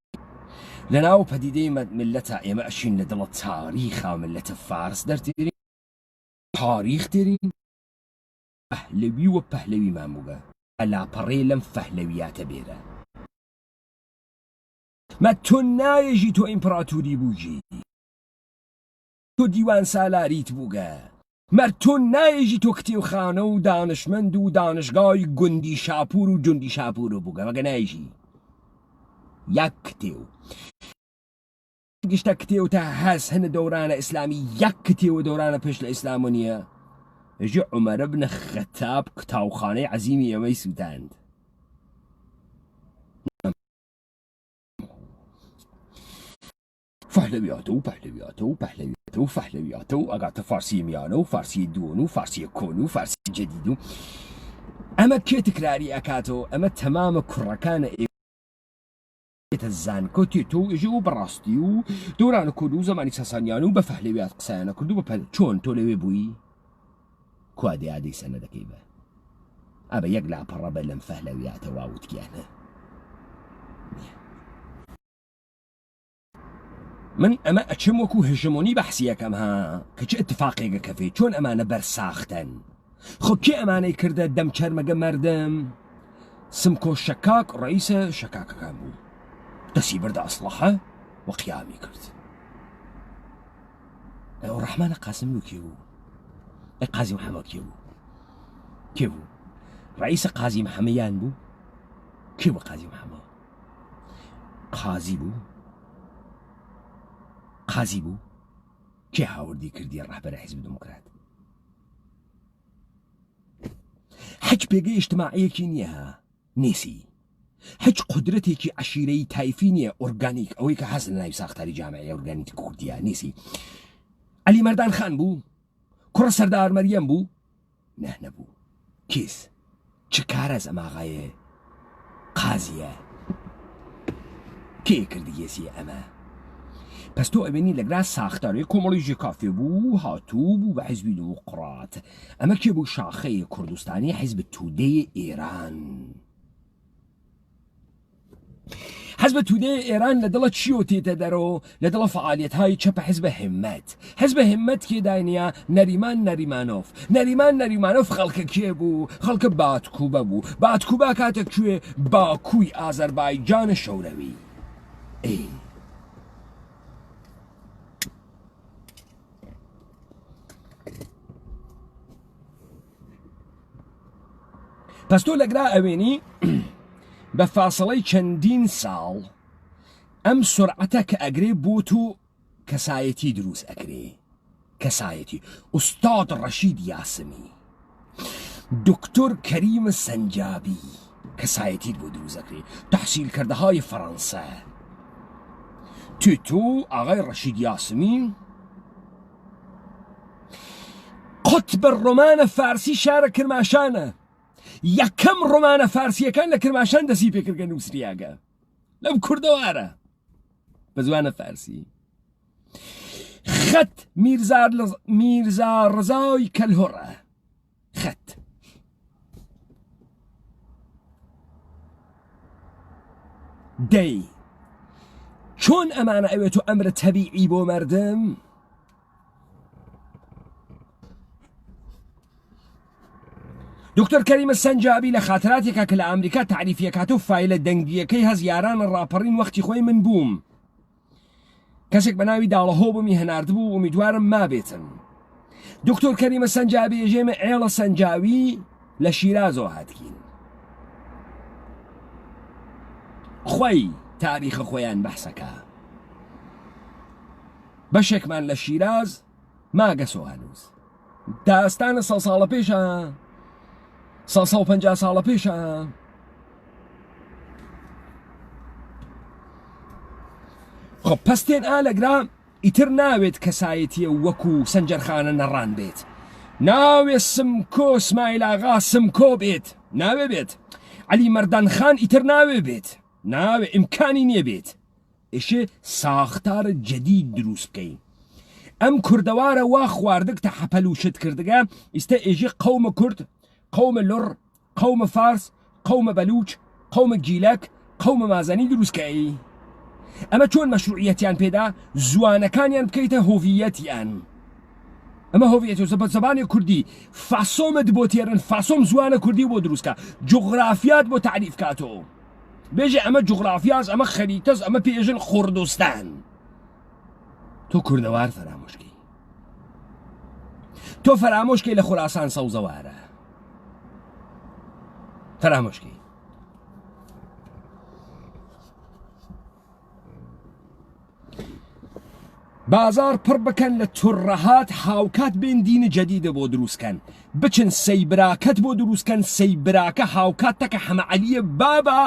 لەناو پەدیدەی ملەتە ئێمە ئەشین لە دڵە تاریخا ملەتە فارس دەرتێرین تاریخ تێرین پەهلەوی و پەهلەوی ماموگە ئەلاپەڕێ لەم فەهلەویاتە بێرە ما تۆ نایەژی تۆ ئیمپراتوری بووژی تۆ دیوان سالاریت بووگە مەر تۆ نایەژی تۆ کتێوخانە و دانشمەند و دانشگای گوندی شاپور و جوندی شاپور و بووگە مەگە نایژی یەک کتێو گشتە کتێو تا هەست هەنە دەورانە ئیسلامی یەک کتێوە دەورانە پێش لە ئیسلام نییە ئەژی عومەرە بنە خەتاب کتاوخانەی عەزیمی ئەوەی سووتاند فەحلەویاتە و پەحلەویاتە و پەحلەویاتە و فەحلەویاتە و ئەگاتە فارسی میانە و فارسی دووەن و فارسی کۆن و فارسی جەدید و ئەمە کێ تکراری ئەکاتەوە ئەمە تەمامە کوڕەکانە ئێتە زانکۆتی تۆ ئێژێ و بەڕاستی و دەورانە کورد و زەمانی ساسانیان و بە فەحلەویات قسەیانە کرد و بە چۆن تۆ لەوێ بووی کوا دەیادەی سەنەدەکەی بە ئەبە یەک لاپەڕە بە لەم فەحلەویاتەوە وتکیانە من ئەمە ئەچم وەکو هژمۆنی بەحسیەکەم ها کە چه اتفاقێکە کەفێ چۆن ئەمانە بەرساختن خۆ کێ ئەمانەی کردە دەم چەرمەگە مەردم سمکۆ شەکاک ڕئیسە شەکاکەکان بوو دەسی بردە ئەسڵەحە و قیامی کرد ئەو ڕەحمانە قاسم و کێ بوو ئەی قازی محەمەد کێ بوو ڕئیسە قازی محەمەیان بوو کێ بوو قازی محەمەد قازی بوو کێ هاوردی کردی ڕەهبەرە حیزب دموکرات حەج پێگەی ئیجتیماعیەکی نییە نیسی هیچ قدرتێکی عەشیرەی تایفی نییە ئۆرگانیک ئەوەی کە هەست لە ناوی ساختاری جامعەیە ئۆرگانیک کوردیە نیسی عەلی مەردان خان بوو کوڕە سەردار مەریەم بوو نەبوو کێس چ کارەز ئەم ئاغایە قازیە کێ کردیێسی ئەمە پس تۆ ئەبێنی لەگرا ساختاری کۆمەڵیژی کافێ بوو هاتوو بوو بە حیزبی دموکرات ئەمە کێ بوو شاخەی کوردستانی حیزب تودەی ئێران حزب تودەی ئێران لە دڵە چیۆ تێتە دەرەوە لە دڵە فعالیەت‌های چەپە حزب هیممەت کێدانیا نەریمان نەریمانۆف خەڵکە کێ بوو خەڵکە باتکوبە بوو باتکوبە کاتێک کوێ باکووی ئازەربایجانە شەوروی پس تۆ لەگرا ئەوێنی بە فاسڵەی چەندین ساڵ ئەم سرعەتە کە ئەگرێ بۆ تۆ کەسایەتی دروست ئەکرێ کەسایەتی ئوستاد ڕەشید یاسمی دکتۆر کەریمە سەنجابی کەسایەتیت بۆ دروست ئەکرێ تەحسیلکردەهای فەڕەنسە تۆ ئاغای ڕەشید یاسمی قوتبە ڕۆمانە فارسی شارە کرماشانە یەکەم ڕۆمانە فارسیەکان لە کرماشان دەسی پێکردگە نووسریاگە لەم کوردەوارە بە زوانە فارسی خەت میرزا ڕزای کەلهۆڕە خەت دەی چۆن ئەمانە ئەوێت و ئەمرە تەبیعی بۆ مەردم دکتۆر کەریمە سەنجابی لە خاتراتێکە کە لە ئەمریکا تعریفیەکات و فایلە دەنگیەکەی هەزیارانە ڕاپەڕین وەختی خۆی من بووم کەسێک بە ناوی داڵەهۆ بمی هەناردبوو ئومیدوارم مابێتن دکتۆر کەریمە سەنجابی ئێژێمە ئێڵە سەنجاوی لە شیرازەوە هاتکین خۆی تاریخە خۆیان بەحسەکە بەشێکمان لە شیراز ماگەسۆ هەنووس داستانە 100 ساڵە پێشە 150 ساڵە پێشە خۆ پەستێن ئالەگرا ئیتر ناوێت کەسایەتیە وەکو سەنجەرخانە نەڕان بێت ناوێ سمکۆ سمایلاغا سمکۆ بێت ناوێ بێت عەلی مەردان خان ئیتر ناوێ بێت ناوێ ئیمکانی نییە بێت ئێشێ ساختارە جەدید دروست بکەین ئەم کوردەوارە وا خواردک تا حەپەلوشت کردگە ئیستە ئێژێ قەومە کورد قەومە لڕ قەومە فارس قەومە بەلوچ قەومە گیلەک قەومە مازەنی دروستکەی ئەمە چۆن مەشروعیەتیان پێدا زوانەکانیان بکەیتە هۆڤیەتیان ئەمە هۆڤیەتی و زەبانی کوردی فاسۆمت بۆ تێرن فاسۆم زوانە کوردی بۆ دروستکە جوغرافیات بۆ تعریف کاتەوە بێژێ ئەمە جوغرافیاز ئەمە خەریتەز ئەمە پێژن خوردستان تۆ کوردەوار فەرامۆشکی تۆ فەرامۆشکی لە خوراسان سەوزەوارە فەرامۆشکی بازار پڕ بکەن لە توڕەهات هاوکات بێن دینە جەدیدە بۆ دروستکەن بچن سەیبراکەت بۆ دروستکەن سەیبراکە هاوکات تەکە حەمەعەلیە بابە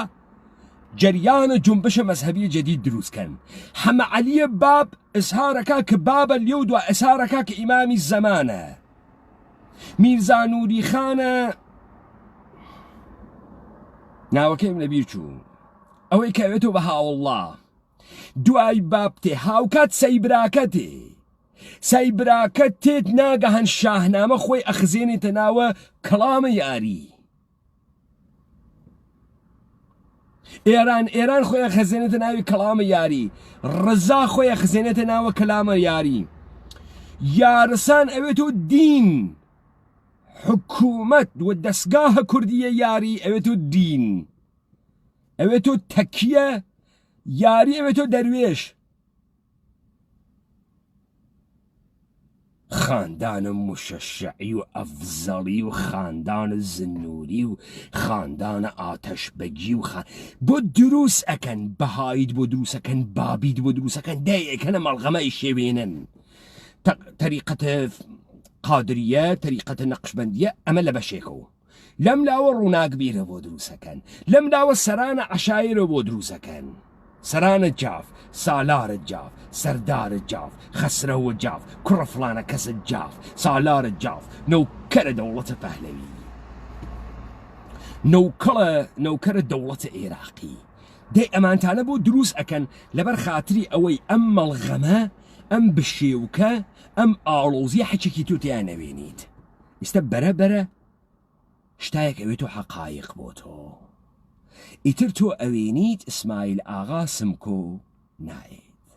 جریانە جنبشە مەزهەبیە جەدید دروستکەن حەمەعەلیە باب ئسهارەکە کە بابە لێو دووە ئسهارەکە کە ئیمامی زەمانە میرزا نووری خانە ناوەکەیم لەبیر چوو ئەوەی کەوێتەوە بە هاوڵڵا دوای بابتێ هاوکات سەیبراکەتێ سەیبراکەت تێت ناگەهەن شاهنامە خۆی ئەخزێنێتە ناوە کەڵامە یاری ئێران خۆی ئەخزێنێتە ناوی کەڵامە یاری ڕزا خۆی ئەخزێنێتە ناوە کەلامە یاری یارسان ئەوێتەوە دین حکوومەت و دەستگاهە کوردیە یاری ئەوێتەوە دین ئەوێتەوە تەکیە یاری ئەوێتەوە دەروێش خاندانە موشەشعی و ئەفزەڵی و خاندانە زنووری و خاندانە ئاتەشبەگی و بۆ دروست ئەکەن بەهایت بۆ دروست ئەکەن بابیت بۆ دروست ئەکەن دایەکەنە مەڵغەمەی شێوێنن تەریقەتە قادریە تەریقەتە نەقشبەندیە ئەمە لە بەشێکەوە لەم لاوە ڕووناکبیرە بۆ دروستەکەن لەم لاوە سەرانە عەشایرە بۆ دروستەکەن سەرانە جاف سالارە جاف سەردارە جاف خەسرەوە جاف کوڕە فڵانە کەسە جاف سالارە جاف نەوکەرە دەوڵەتە پەهلەوی نەوکەرە دەوڵەتە عێراقی دەی ئەمانتانە بۆ دروست ئەکەن لەبەر خاتری ئەوەی ئەم مەڵغەمە ئەم بشێوکە ئەم ئاڵۆزیە حەچێکی تۆ تیان نەوێنیت ئێستا بەرە شتایەک ئەوێتەوە حەقایق بۆ تۆ ئیتر تۆ ئەوێنیت ئیسماعیل ئاغا سمکۆ نایێت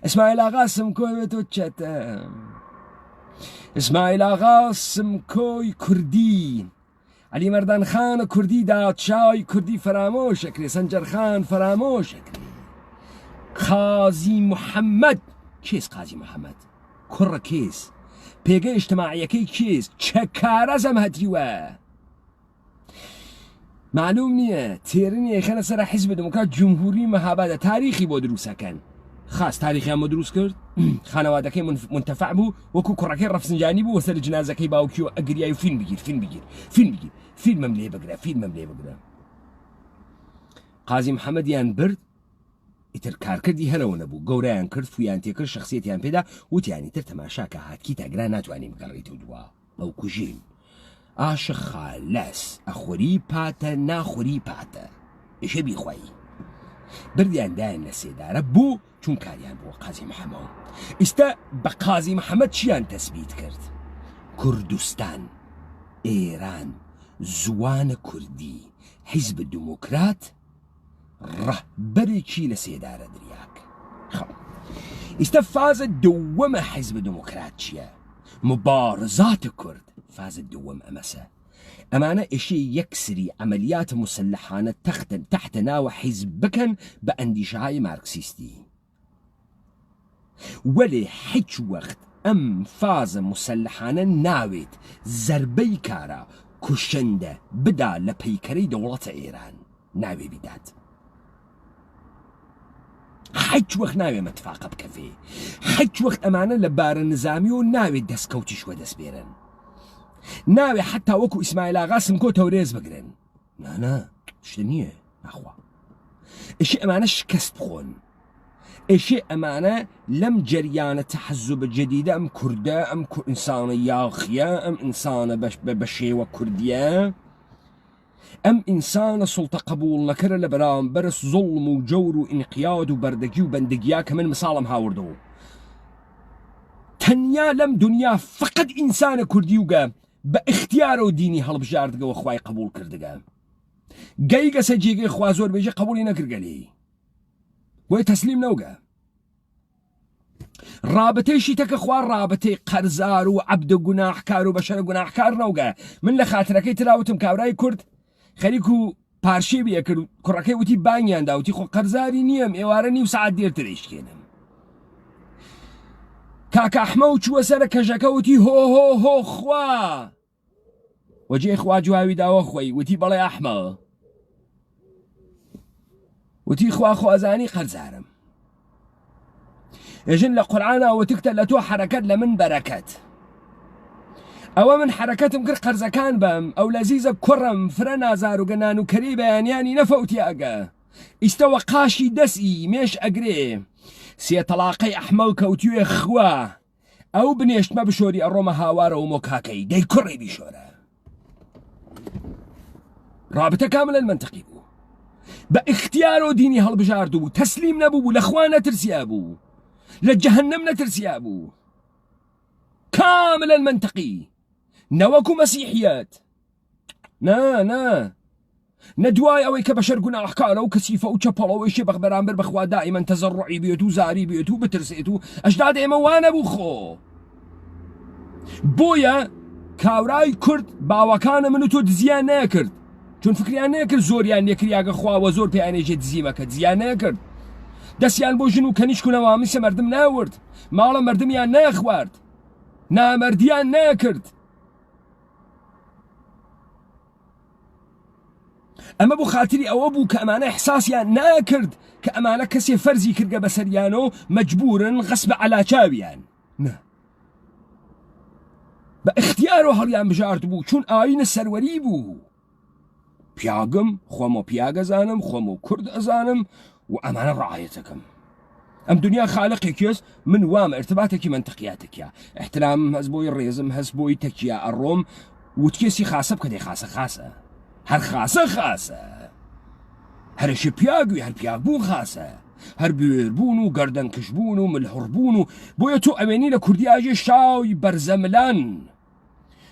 ئیسماعیل ئاغا سمکۆ ئەوێتەوە چەتە ئیسماعیل ئاغا سمکۆی کوردی عەلی مەردان خانە کوردی دادشای کوردی فەرامۆشەکرێ سەنجەرخان فەرامۆشەکرێ قازی محەممەد کێس قازی محەممەد کوڕە کێس پێگەی ئیجتماعیەکەی کێس چەکارە زەم هەتریوە معلوم نییە تێرنی خەنە سەر حیزب دموکرات جمهوری مەهابادە تاریخی بۆ دروستەکەن خاص تاریخیان بۆ دروست کرد خانەوادەکەی منتەفع بوو وەکو کوڕەکەی ڕەفسنجانی بوو وەسەر جنازەکەی باوکیەوە ئەگریای و فیلم بگیر فیلمم لێ بگرە قازی محەممەدیان برد ئیتر کارکردی هەرەوە نەبوو گەورەیان کرد فویان تێکرد شخصیەتیان پێدا وتیانی تر تەماشاکە هاتکی تاگرا ناتوانین بگەڕێتەوە دووە ئەو کوژین ئاشە خالەس ئەخۆری پاتە ناخۆری پاتە ئێشە بیخوایی بردیاندایان لە سێدارە بوو چون کاریان بۆ قازی محەممەد ئێستا بە قازی محەممەد چیان تەسبیت کرد کوردستان ئێران زوانە کوردی حیزب دموکرات ڕەهبەرێکی لە سێدارە دریاک ئێستا فازە دووەمە حیزب دموکرات چییە مبارزات کورد فازە دووەم ئەمەسە ئەمانە ئێشەی یەکسری ئەمەلیات مسلحانە تحت ناوە حیزب بکەن بە ئەندیشەهای مارکسیستی وەلێ هیچ وەخت ئەم فازە مسلحانە ناوێت زەربەی کارە کوشەندە بدا لە پەیکەرەی دەوڵەتە ئێران ناوێ بیدات هیچ وەخت ناوێ مەتفاقە بکەفێ هیچ وەخت ئەمانە لە بارە نظامی و ناوێت دەستکەوتیشوە دەستبێرن ناوێ حتا وەکو ئیسماعیل ئاغا سمکۆ تەورێز بگرن نانە شتە نییە ناخوا ئێشێ ئەمانە شکست بخۆن ئێشێ ئەمانە لەم جەریانە تەحەزوبە جەدیدە ئەم کوردە ئەم ئینسانە یاخیە ئەم ئینسانە بە شێوە کوردیە ئەم ئینسانە سوڵتە قبول نەکەرە لە بەرامبەر زوڵم و جەور و ئینقیاد و بەردەگی و بەندگیا کە من مثاڵم هاوردەوە تەنیا لەم دنیا فقط ئینسانە کوردی وگە بە اختیارە و دینی هەڵبژاردگەوە خوای قبول کردگە گەی گەسە جێگەی خوا زۆر بێژە قبولی نەکردگەلی بۆی تەسلیم نەوگە ڕابەتەیشی تەکە خوا ڕابەتەی قەرزار و عەبدە گوناحکار و بەشەرە گوناحکار نەوگە من لە خاترەکەی تراوتم کابرای کورد خەریک و پارشێ بێ کرد کوڕەکەی وتی بانگیاندا وتی خۆ قەرزاری نییەم ئێوارە نیو سعات دێرتر ئیشکێنم کاکە ئەحمە و چووە سەرە کەژەکە وتی هۆ هۆ هۆ خوا وەجێ خوا جواوی داوە خۆی وتی بەڵێ ئەحمە وتی خوا خوازانی قەرزارم ئێژن لە قورعانە وتکتە لە تۆ حرەکەت لە من بەرەکەت ئەوە من حرەکەتم کرد قەرزەکان بەم ئەو لەزیزە کوڕم فرە نازار و گەنان و کەری بەیانیانی نەفەوتی ئەگە ئیستەوە قاشی دەسی مێش ئەگرێ سێ تەلاقەی ئەحمە و کەوتوێ خوا ئەو بنێشتمە بشۆری ئەڕۆمە هاوارە و مۆکاکەی دەی کوڕی بیشۆرە رابطە کاملەن منتەقی بوو بە ئیختیارۆ دینی هەڵبژاردوو بوو تەسلیم نەبوو بوو لە خوا نەترسیا بوو لە جەهەنەم نەترسیا بوو کاملەن منتەقی نەوەکو مەسیحیەت نەدوای ئەوەی کە بەشەر گوناحکارە و کەسیفە و چەپەڵەوەیشێ بەرامبەر بەخوا دائیمەن تەزەڕوعی بێت و زاری بێت و بترسێت و ئەجداد ئێمە وانە بوو خۆ بۆیە کاورای کورد باوەکانە من و تۆ دزیان نەکرد چون فکریان نەکرد زۆریان لێکریاگە خواوە زۆر پێیانێژێ دزیمەکە دزیان نەکرد دەستیان بۆ ژن و کەنیشک و نەوامیسە مردم ناورد ماڵە مردمیان نەخوارد نامەردیان نەکرد ئەمە بۆ خاتری ئەوە بوو کە ئەمانە احساسیان ناکرد کە ئەمانە کەسێ فەرزی کردگە بەسەریان و مەجبورن غەسبە عەلاچاویان نه بە اختیار و هەڵیان بژارد بوو چون ئاینە سەروەری بوو پیاگم خۆمە پیاگەزانم خۆمە کورد ئەزانم و ئەمانە ڕعایەتەکەم ئەم دنیا خالقێکیەس من وامە ارتباطێکی منتەقیاتێکە احترام هەست بۆی ڕێزم هەست بۆی تەکیە ئەڕۆم وتکێسی خاسە بکە دەی خاسە هەر خاسە هەرشی پیاگوی هەر پیاگبوون خاسە هەر بوێربوون و گەردەنکشبوون و ملحڕبوون و بۆیە تۆ ئەوێنی لە کوردی ئاژێ شاوی بەرزەملان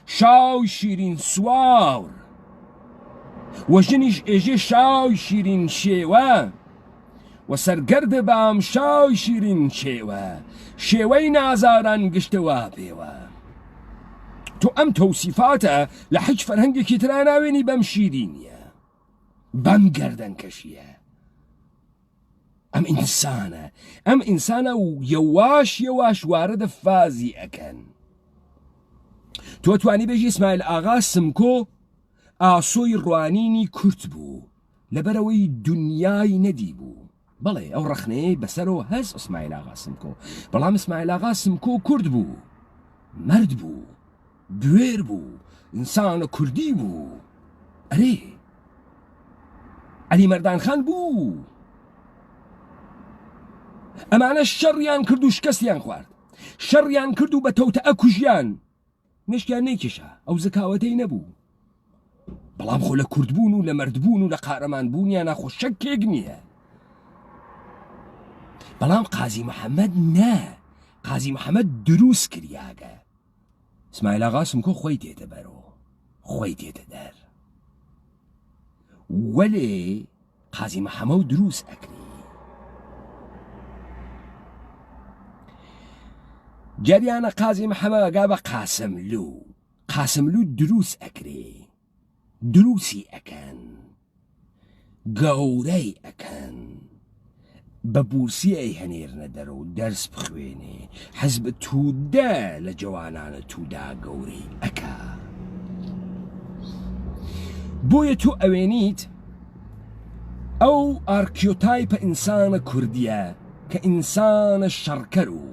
شاوی شیرین سواور وەژنیش ئێژێ شاوی شیرین شێوە و سەرگەردە بام شاوی شیرین شێوە شێوەی نازاران گشتەوە پێوە تۆ ئەم تەوسیفاتە لە حەج فەرهەنگێکی ترا ناوێنی بەم شیرینیە بەم گەردەنکەشیە ئەم ئینسانە و یەواش واردە فازی ئەکەن تۆ توانی بێژی ئیسماعیل ئاغا سمکۆ ئاسۆی ڕوانینی کورت بوو لەبەرەوەی دنیای نەدی بوو بەڵێ ئەو ڕەخنەیە بەسەرەوە هەست ئیسماعیل ئاغا سمکۆ بەڵام ئیسماعیل ئاغا سمکۆ کورد بوو مرد بوو دوێر بوو ئینسانە کوردی بوو ئەرێ عەلی مەردان خان بوو ئەمانە شەڕیان کرد و شکستیان خوارد شەڕیان کرد و بە تەوتەئە کوژیان نشتیان نەیکێشا ئەو زەکاوەتەی نەبوو بەڵام خۆ لە کوردبوون و لە مردبوون و لە قارەمانبوونیان ناخۆ شەکێک نییە بەڵام قازی محەممەد قازی محەممەد دروست کریاگە ئیسماعیل ئاغا سمکۆ خۆی تێتە بەرەوە خۆی تێتە دەر وەلێ قازی محەممەد دروست ئەکری جریانە قازی محەممەد ئەگا بە قاسملوو دروست ئەکرێ دروسی ئەکەن گەورەی ئەکەن بە بورسی ئەی هەنێرنە دەرە و دەرس بخوێنێ حەزب توودە لە جوانانە توودا گەورەی ئەکا بۆیە تو ئەوێنیت ئەو ئارکیۆتایپە ئینسانە کوردیە کە ئینسانە شەڕکەر و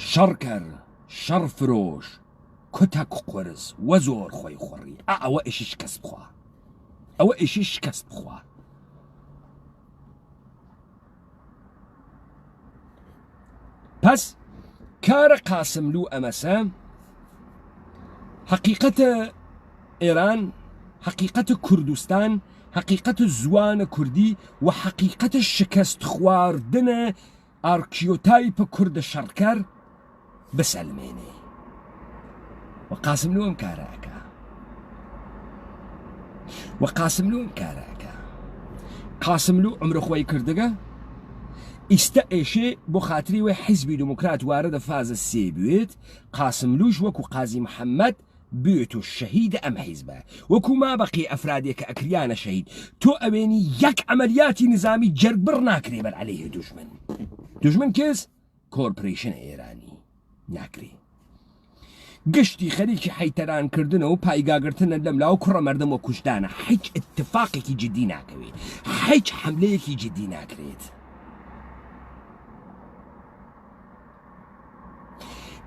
شەڕکەر شەڕفرۆش کۆتەک قۆرز وە زۆر خۆی خۆڕی ئەوە ئیشیش کەس بخوا پس کارە قاسملوو ئەمەسە حقیقەتە ئێران حقیقەتە کوردستان حقیقەتە زوانە کوردی و حقیقەتە شکست خواردنە ئارکیۆتایپە کوردە شەڕکەر بسەلمێنێ و قاسملوو ئەم کارەکە قاسملوو عمرە خۆی کردگە ئیستا ئێشێ بۆ خاتری وێ حیزبی دموکرات وارە دە فازە سێ بوێت قاسملووش وەکو قازی محەممەد بێت و شەهید ئەم حیزبە وەکو ما بەقی ئەفرادێک کە ئەکریانە شەهید تۆ ئەوێنی یەک عملیاتی نظامی جەرگبڕ ناکرێ بەر عەلەیهی دوژمن کێس کۆرپۆرێشنە ئێرانی ناکرێ گشتی خەریکی حەیتەرانکردنە و پایگاگرتنە لەم لاو کوڕە مەردەم و کوشتانە هیچ اتفاقێکی جدی ناکەوێت هیچ حملەیەکی جدی ناکرێت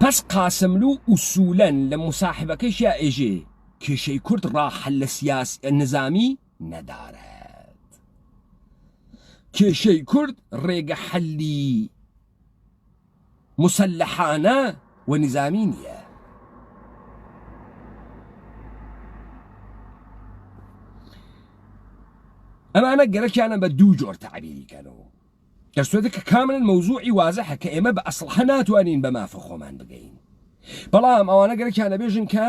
پس قاسملو ئوسوولەن لە مصاحبەکەیشیا ئێژێ کێشەی کورد ڕاحەل لە سیاسی نظامی نەدارێت کێشەی کورد ڕێگە حەلی مسلحانە و نظامی نییە ئەمانە گەرەکیانە بە دوو جۆر تعبیریکەنەوە دەستوێتە کە کاملا مەوزوعی وازەحە کە ئێمە بە ئەسڵحە ناتوانین بە مافە خۆمان بگەین بەڵام ئەوانە گەرەکیانە بێژن کە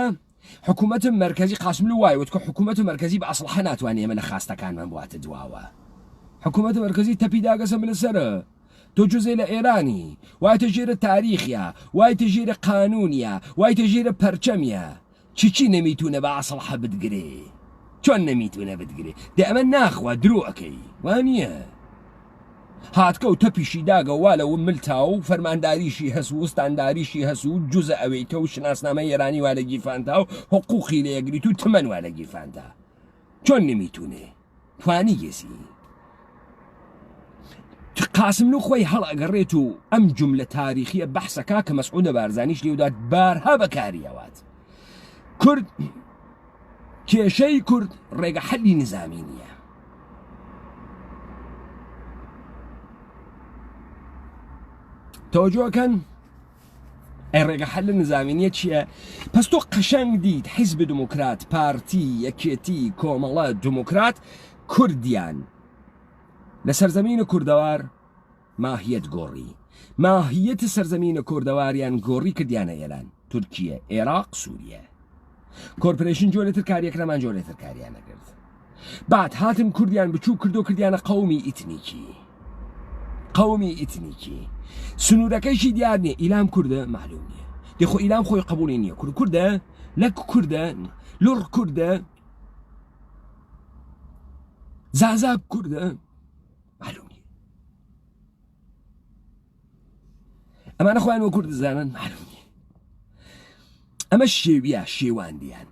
حکوومەتم مرکزی قاسملو وایوت کە حکوومەت مرکزی بە ئەسڵحە ناتوانێ ئێمە لە خاستەکانمان بواتە دواوە حکوومەت مرکزی تەپی داگەسە لەسەرە تۆ جزێ لە ئێرانی وایتە ژێرە تاریخیە وایتە ژێرە قانونیە وایتە ژێرە پەرچەمیە چی نەمیتونە بە ئەسڵحە بتگرێ چۆن نەمیتونە بتگرێ دە ئەمە ناخوا درۆەکەی وانییە هاتکە و تەپیشی داگە وا لەوە ملتا و فەرمانداریشی هەسوو وستانداریشی هەسوو جوزە ئەوەیتە و شناسنامە ئێرانی وا لە گیرفانتا و حقوقی لێگریت و تمەن وا لە گیرفانتا چۆن نەمیتونێ توانی گێسی قاسملو خۆی هەڵئەگەڕێت و ئەم جملە تاریخیە بەحسەکە کە مەسعودە بارزانیش لێودات بارها بەکاریەوات کورد کێشەی کورد ڕێگە حەلی نظامی نییە تۆجۆکەن ئەی ڕێگە حەل نظامی نییە چییە پس تۆ قەشەنگ دیت حیزب دموکرات پارتی یەکێتی کۆمەڵە دموکرات کوردیان لە سەرزەمینە کوردەوار ماهیەت گۆڕی ماهیەت سەرزەمینە کوردەواریان گۆڕی کردیانە ئێران تورکیە عێراق سووریە کۆرپۆرێشن جۆرێتر کاریەکەمان جۆرێتر کاریانە کرد بعد هاتن کوردیان بچوو کردو کردیانە قەومی ئیتنیکی سنوورەکەیشی دیار نییە ئیلام کوردە معلوم نییە دێخۆ ئیلام خۆی قبولی نییە کوردە لەک کوردە لوڕ کوردە زازاب کوردە معلوم نییە ئەمانە خۆیان وە کورد دەزانن معلوم نییە ئەمە شێویە شێواندیان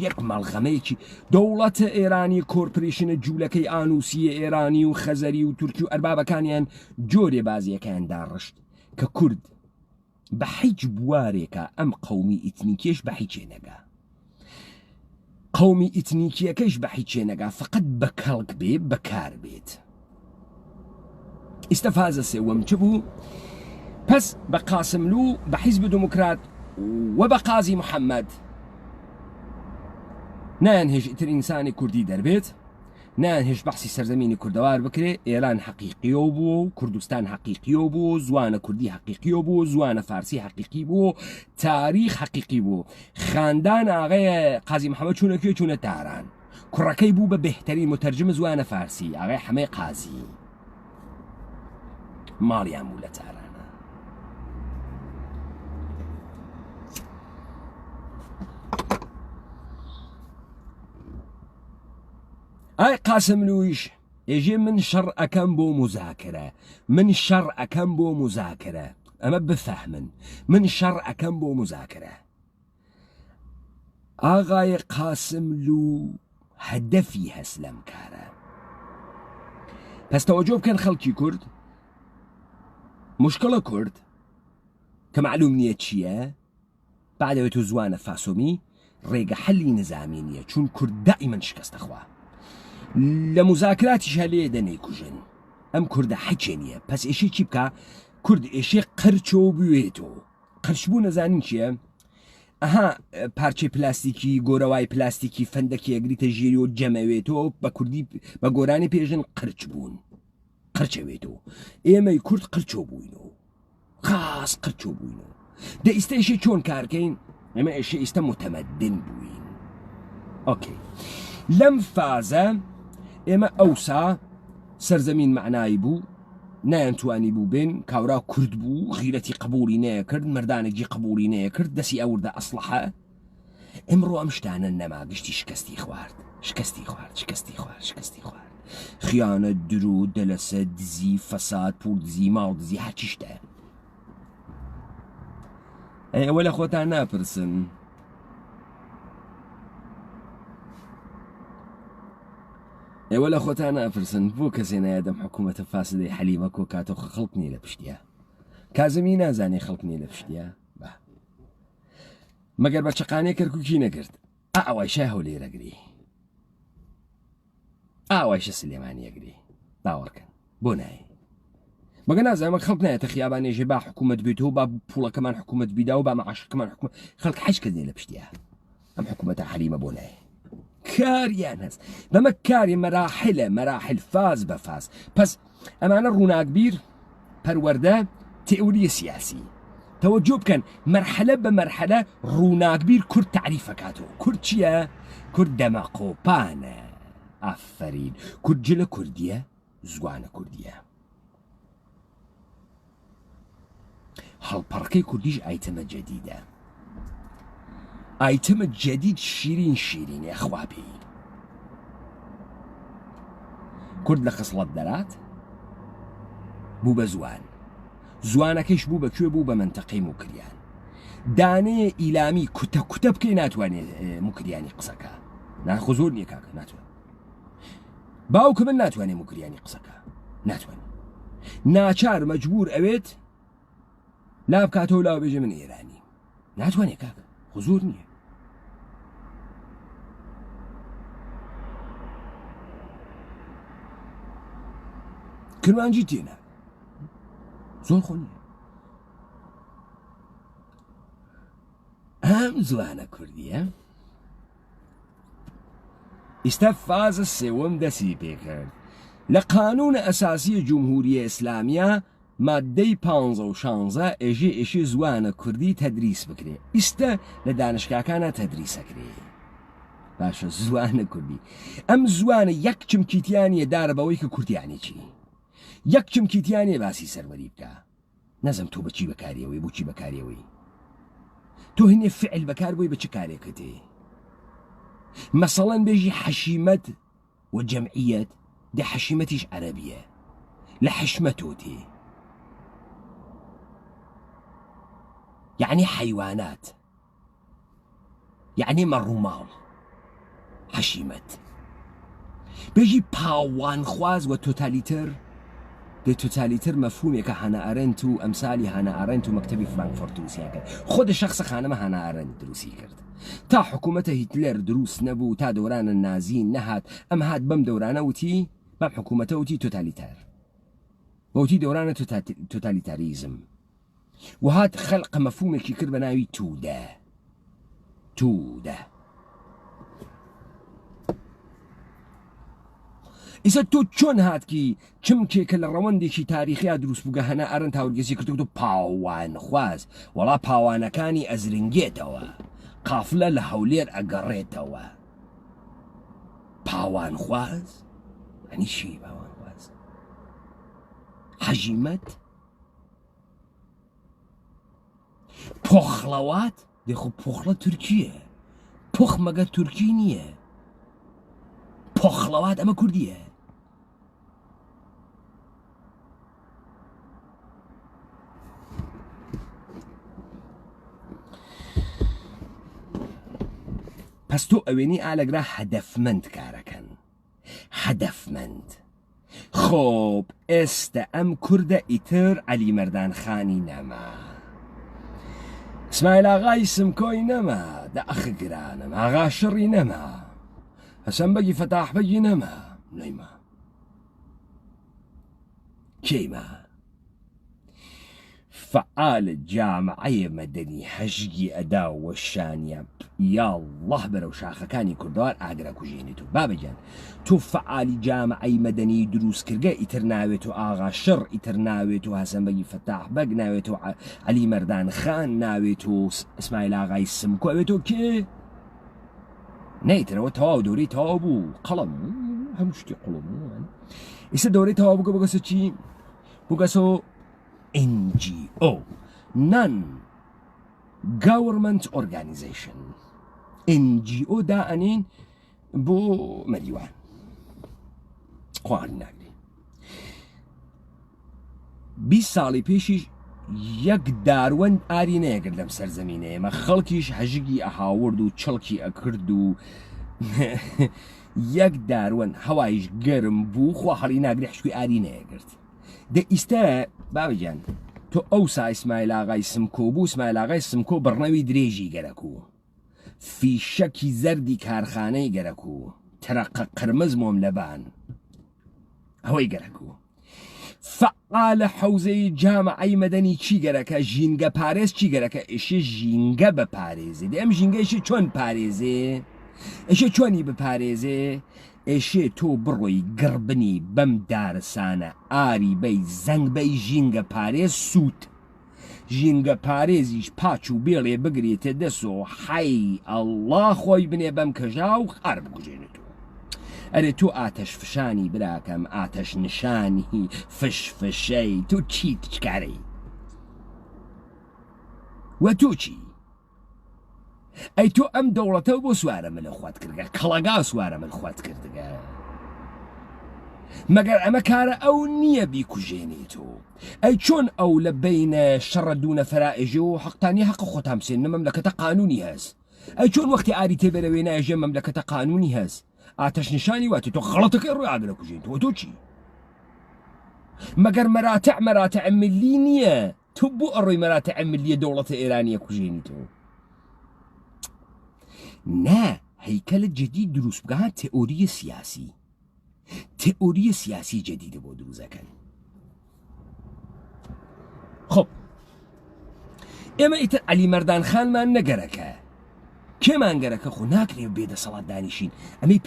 یەک مەڵغەمەیەکی دەوڵەتە ئێرانی کۆرپۆرێشنە جوولەکەی ئانوسیە ئێرانی و خەزەری و تورکی و ئەربابەکانیان جۆرێ بازیەکەیان داڕشت کە کورد بە هیچ بوارێکە ئەم قەومی ئیتنیکیش بە هیچێ نەگا قەومی ئیتنیکیەکەش بە هیچێ نەگا فقط بە کەڵک بێ بەکار بێت ئیستەفازە سێوەم چ بوو پس بە قاسملو بە حیزب دموکرات و بە قازی محەممەد نان هێش ئیتر ئینسانی کوردی دەربێت نان هێش بەحسی سەرزەمینی کوردەوار بکرێ ئێران حەقیقیۆ بوو و کوردستان حەقیقیۆ بوو زوانە کوردی حەقیقیۆ بوو زوانە فارسی حەقیقی بوو تاریخ حەقیقی بوو خاندان ئاغای قازی محەممەد چوونەکوێ چوونە تاران کوڕەکەی بوو بە بهترین متەرجم زوانە فارسی ئاغای حەمەی قازی ماڵیان بوو لە تارانە ئای قاسملویش ئێژێ من شەڕ ئەەکەم بۆ مزاکرە ئەمە بفەهمن من شەڕ ئەەکەم بۆ مزاکرە ئاغای قاسملو هەدەفی هەست لەم کارە پس تەوەجۆ بکەن خەڵکی کورد مشکڵە کورد کە معلوم نییە چییە بعدەوێت و زوانە فاسۆمی ڕێگە حەلی نظامی نییە چون کورد دائیمەن شکستەخوا لە مزاکراتیش هەلێ دەنەیکوژن ئەم کوردە حەچێ نییە پس ئێشێ چی بکە کورد ئێشێ قەرچۆ بوێتەوە قەرچبوو نەزانین چییە ئەها پارچەی پلاستیکی گۆرەوای پلاستیکی فەندەکی ئەگریتە ژێری و جەمەوێتەوە بە کوردی بە گۆرانی پێژن قەرچ بوون قەرچەوێتەوە ئێمەی کورد قەرچۆ بووینەوە خاس قەرچۆ بووینەوە دە ئیستە ئێشێ چۆن کارکەین ئێمە ئێشێ ئیستە متەمەدن بووین ئۆکەی لەم فازە ئێمە ئەوسا سەرزەمین معنایی بوو نایانتوانی بوو بێن کاورا کورد بوو غیرەتی قبولی نەیە کرد مردانێکی قبولی نەیە کرد دەسی ئەوردە ئەسڵحە ئەمڕۆ ئەم شتانە نەما گشتی شکستی خوارد خیانەت درو دەلەسە دزی فەساد پوور دزی ماڵ دزی هەرچی شتە ئێوە لە خۆتان ناپرسن ئێوە لە خۆتان ناپرسن بۆ کەسێ نایەدەم حکوومەتە فاسدەی حەلیمە کۆکاتەوە خەڵک نیە لە پشتیە کازمی نازانێ خەڵک نیە لە پشتیە بە مەگەر بە چقانێ کەرکووکی نەکرد ئەوایشە هەولێرەگری ئاوایشە سلێمانیەگری باوەڕکەن بۆ نایە مەگە نازانمە خەڵک نایەتە خیابانێژێ با حکوومەت بێتەوە با پوڵەکەمان حکوومەت بیدا و با مەعاشەکەمان حکوومەت خەڵک حەج کەس نیە لە پشتیە ئەم حکوومەتە حەلیمە بۆ نایە کاریان هەست بەمە کاری مەراحل فاز بە فاز پس ئەمانە ڕووناکبیر پەروەردە تئوریە سیاسی تەوەجۆ بکەن مەرحەلە بە مەرحەلە ڕووناکبیر کورد تعریفەکاتەوە کورد چییە؟ کورد دەمەقۆپانە ئافرین کورد جلە کوردیە زوانە کوردیە هەڵپەڕکەی کوردیش ئایتەمە جەدیدە ئایتەمە جەدید شیرینێ خوابی کورد لە خسڵەت دەرات بوو بە زوانەکەیش بوو بە کوێ بوو بە منتەقەی موکریان دانەیە ئیلامی کوتە بکەی ناتوانێت موکریانی قسەکە ناخۆ زۆر نییە کاکە ناتوانێت باوکە من ناتوانێت موکریانی قسەکە ناتوانێت ناچار مەجبور ئەوێت لا بکاتەوە لاوە بێژە من ئێرانی ناتوانێت کاکە خۆ زۆر نییە کرمانجی تێنە زۆر خۆ نییە ئەم زوانە کوردیە ئێستا فازە سێوەم دەستی پێکرد لە قانونە ئەساسی جمهوریە ئیسلامیە مادەی 15 ئێژێ زوانە کوردی تەدریس بکرێ ئێستا لە دانشگاکانە تەدریسەکرێ باشە زوانە کوردی ئەم زوانە یەک چمکیتیانیە دارە بەوەی کە کوردیانی چی یەک چمکیتیانێ باسی سەروەری بکە نەزم تۆ بەچی بەکاریەوەی بۆچی بەکاریەوەی تۆ هینێ فعل بەکار بۆی بە چ کارێکەتێ مەسەڵەن بێژی حەشیمەت و جەمعیەت دە حەشیمەتیش عەرەبیە لە حەشمەتۆ تێ یعنی حەیوانات یعنی مەڕووماڵ حەشیمەت بێژی پاوانخواز و تۆتالیتەر دە تۆتالیتەر مەفهومێکە هانە ئەرەنت و ئەمسالی هانە ئەرەنت و مەکتەبی فرانکفورت دروستیان کرد خۆدە شەخسە خانەمە هانە ئەرەنت دروستی کرد تا حکوومەتە هیتلەر دروست نەبوو تا دەورانە نازی نەهات ئەم هات بەم دەورانە وتی بەم حکوومەتە وتی تۆتالیتەر بەوتی دەورانە تۆتالیتاریزم و هات خەلقە مەفهومێکی کرد بە ناوی توودە ئیسە تۆ چۆن هاتکی چمکێکە لە ڕەوەندێکی تاریخیا دروست بووگە هەنا ئەرن تاورگەزی کردو پاوانخواز وەڵا پاوانەکانی ئەزرنگێتەوە قافلە لە هەولێر ئەگەڕێتەوە پاوانخواز ئەنی چی پاوانخواز حەژیمەت پۆخڵەوات دێخۆ پۆخڵە تورکیە پۆخ مەگە تورکی نییە پۆخڵەوات ئەمە کوردیە پس تۆ ئەوێنی ئالەگرا هەدەفمەند کارەکەن هەدەفمەند خۆب ئێستا ئەم کووردە ئیتر عەلی مەردان خانی نەما ئیسماعیل ئاغای سمکۆی نەما دە ئەخ گرانم ئاغا شڕی نەما حەسەن بەگی فەتاح بەگی نەما نەیما کێیما فعال جامعەیە مەدەنی هەژگی ئەدا و شانیە یاڵڵاه بەرەو شاخەکانی کوردەوار ئاگرە کوژێنێت و بابەجان تۆ فعالی جامعەی مەدەنی دروستکردگە ئیتر ناوێت و ئاغا شڕ ئیتر ناوێت و حەسەن بەگی فەتاح بەگ ناوێت و عەلی مەردان خان ناوێت و ئیسماعیل ئاغای سمکۆ ئەوێت و کێ نەیترەوە تەواو دەورەی تەواو بوو قەڵەم هەموو شتی قوڵم ئێستا دەورەی تەواو بووکە بگەسە چی بگەسە NGO Non Government Organization NGO دائنین بۆ مەریوان خوارد ناگری 20 ساڵی پێشیش یەک داروەند ئاری نەیەگرت لەم سەرزەمینە ئێمە خەڵکیش هەژگی ئەهاورد و چڵکی ئەکرد و یەک داروەند هەوایش گەرم بوو خوا هەڵی ناگری حشکوی ئاری نەیەگرت دە ئیستا بابەجان تۆ ئەوسا ئیسماعیل ئاغای سمکۆ بوو ئیسماعیل ئاغای سمکۆ بڕنەوی درێژی گەرەک و فیشەکی زەردی کارخانەی گەرەک و تەرەقە قرمز مۆملەبان ئەوەی گەرەک و فعال حوزەی جامعەی مەدەنی چی گەرەکە ژینگە پارێز چی گەرەکە ئێشێ ژینگە بەپارێزێ ئەم ژینگەیشی چۆن پارێزێ ئێشێ چۆنی بپارێزێ ئێشێ تۆ بڕۆی گڕبنی بەم دارسانە ئاری بەی زەنگ بەی ژینگە پارێز سووت ژینگە پارێزیش پاچ و بێڵێ بگرێتە دەسۆ حەی ئەڵڵا خۆی بنێ بەم کەژا و خار بکوژێنێت ئەرێ تۆ ئاتەش فشانی براکەم ئاتەش نیشانی فشفشەی تۆ چیت چکارەی وە تۆ چی ئەی تۆ ئەم دەوڵەتە بۆ سوارە من لە خوات کردگە کەڵەگا سوارە من خوات کردگە مەگەر ئەمە کارە ئەو نییە بیکوژێنێتۆ ئەی چۆن ئەو لە بینە شەڕە دوونە فەرائێژێ و حەقتانی حەق خۆتان بسێنە مەملەکەتە قانونی هەست ئەی چۆن وەختی ئاری تێبەرەوێ نایژێ مەملەکەتە قانونی هەست ئاتەش نیشانی واتی تۆ خەڵەتەکەی ڕووی ئاگرە کوژێنەوە تۆ چی مەگەر مەراتع ملی نییە تۆ بۆ ئەڕۆی مەراتع ملیە دەوڵەتە ئێرانیە کوژێنیتەوە نا هەیکەلە جدید دروست بکە تئۆریە سیاسی جدیدە بۆ دروستەکەن خۆ ئێمە ئیتر عەلی مەردان خانمان نەگەرەکە کێمان گەرەکە خۆ ناکرێ بێدەسەڵات دانیشین ئەمەی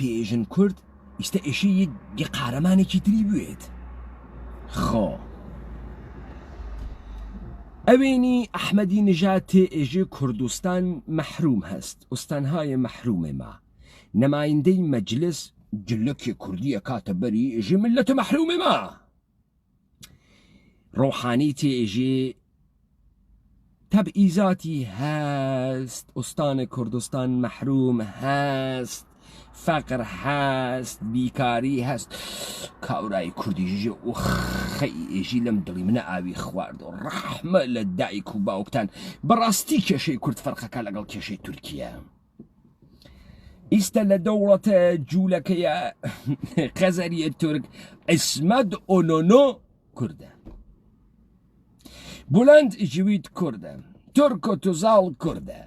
پێژن کورد ئیستا ئێشی یە قارەمانێکی تری بوێت خۆ ئەوێنی ئەحمەدی نژاد تێئێژێ کوردستان مەحروم هەست ئوستانهای مەحرومێ ما نەمایندەی مەجلس جلەکی کوردیە کاتە بەری ئێژێ ملەتە مەحرومێ ما ڕۆحانی تێئێژێ تەبعیزاتی هەست ئوستانی کوردستان مەحروم هەست فەقر هەست بیکاری هەست کاورای کوردیژێ و خەی ئێژی لەم دڵی منە ئاوی خوارد و ڕەحمە لە دایک و باوکتان بەڕاستی کێشەی کورد فەرقەکە لەگەڵ کێشەی تورکیە ئیستا لە دەوڵەتە جوولەکەیە قەزەریە تورک ئیسمەد ئۆنۆنۆ کوردە بولند ئیجوید کوردە تورک و توزاڵ کوردە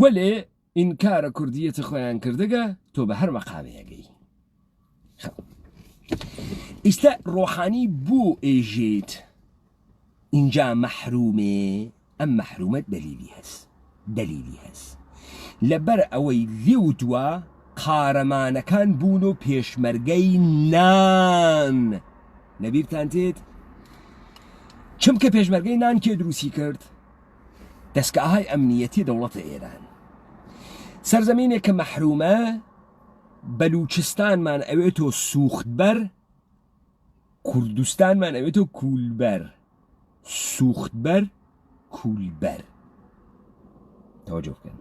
وەلێ ئینکارە کوردیەتی خۆیان کردەگە تۆ بە هەر مەقامەیەگەی ئیستا ڕۆحانی بۆ ئێژێت اینجا مەحرومێ ئەم مەحرومەت دەلیلی هەست لەبەر ئەوەی لێوتووە قارەمانەکان بوون و پێشمەرگەی نان لەبیرتان تێت چمکە پێشمەرگەی نان کێ دروستی کرد دەستگاهای ئەمنیەتی دەوڵەتە ئێران سەرزەمینێک کە مەحرومە بەلوچستانمان ئەوێتۆ سوختبەر کوردستانمان ئەوێتۆ کولبەر سوختبەر کولبەر تەوەجۆ بکەن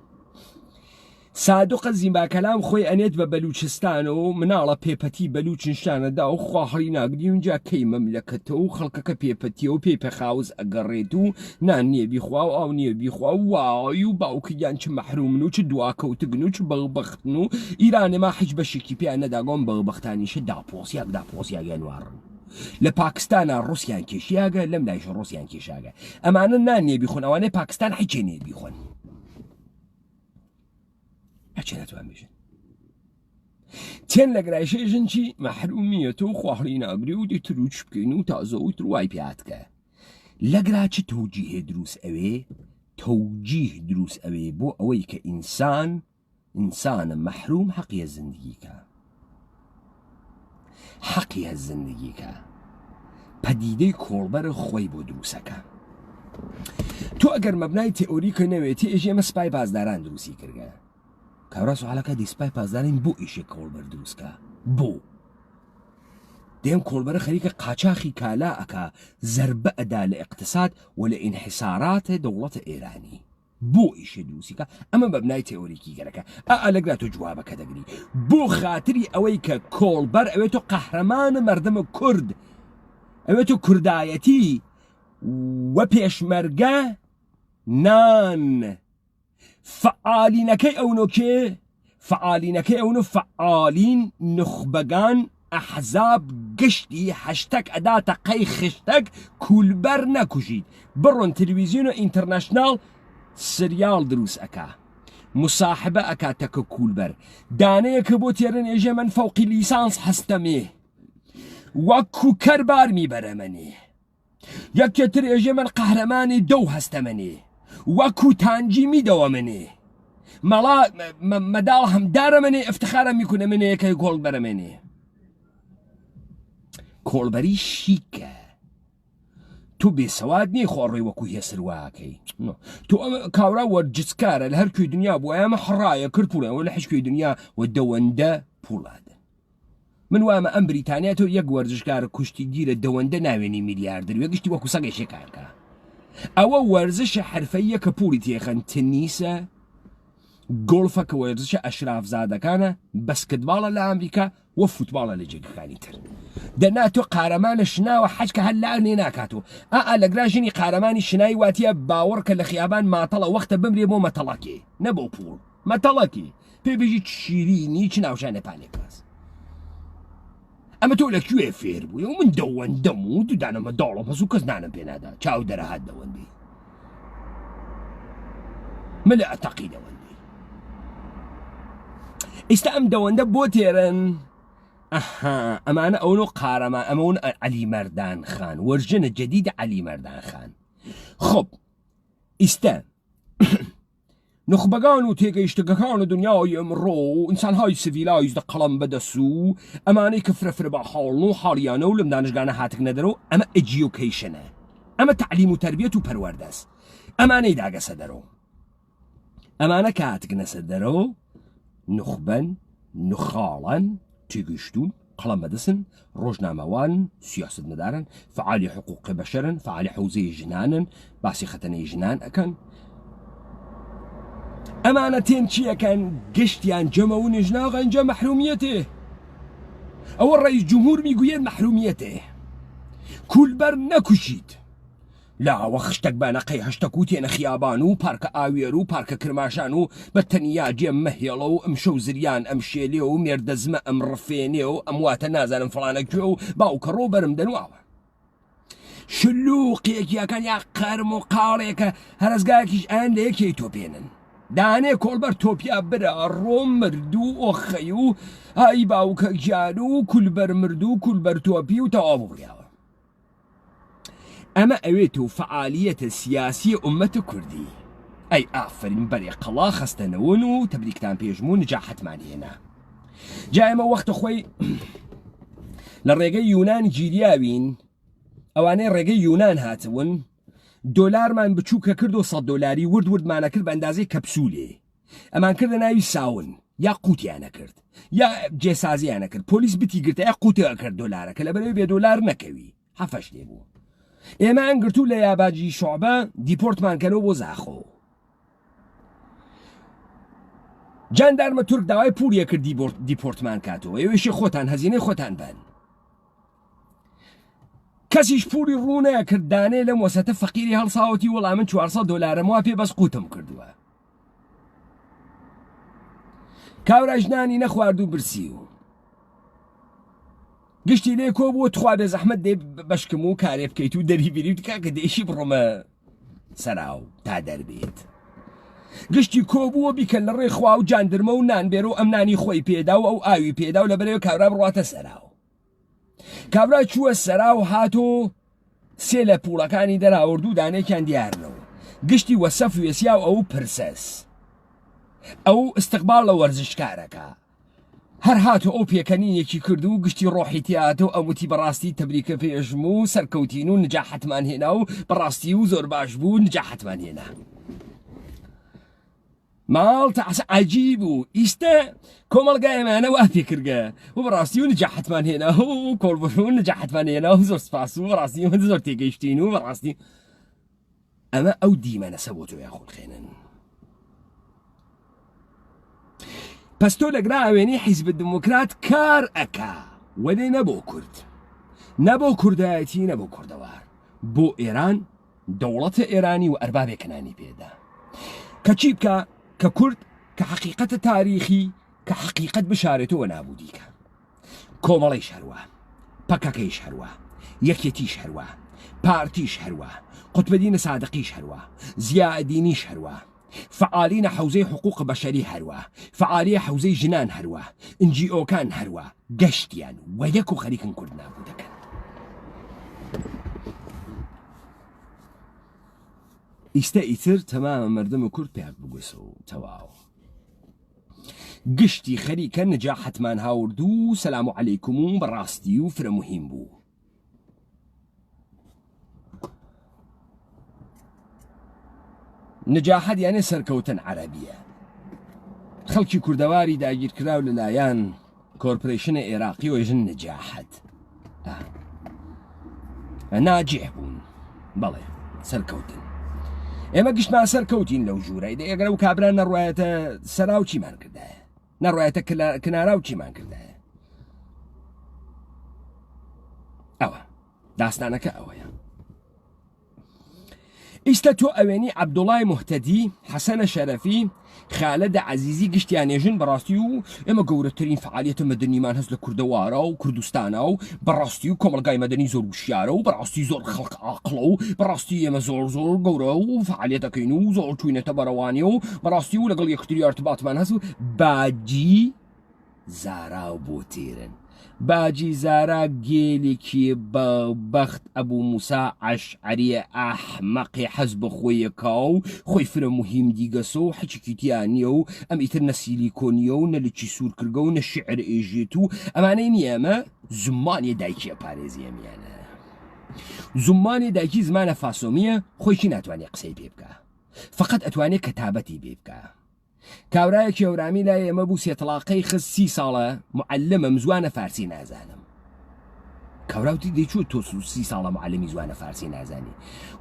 سادوقە زیمباکەلام خۆی ئەنێت بە بەلوچستان و مناڵە پێپەتی بەلوچنشانەدا و خواهڵی ناگری اونجا کەی مەملەکەتە و خەڵکەکە پێپەتیە و پێپەخاوز ئەگەڕێت و نان نییە بیخوا و ئاو نییە بیخوا و وای و باوکیان چ مەحرومن و چ دواکەوتگن و چ بەڵبەختن و ئیرانێما هیچ بەشێکی پیان نەداگۆم بەڵبەختانیشە داپۆسیاگەنوارن لە پاکستانە ڕوسیان کێشیاگە لەم لایش ڕوسیان کێشاگە ئەمانە نان نییە بیخۆن ئەوانەی پاکستان هیچێ نییە بیخۆن ئەچێنەتوان بێژن تێن لە گرایشەژن چی مەحرومیەتە و خواهڵی ناگری و دیتروچ بکەین و تازە و تروای پیاتکە لەگرا چ تەوجیهێ دروست ئەوێ بۆ ئەوەی کە ئینسانە مەحروم حەقیە زندگیکە پەدیدەی کۆڵبەرە خۆی بۆ دروستەکە تۆ ئەگەر مەبنای تئۆریکە نەوێتی ئێژێمە سپای پازداران دروستی کردگە کابرا سوالەکە دیسپای پازدارین بۆ ئیشێک کۆڵبەر دروستکە بۆ دێم کۆڵبەرە خەریکە قاچاخی کالا ئەکا زەربە ئەدا لە اقتصاد و لە ئینحیساراتە دەوڵەتە ئێرانی بۆ ئیشە دروستیکە ئەمە بەبنای تێۆریکی گەرەکە ئەلەگرا تۆ جوابەکە دەگری بۆ خاتری ئەوەی کە کۆڵبەر ئەوێت تۆ قەهرەمانە مەردەمە کورد ئەوێت تۆ کوردایەتی وە پێشمەرگە نان فعالینەکەی ئەوە کێ فعالینەکەی ئەوە فعالین نخبەگان ئەحزاب گشتی هەشتەک ئەداتە قەی خشتەک کولبەر نەکوژیت بڕۆن تەلەڤیزیۆن و ئینتەرنەشناڵ سریال دروست ئەکا مساحبە ئەکاتەکە کولبەر دانەیەکە بۆ تێرن ئێژێ من فەوقی لیسانس هەستەمێ وەکو کەربار میبەرەمەنێ یەکێتر ئێژێ من قەهرەمانی دەو هەستەمەنێ وەکو تانجی میدەوە منێ مەڵا مەداڵ هەمدارە منێ افتخارە میکونە منەیەکەی کۆڵبەرە منێ کۆڵبەری شیکە تۆ بێسەواد نیە خۆڕێ وەکو هێسرواکەی تۆ ئەمە کاورا وەرجسکارە لە هەرکوێ دنیا بووە ئەمە حڕایە کرد پوڵەوە لە حشکوێ دنیا و دەوەندە پوڵادە من وامە ئەم بریتانیا تۆ یەک وەرزشکارە کوشتی گیرە دەوەندە ناوێنی میلیاردر وێ گشتی وەکو سەگەشێ کارکە ئەوە وەرزشە حرفەیە کە پوڵی تێخەن تنیسە گۆڵفە کە وەرزشە ئەشرافزادەکانە بەسکتباڵە لە ئەمریکا و فوتباڵە لە جێگەکانی تر دەناتۆ قارەمانە شناوە حەجکە هەر لا نێ ناکاتەوە لەگرا ژنی قارەمانی شنای واتیە باوەڕکە لە خیابان ماتەڵە وەختە بمرێ بۆ مەتەڵەکێ نەبۆ پوڵ مەتەڵەکی پێبێژی شیرینی چ ناوشانە پانێک باز ئەمە تۆ لەکوێ فێر بووی و من دەوەندەم و دوودانەمە داڵم هەزوو کەس نانم پێنادا چاو دەرەهات دەوەندی من لە ئەتەقی دەوەندی ئێستا ئەم دەوەندە بۆ تێرن ئەمانە ئەوە قارەمان ئەمەون عەلی مەردان خان وەرژنە جەدیدە عەلی مەردان خان خۆب ئێستا نخبەگان و تێگەیشتگەکان دنیای ئەمڕۆ و ئینسانهای سڤیلایز دە قەڵەم بەدەست و ئەمانەی کە فرەفرە بە حاڵن و حاڵیانە و لەم دانشگانە هاتک نەدەرەوە ئەمە ئەجیۆکەیشنە ئەمە تعلیم و تەربیەت و پەروەردەست ئەمانەی داگەسە دەرەوە ئەمانە کە هاتگنەسە دەرەوە نخبەن نخاڵن تێگەیشتون قەڵەم بەدەستن ڕۆژنامەوان سیاست مەدارن فعالی حقوقی بەشەرن فعالی حوزەی ژنانن باسی خەتەنەی ژنان ئەکەن ئەمانە تێن چیەکەن گشتیان جەمە و نێژناغ ئەنجا مەحرومیەتێ ئەوە ڕئیس جمهور میگوێن مەحرومیەتێ کولبەر نەکوشیت لاوە خشتێک بانەقەی هەشتەک و تێنە خیابان و پارکە ئاوێر و پارکە کرماشان و بە تەنیا جێم مەهێڵە و ئەم شەو زریان ئەم شێلێ و مێردەزمە ئەم ڕفێنێ و ئەم واتە نازانم فڵانەکوێ و باوکە ڕۆ بەرم دەنواوە شلووقێکیەکان یا قەرم و قاڵێکە هەرزگایەکیش ئەیان لە یەکێی تۆپێنن دانێ کۆڵبەر تۆپیا برە ڕۆم مردوو ئۆخەی و ئای باوکە گیان و کولبەر مردوو کولبەر تۆپی و تەواو بڕیاوە ئەمە ئەوێت و فعالیەتە سیاسی ئومەتە کوردی ئەی ئافرین بەرێ قەڵا خەستەنەوەن و تەبریکتان پێشمون نجاحەتمان هێنا جا ئێمە وەختە خۆی لە ڕێگەی یونان گیریاوین ئەوانەی ڕێگەی یونان هاتەون دۆلارمان بچووکە کرد و $100 وردمانە کرد بە ئەندازەی کەپسولێ ئەمان کردە ناوی ساون یا قوتیانە کرد یا جێسازیانە کرد پۆلیس بتی گرتە یا قوتەوە کرد دۆلارەکە لە بەرەوەی $2 نەکەوی هەفەش لێ بوو ئێمە ئەنگرتو لە یاباجی شعبە دیپۆرتمانکەنەوە بۆ زاخۆ جاندارمە تورک داوای پولیە کرد دیپۆرتمان کاتەوە ئێوەشی خۆتان هەزینەی خۆتان بن کەسیش پولی ڕوونەیە کردانێ لەم وەسەتە فەقیری هەڵساوەتی وەڵام من $400 وا پێ بەس قوتم کردووە کاورا ژنانی نەخوارد و برسی و گشتی لێ کۆ بۆ تخوا بێ زەحمەت دێ بەشکم و کارێ بکەیت و دەریبیری بکە کە دێشی بڕۆمە سەراو تا دەربێت گشتی کۆ بووە بیکەن لە ڕێی خوا و جاندرمە و نانبێرە و ئەم نانی خۆی پێدا و ئەو ئاوی پێدا و لە بەرەوەی کاورا بڕاتە سەراو کابرا چووە سەرا و هاتۆ سێ لە پوڵەکانی دەراوەرد و دانێکیان دیارنەوە گشتی وەسەف وێسیا و ئەو پرسەس ئەو استقبال لە وەرزشکارەکە هەر هاتۆ ئەو پێکەنینێکی کرد و گشتی ڕۆحی تیاتۆ ئەوتی بەڕاستی تەبریکە پێشم و سەرکەوتین و نجاحەتمان هێنا و بەڕاستی و زۆر باش بوو نجاحەتمان هێنا مالتا عجيب إستا كومال جاي معنا وافكر وبراسي ونجحت من هنا وكل ونجحت من هنا وزور سباسو وبراسي وزور تيجيشتين وبراسي أما أو ديما نسوتو يا أخو الخينن بس تولك راويني حزب الديمقراط كار أكا ولي نبو كرد نبو كرداتي نبو كردوار بو إيران دولة إيراني وأرباب كناني بيدا كتشيبكا ككرد كحقيقة تاريخي كحقيقة بشارته ونابوديك كوماليش هروا باكاكيش هروا يكيتيش هروا بارتيش هروا قطب الدين صادقيش هروا زياء دينيش هروا فعالين حوزي حقوق بشري هروا فعالية حوزي جنان هروا انجي اوكان هروا قشتيان ويكو خريكن كرد نابودك إيثر تماما مردم كرد بيك بقوسو تواو قشتي خريكا نجاحة مان هاوردو سلام عليكم براستيو فرا مهم بو نجاحة يعني سركوتن عربية خلقي كردواري داجير كراو للايان كوربريشن عراقي ويجن نجاحة ناجح بون بلي سركوتن اما قشت ما سركوتين لو جورا اذا يقراو كابرا نرويتا سراو چي مان کرده نرويتا كناراو چي مان کرده اوه داستانك اوه استتو اواني عبد الله مهتدي حسن شرفي خالد عزيزي قشتيان يجن براستيو اما قورترين فعالية مدني مان هز لكردوارا وكردستانا براستيو كومالقاي مدني زور وشيارا براستي زور خلق عقلو براستي اما زور قورا وفعالية كينو زور توينة بروانيو براستيو لقل يكتري ارتباط مان هزو باجي زارا بوتيرن باجي زارا جيليكي بخت أبو موسى عشعري أحمقي حزب خويكاو خوي فرا مهم ديقاسو حجيكيتيانيو أم إتر نسيليكونيو نلتشي سور كرقو نشعر إيجيتو أمانين ياما زماني دايكي باريزي يميانا زماني دايكي زمان فاسومية خويشي ناتواني قسي بيبكا فقط أتواني كتابتي بيبكا كاورايك يورامي لا يمبوسي طلاقي خز 30 ساڵە معلمة مزوانة فارسي نازانم كاوراوتي دي چو تو 30 ساڵە معلمي زوانة فارسي نازاني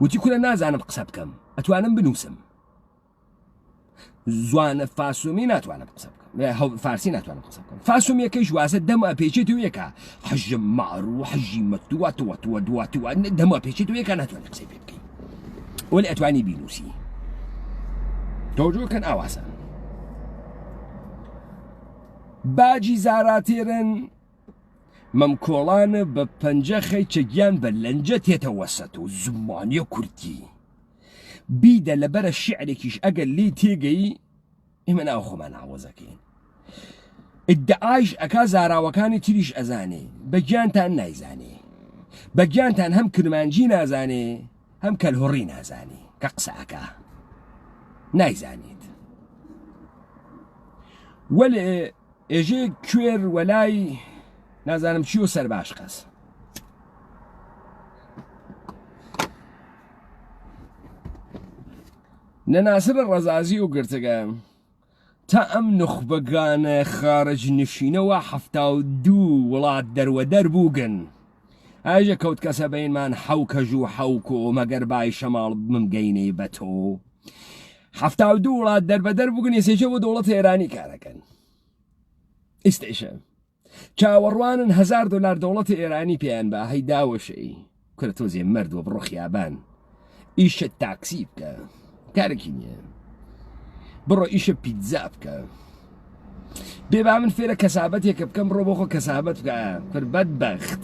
وتي كولا نازانم قسە بکەم ئەتوانم بنووسم زوانە فاسومی ناتوانم قسە بکەم فارسی ناتوانم قسە بکەم فاسومیەکەی وازە دەم ئەپێچێتەوە یەکە حەجە ماڕ و حەجی مەتووە دواتوە دەم ئەپێچێتەوە یەکە ناتوانێت قسەی پێ بکەی وەلی ئەتوانی بینووسی تۆجۆکەن ئاواسە باجی زاراتێرن مەمکۆڵانە بە پەنجە خەیچەگیان بە لەنجە تێتەوەسەت و زمانیە کورتی بیدە لەبەرە شیعرێکیش ئەگەر لێی تێگەی ئێمە ناو خۆمان ئاوەزەکەین ئیدعایش ئەکا زاراوەکانی تریش ئەزانێ بەگیانتان نایزانێ بەگیانتان هەم کرمانجی نازانێ هەم کەلهوڕی نازانێ کە قسە ئەکا نایزانێت وەلێ ئێژێ کوێر وەلای نازانم چی و سەرباش قەس نەناسرە ڕەزازی و گرتگە تا ئەم نخبەگانە خارج نشینەوە 72 وڵات دەروەدەر بووگن ئاژە کەوت کەسە بەینمان حەوکەژ و حەوک و مەگەر بای شەماڵ ممگەینەی بە تۆ 72 وڵات دەربەدەر بووگن ێسێکە بۆ دەوڵەتی ئێرانی کارەکەن ئێستێشە چاوەڕوانن $1000 دەوڵەتی ئێرانی پێیان بە هەی داوەشەی کورە تۆزێ مەردووە بڕۆ خیابان ئیشە تاکسی بکە کارێکی نییە بڕۆ ئیشە پیتزا بکە بێبا من فێرە کەسابەتێکە بکەم بڕۆ بۆ خۆ کەسابەت بکە پر بەدبەخت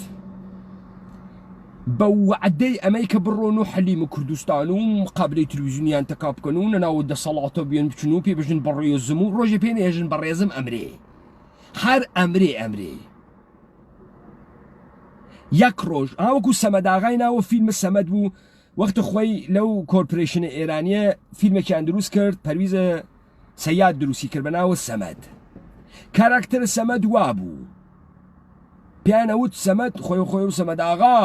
بە وعدەی ئەمەی کە بڕۆن و حەلیم و کوردستان و مقابلەی تلویزیونیان تەکا بکەن و نەناو دەسەڵاتە بێن بچن و پێ بژن بەڕێزم و ڕۆژێ پێ نێژن بەڕێزم ئەمرێ هەر ئەمرێ یەک ڕۆژ ئاوەکو سەمەداغای ناوە فیلمە سەمەد بوو وەختە خۆی لەو کۆرپۆرێشنە ئێرانیە فیلمێکیان دروست کرد پەرویزە سەیاد دروستی کرد بە ناوە سەمەد کاراکتەرە سەمەد وا بوو پیانەوت سەمەد خۆی و سەمەداغا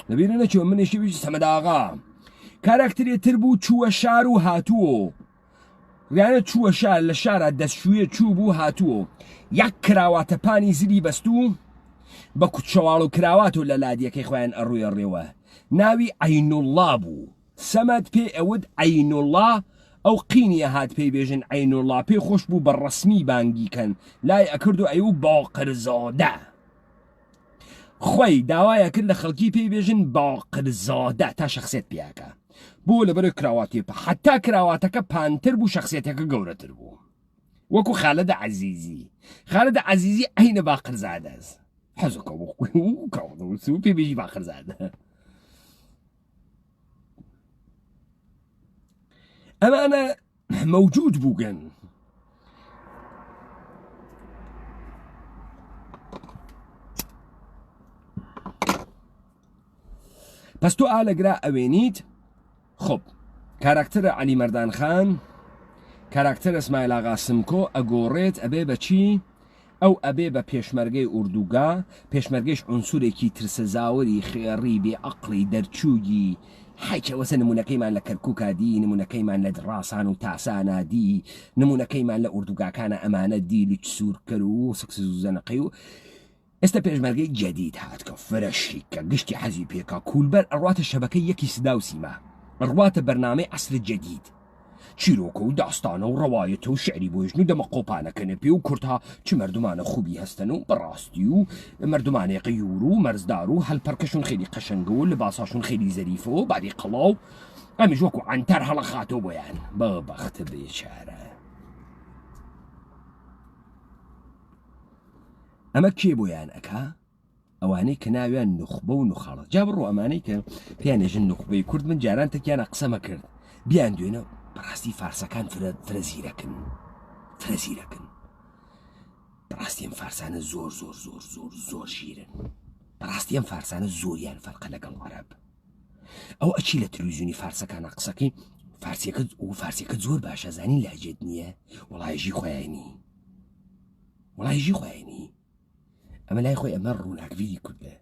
لەبیرە نەچوە منیشی بێژی سەمەداغا کاراکتەرێ تر بوو چووە شار و هاتووە ڕیانە چووە شار لە شارە دەستشویە چوو بوو هاتووە یەک کراواتە پانی زری بەستوو بە کوچەواڵ و کراوات و لە لادیەکەی خۆیان ئەڕوویە ڕێوە ناوی عینوڵڵا بوو سەمەد پێ ئەوت عینوڵڵا ئەو قینیە هات پێی بێژن عینوڵڵا پێی خۆش بوو بە ڕەسمی بانگی کەن لای ئەکرد و ئەیوو باقرزادە خۆی داوایە کرد لە خەڵکی پێی بێژن باقرزادە تا شخصێت پیاکە بۆ لەبەر کراواتی پە حتا کراواتەکە پانتر بوو شخصێتەکە گەورەتر بوو وەکو خالەدە عەزیزی عینە باقرزادەز حەزەکە وەکو پێ بێژی باقرزادە ئەمانە مەوجود بووگەن پس تۆ ئالەگرا ئەوێنیت خۆب کاراکتەرە عەلی مەردان خان کاراکتەرە ئەسماعیل ئاغا سمکۆ ئەگۆڕێت ئەبێ بە چی ئەو ئەبێ بە پێشمەرگەی ئوردوگا پێشمەرگەیش عنسورێکی ترسەزاوری خێڕی بێ عەقڵی دەرچووگی حیچەوەسە نمونونەکەیمان لە کەرکووکا دی نمونونەکەیمان لە ڕاسان و تاسانە دی نمونونەکەیمان لە ئوردوگاکانە ئەمانە دی لچ سوورکەر و سکس زەنەقەی و ئێستا پێشمەرگەی جەدید هاتکە فرەشیکە گشتی حەزی پێکا کوولبەر ئەڕواتە شەبەکەی یەکی سدا و سیما ڕواتە بەرنامەی عەسر جەدید چیرۆکە و داستانە و ڕەوایەتە و شعری بۆژن و دەمە قۆپانەکەنە پێ و کورتها چ مردمانە خوبی هەستن و بەڕاستی و مردمانێ قیور و مەرزدار و هەلپەرکەشون خێری قەشەنگە و لەباساشون خێری زەریفە و بادی قەڵاو ئەمیش وەکو عەنتەر هەڵە خاتۆ بۆیان بەبەختە بێچارە ئەمە کێ بۆیان ئەکا ئەوانەی کە ناویان نوخبە و نوخاڵە جا بڕۆ ئەمانەی کە پێیانێژن نوخبەی کورد من جاران تەکیانە قسەمە کرد بیان دوێنە بەڕاستی فارسەکان فرەزیرەکن بەڕاستی ئەم فارسانە زۆر شیرن بەڕاستی ئەم فارسانە زۆریان فەرقە لەگەڵ عەرەب ئەو ئەچی لە تەلەڤیزیۆنی فارسەکانە قسەکەی فارسیەکە زۆر باشە زانی لاجێت نییە وەڵایژی خۆیانی ئەمە لای خۆی ئەمە ڕووناکڤیری کوردە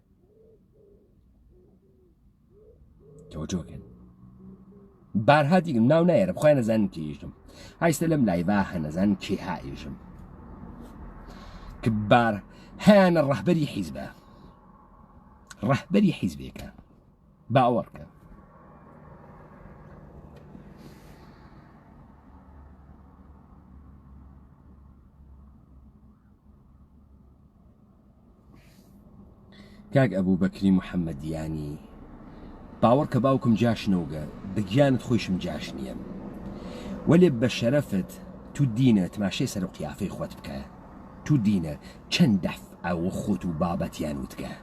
تەوەجۆکەن بارها دیگم ناو نایێرە بخوای نەزانم کێژم هایستە لەم لایبا هەنەزان کێ هایژم کە بار هیانە ڕەهبەری حیزبێکە باوەڕکە کاک ئەبوو بەکری محەممەدیانی باوەڕ کە باوکم جاشنەوگە بگیانت خۆشم جاش نییە وەلێ بە شەرەفت تو دینە تماشەی سەر و قیافەی خۆت بکە تو دینە چەند دەفعە و خۆت و بابەتیان وتکە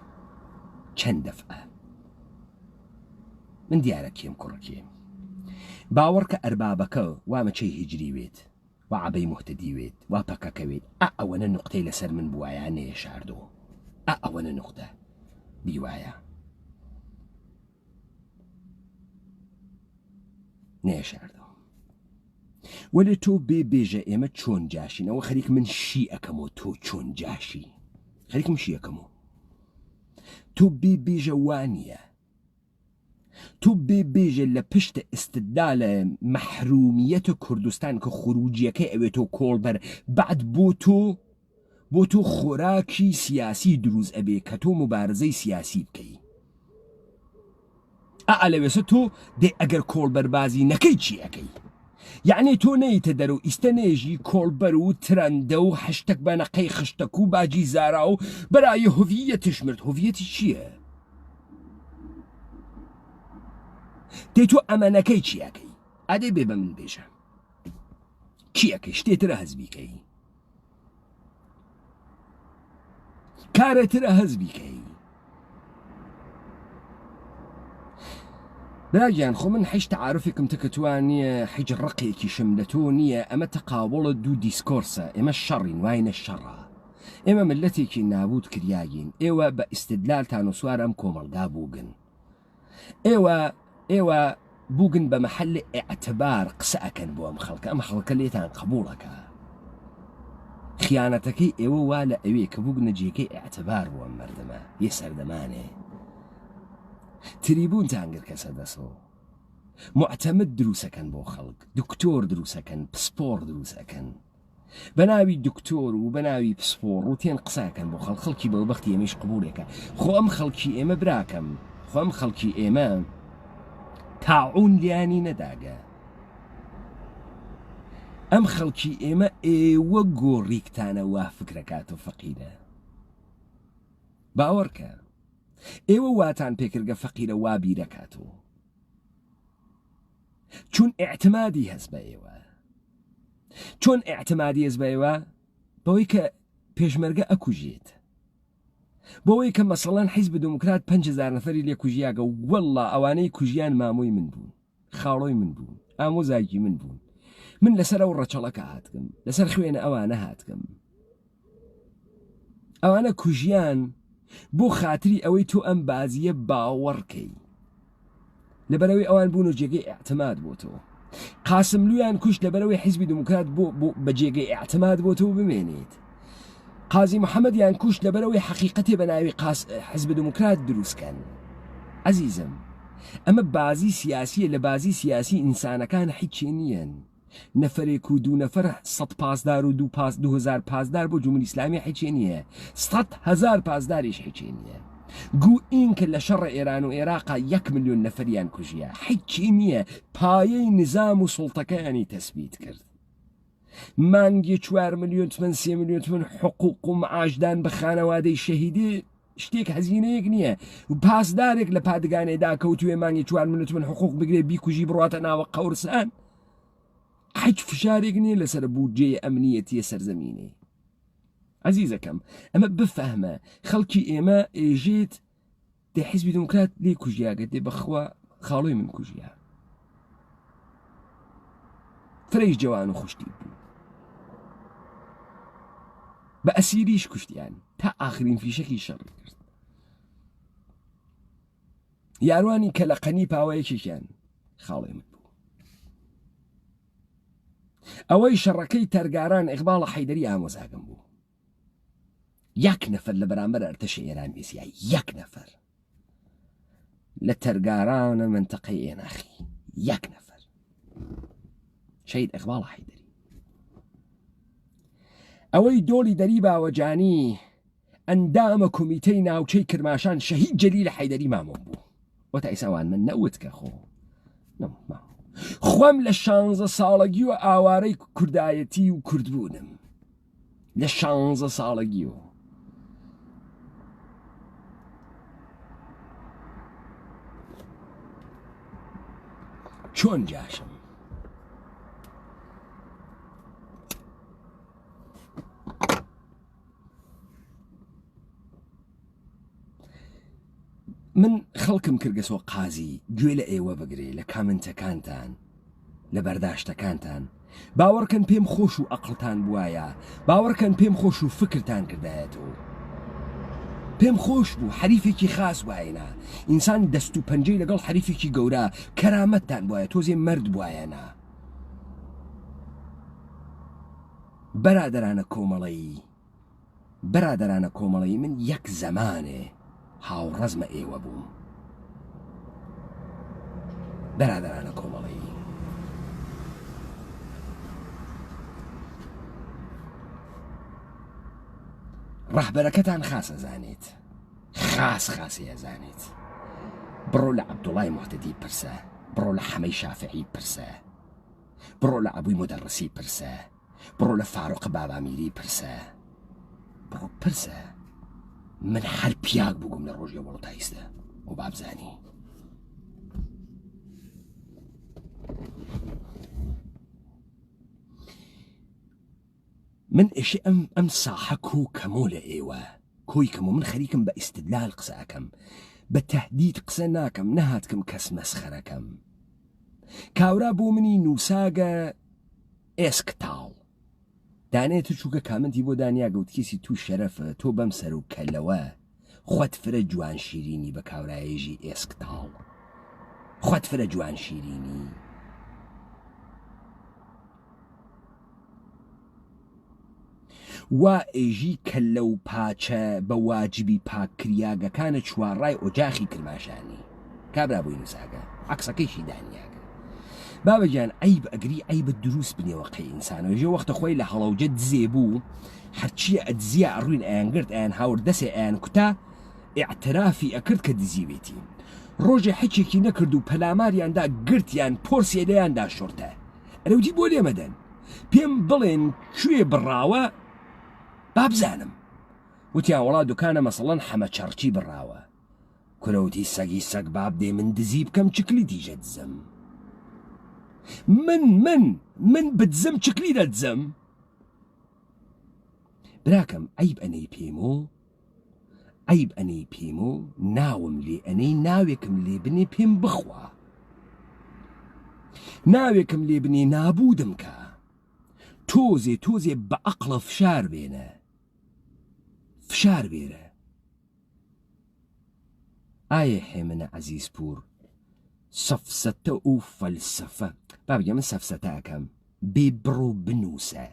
چەند دەفعە من دیارە کێم کوڕکێم باوەڕ کە ئەربابەکە وامەچەی هیجری وێت و عەبەی موحتەدی وێت وا پەکەکەوێت ئەوەنە نوقتەی لەسەر من بوایە نێشاردۆ ئەوەنە نوقتە بیوایە نێشاردۆ وەلێ تۆ بێژە ئێمە چۆن جاشینەوە خەریک من شی ئەەکەم و تۆ چۆن جاشی خەریکم شی ئەەکەم و تۆ بێژە وانە تۆ بێژە لە پشتە ئستدلالە مەحرومیەتە کوردستان کە خروجیەکەی ئەوێتەوە کۆڵبەر بعد بۆ تۆ خۆراکی سیاسی دروست ئەبێ کە تۆ مبارزەی سیاسی بکەی لەوێسە تۆ دێ ئەگەر کۆڵبەربازی نەکەی چی ئەەکەی یعنی تۆ نەیتە دەرەوە ئیستەنێژی کۆڵبەر و ترەندە و حشتێک بە نەقەی خشتەک و باجی زارا و بەرای هۆڤیەتش مرد هۆڤیەتی چییە دێ تۆ ئەمەنەکەی چی ئەەکەی ئادەی بێ بە من بێژە چی ئەەکەی شتێترە هەزبیکەی کارێترە هەزبیکەی براگیان خۆ من حیش تعارفێکم تکە توانیە حیج ڕقێکیشم لە تۆ نییە ئەمە تەقابڵە دوو دیسکۆرسە ئێمە شەڕین واینە شەڕە ئێمە ملەتێکی نابوت کریاگین ئێوە بە ئیستدلالتان و سوار ئەم کۆمەڵگا بووگن ئێوە بووگن بە مەحەل ئێعتبار قسە ئەکەن بۆ ئەم خەڵکە لێتان قبوڵەکە خیانەتەکەی ئێوە وا لە ئەوێ کە بووگنە جێکەی ئێعتبار بۆ ئەم مەردەمە یە سەردەمانێ تریبوونتان گر کەسە دەسەوە معتەمەد دروسەکەن بۆ خەڵک دکتۆر دروسەکەن پسپۆڕ دروسەکەن بەناوی دکتۆر و بەناوی پسپۆڕ و تێن قساکەن بۆ خەڵکی بەوبەختی ئێمەش قبولێکە خۆ ئەم خەڵکی ئێمە براکەم خۆ ئەم خەڵکی ئێمە تاعون لیانی نەداگە ئەم خەڵکی ئێمە ئێوە گۆڕیکتانە وا فکرەکات و فەقیرە باوەڕکە ئێوە واتان پێکردگە فەقیرە وا بیرەکاتەوە چون ئێعتمادی هەست بە ئێوە چۆن ئێعتمادی هەست بە ئێوە بەوەی کە پێشمەرگە ئەکوژێت بۆەوەی کە مەسەڵەن حیزب دموکرات 5,000 نەفەری لێ کوژیاگە وەڵڵا ئەوانەی کوژیان مامۆی من بوون خاڵۆی من بوون ئامۆزایکی من بوون من لەسەر ئەو ڕەچەڵەکە هاتکم لەسەر خوێنە ئەوانە هاتکم ئەوانە کوژیان بۆ خاتری ئەوەی تۆ ئەم بازیە باوەڕکەی لەبەرەوەی ئەوان بوون و جێگەی ئێعتماد بۆ تۆ قاسملویان کوشت لەبەرەوەی حیزبی دموکرات بە جێگەی ئێعتماد بۆ تۆ بمێنێت قازی محەممەدیان کوشت لەبەرەوەی حەقیقەتێ بە ناوی حیزب دموکرات دروستکەن عەزیزم ئەمە بازی سیاسیە لە بازی سیاسی ئینسانەکان هیچی نیەن نەفرێک و دوو نەفەر 100 پاسدار و 2000 پاسدار بۆ جمهوری ئیسلامی هیچی نییە 100,000 پاسداریش هیچی نییە گو ئینکە لە شەڕ ئێران و عێراقا 1 ملیۆن نەفەریان کوژیە هیچی نییە پایەی نظام و سوڵتەکەیانی تەسبیت کرد مانگی 4 ملیۆن تومن 3 ملیۆن تومن حقوق و معاشدان بە خانەوادەی شەهیدی شتێک هەزینەیەک نییە پاسدارێک لە پادگانێدا کەوتوێ مانگی 4 ملیۆن تومن حقوق بگرێ بیکوژی بڕاتە ناوە قەورسان هیچ فشارێک نییە لەسەر بودجێ ئەمنیەتی سەرزەمینەی عەزیزەکەم ئەمە بفەهمە خەڵکی ئێمە ئێژێت دە حیزبی دموکرات لێ کوژیاگە دێ بەخوا خاڵۆی من کوژیە فرەیش جوان و خوشتی بوو بە ئەسیریش کوشتیان تا ئاخرین فیشەکی شەڕی کرد یاروانی کە لە قەنی پاوەیەکێکیان خاڵی من بوو ئەوەی شەڕەکەی تەرگاران ئیقباڵە حەیدەری ئامۆزاگەم بوو 1 نەفەر لە بەرامبەر ئەرتەشی ئێران بیسیە 1 نەفەر لە تەرگارانە منتەقەی ئێناخی 1 نەفەر شەید ئیقباڵە حەیدەری ئەوەی دۆڵی دەری باوەجانی ئەندامە کۆمیتەی ناوچەی کرماشان شەهید جەلیل حەیدەری مامۆ بوو وەتا ئیساوان من نەوت کە خۆم لە 16 ساڵەگی و ئاوارەی کوردایەتی و کوردبوونم لە 16 ساڵەگی و چۆن جاشم من خەڵکم کردگەسۆ قازی گوێ لە ئێوە بگرێ لە کامنتەکانتان لە بەرداشتەکانتان باوەڕکەن پێم خۆش و ئەقڵتان بواە باوەڕکەن پێم خۆش و فکرتان کردایەتەوە پێم خۆش بوو حریفێکی خاص وایەنا ئینسان دەست و پەنجەی لەگەڵ حریفێکی گەورە کەرامەتتان وایە تۆزێ مرد بواەنا بەرادەرانە کۆمەڵی من یەک زەمانێ هاوڕەزمە ئێوە بووم بەرادەرانە کۆمەڵی ڕەهبەرەکەتان خاسە زانێت خاسی ئەزانێت بڕۆ لە عەبدوڵای موحتەدی پرسە بڕۆ لە حەمەی شافعی پرسە بڕۆ لە عەبووی مودەڕسی پرسە بڕۆ لە فاروق بابامیری پرسە بڕۆ پرسە من هەر پیاک بووم لە ڕۆژی وەڵ تایستە و بابزانی من ئێشێ ئەم ساحە کۆ کەمۆ لە ئێوە کۆی کەمۆ من خەریکم بە ئیستدلال قسەکەم بە تەهدید قسە ناکەم نەهاتکم کەس مەسخەرەکەم کاورا بۆ منی نووساگە ئێسکتاڵ دانێت چووکە کامنتی بۆ دانیا گەوتکیسی تو شەرەفە تۆ بەم سەر و کەلەوە خۆت فرە جوان شیرینی بە کاورایەژی ئێسکتاڵ خۆت فرە جوان شیرینی وا ئێژی کەلە و پاچە بە واجبی پاککریاگەکانە چوارڕای ئۆجاخی کرماشانی کابرا بووی نووساگە عەکسەکەیشی دانیاگە بابەگیان ئەیب ئەگری ئەیبە دروست بنێوەقی ئینسانەوە ژێ وەختە خۆی لە هەڵەوجە دزێ بوو هەرچیە ئەدزیە ئەڕوین ئەیانگرت ئەیان هاور دەسێ ئەیان کوتا ئیعترافی ئەکرد کە دزیوێتی ڕۆژێ حەچێکی نەکرد و پەلاماریاندا گرتیان پۆرسێ لەیاندا شۆرتە ئەرەوتی بۆ لێمەدەن پێم بڵێن کوێ بڕاوە با بزانم وتیان وڵا دوکانە مەسەڵەن حەمە چەڕکی بڕاوە کورەوتی سەگی سەگ باب دێ من دزی بکەم چکلی دیژە دزم من بدزم چکلی دەدزم براکەم ئەیب ئەنەی پێم و ناوم لێ ئەنەی ناوێکم لێ بنێ پێم بخوا ناوێکم لێ بنێ نابودم کە تۆزێ بە عەقڵە فشار بێرە ئایە هێمنە عەزیز پوور سەفسەتە و فەلسەفە بابگە من سەفسەتە ئەەکەم بێ بڕۆ بنووسە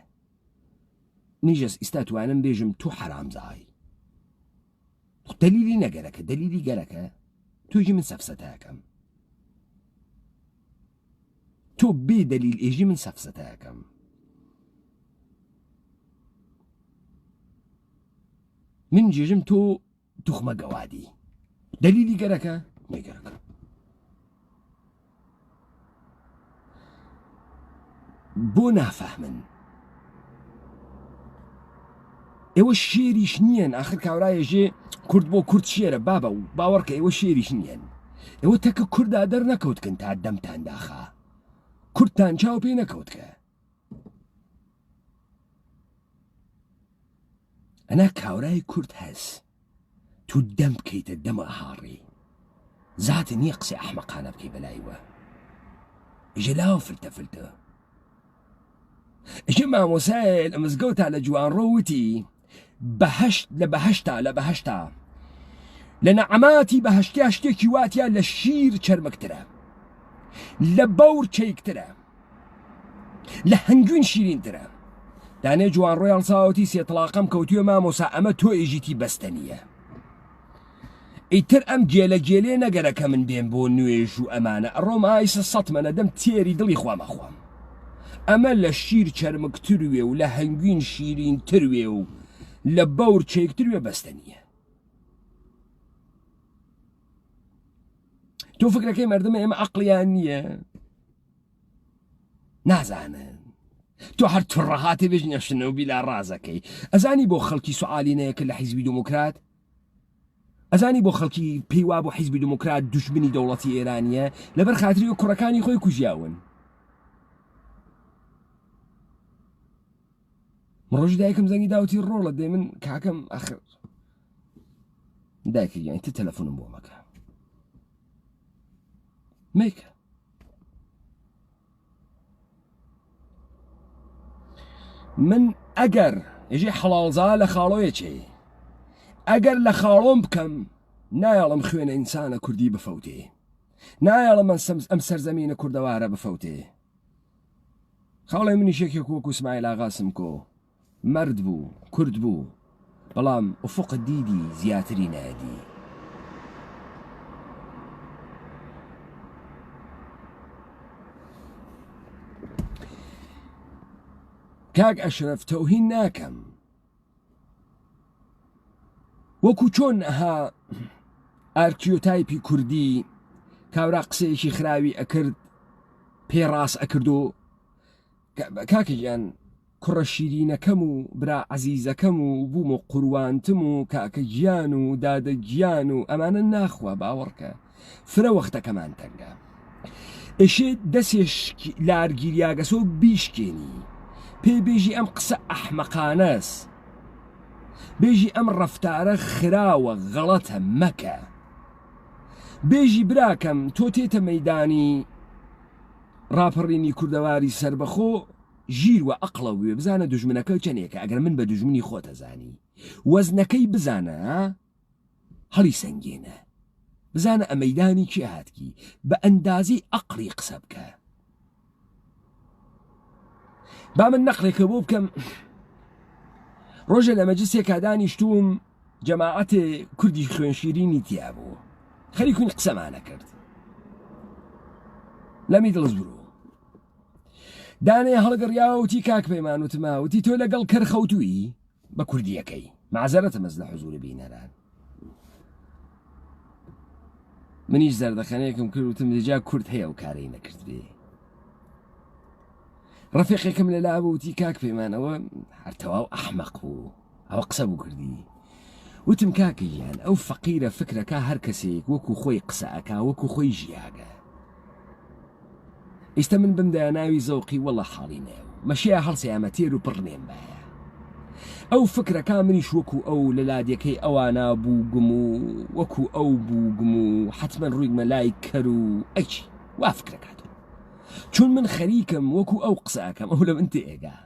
نیژەس ئیستا توانم بێژم تۆ حەرامزای دەلیلی نەگەرەکە دەلیلی گەرەکە تۆژی من سەفسەتە ئەەکەم تۆ بێ دەلیل ئێژی من سەفسەتە ئەەکەم من جێژم تۆ توخمە گەوادی دەلیلی گەرەکە نەگەرەکە بۆ نافەهمن ئێوە شێریش نییەن ئاخر کاورایە ژێ کورد بۆ کورد شێرە بابە و باوەڕکە ئێوە شێریش نییەن ئێوە تەکە کووردا دەرنەکەوتکن تا دەمتان داخا کوردتان چاو پێ نەکەوتکە ئەنا کاورای کورد هەس تو دەم بکەیتە دەمە هاڕی زاتە نییە قسەی ئەحمەقانە بکەی بەلایوە ئژە لاوە فلتە ئژە مامۆسایە لە مزگەوتا لە جوانڕۆ وتی بەهەشت لە بەهەشتا لە نەعەماتی بەهەشتیا شتێکی واتیا لە شیر چەرمەکترە لە بەور چەیکترە لە هەنگوین شیرینترە دانێ جوانڕۆی هەڵساوەتی سێتەڵاقەم کەوتووە مامۆسا ئەمە تۆ ئێژیتی بەستەنیە ئیتر ئەم گێلە نەگەرەکە من بێن بۆ نوێژ و ئەمانە ئەڕۆم ئایسە سەد مەنەدەم تێری دڵی خوامەخوام ئەمە لە شیر چەرمکتروێ و لە هەنگوین شیرین تروێ و لە بەور چێکتروێ بەستەنیە تۆ فکرەکەی مەردمە ئێمە عەقڵیان نییە نازانن تۆ هەر توڕەهاتێ بێژ نەشتنە و بیلا ڕازەکەی ئەزانی بۆ خەڵکی سوعالی نەیەکە لە حیزبی دموکرات ئەزانی بۆ خەڵکی پێیوا بۆ حیزبی دموکرات دوژمنی دەوڵەتی ئێرانیە لەبەر خاتری و کوڕەکانی خۆی کوژیاون ڕۆژی دایکم زەنگی داوتی ڕۆڵە دێ من کاکەم ئەخر دایکە گیانی تە تەلەفۆنم بۆ مەکە مێکە من ئەگەر ئێژێ حەڵاڵزا لە خاڵۆیە چێ ئەگەر لە خاڵۆم بکەم نایەڵم خوێنە ئینسانە کوردی بفەوتێ نایەڵم ئەم سەرزەمینە کوردەوارە بفەوتێ خاڵی منی شێکێک وەکو ئیسماعیل ئاغاسم کۆ مرد بوو کورد بوو بەڵام ئوفوق دیدی زیاتری نادی کاک ئەشرەف تەوهین ناکەم وەکو چۆن ئەها ئارکیۆتایپی کوردی کاورا قسەیەکی خراوی ئەکرد پێڕاست ئەکردو کاکەیان کوڕە شیرینەکەم و برا عەزیزەکەم و بووم و قوروانتم و کاکە گیان و دادە گیان و ئەمانە ناخوا باوەڕکە فرە وەختەکەمان تەنگە ئێشێ دەسێش لارگیریاگەسۆ بیشکێنی پێی بێژی ئەم قسە ئەحمەقانەس بێژی ئەم ڕەفتارە خراوە غەڵەتە مەکە بێژی براکەم تۆ تێتە مەیدانی ڕاپەڕینی کوردەواری سربەخۆ ژیر و عەقڵە وێ بزانە دوژمنەکە چەندێکە ئەگەر من بە دوژمنی خۆتەزانی وەزنەکەی بزانە هەڵی سەنگێنە بزانە ئەمەیدانی کێ هاتکی بە ئەندازی عەقڵی قسە بکە با من نەقلێکە بۆ بکەم ڕۆژە لە مەجلسێکا دانیشتووم جەماعەتێ کوردی خوێنشیرینی تیا بوو خەریکوین قسەمانە کرد لەمی دڵز بڕۆ دانەیە هەڵگەڕیاوتی کاک پەیمان وتماوتی تۆ لەگەڵ کەرخەوتووی بە کوردیەکەی معزەرەتە مەز لە حوزور بینەران منیش زەردەخەنەیەکم کرد وتم لەجا کورد هەیە و کارەی نەکردێ ڕەفیقێکم لەلا بووتی کاک پەیمانەوە هەرتەواو ئەحمەق بوو ئەوە قسە بوو کردی وتم کاکەیان ئەو فەقیرە فکرەکە هەر کەسێک وەکو خۆی قسە ئەکا وەکو خۆی ژیاگە ئێستا من بمدایە ناوی زەوقی وەڵە حاڵی نێو مەشیە هەڵسەیامە تێر و پڕنێم بایە ئەو فکرەکە منیش وەکو ئەو لە لادیەکەی ئەوانە بووگم و وەکو ئەو بووگم و حتمما ڕوویگمە لای کەر و ئەیچی وا فکرەکات چون من خەریکم وەکو ئەو قسە ئەکەم ئەو لە من تێگا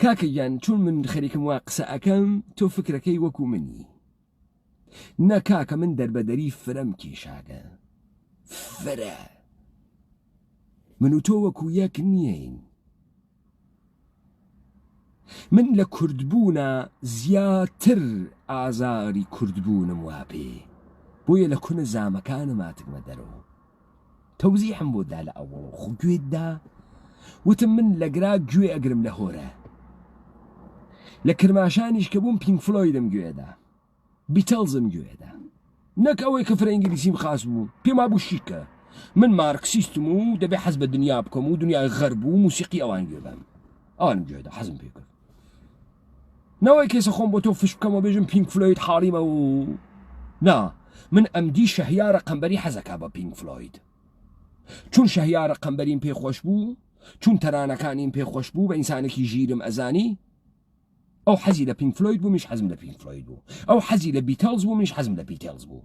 کاکەیان چون من خەریکم وا قسە ئەکەم تۆ فکرەکەی وەکو منی نە کاکە من دەربەدەری فرەم کێشاگە فرە من و تۆ وەکو یەک نییەین من لە کوردبوونە زیاتر ئازاری کوردبوونم وا پێ بۆیە لە کونە زامەکانم هاتمە دەرەوە تەوزیحم بۆ دا لە ئەوڵ خۆ گوێتدا وتم من لە گرا گوێ ئەگرم لە هۆرە لە کرماشانیش کە بووم پینک فلۆیدم گوێدا بیتەلزم گوێدا نەک ئەوەی کە فرە ئینگلیسیم خاص بوو پێما بوو شیکە من مارکسیستم و دەبێ حەز بە دنیا بکەم و دنیای غەرب و موسیقی ئەوان گوێ بم ئەوانم گوێدا حەزم پێ کرد نەوەی کێسە خۆم بۆ تۆ فش بکەمەوە بێژم پینک فلۆید حاڵیمە و نا من ئەمدی شەهیارە قەمبەری حەزەکا بە پینک فلۆید چون شەهیارە قەمبەریم پێخۆش بوو چون تەرانەکانیم پێخۆش بوو بە ئینسانێکی ژیرم ئەزانی ئەو حەزی لە پینک فلۆید بوو میش حەزم لە پینک فلۆید بوو ئەو حەزی لە بیتەلز بوو میش حەزم لە بیتەلز بوو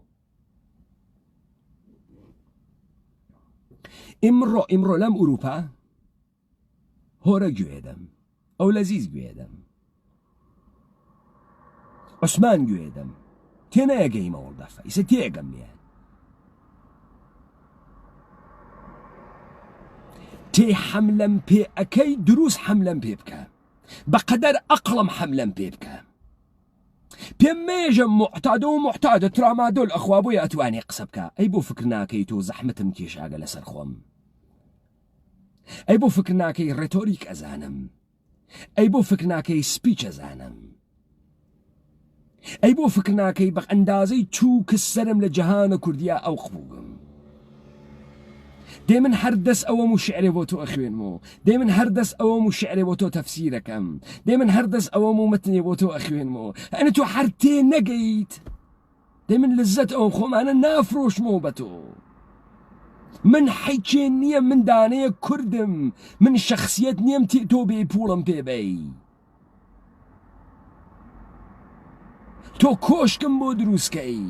ئیمڕۆ لەم ئوروپا هۆرە گوێدەم ئەو لەزیز گوێدەم عوسمان گوێدەم تێنەیەگەیمەوە دەفە ئیسە تێگەم نیە تێ حەملەم پێ ئەەکەی دروست حەملەم پێ بکە بەقەدەر ئەقڵم حەملەم پێ بکە پێم مێژە محتادە و محتادە ترامادۆل ئەخوا بۆیە ئەتوانێ قسە بکە ئەی بۆ فکر ناکەی تۆ زەحمەتم کێشاگە لەسەر خۆم ئەی بۆ فکر ناکەی ڕێتۆریک ئەزانم ئەی بۆ فکر ناکەی سپیچ ئەزانم ئەی بۆ فکر ناکەی بە ئەندازەی چوو کە سەرم لە جەهانە کوردیا ئەو قبووگم دێ من هەر دەست ئەوەم و شعرێ بۆ تۆ ئەخوێنمەوە دێ من هەر دەست ئەوەم و شعرێ بۆ تۆ تەفسیرەکەم دێ من هەر دەست ئەوەم و مەتنێ بۆ تۆ ئەخوێنمەوە ئەنە تۆ هەر تێ نەگەیت دێ من لەزەت ئەوم خۆمانە نافرۆشمەوە بە تۆ من حیچێ نییە من دانەیە کوردم من شەخصیت نییم تۆ بێ پوڵم پێبەی تۆ کۆشکم بۆ دروستکەی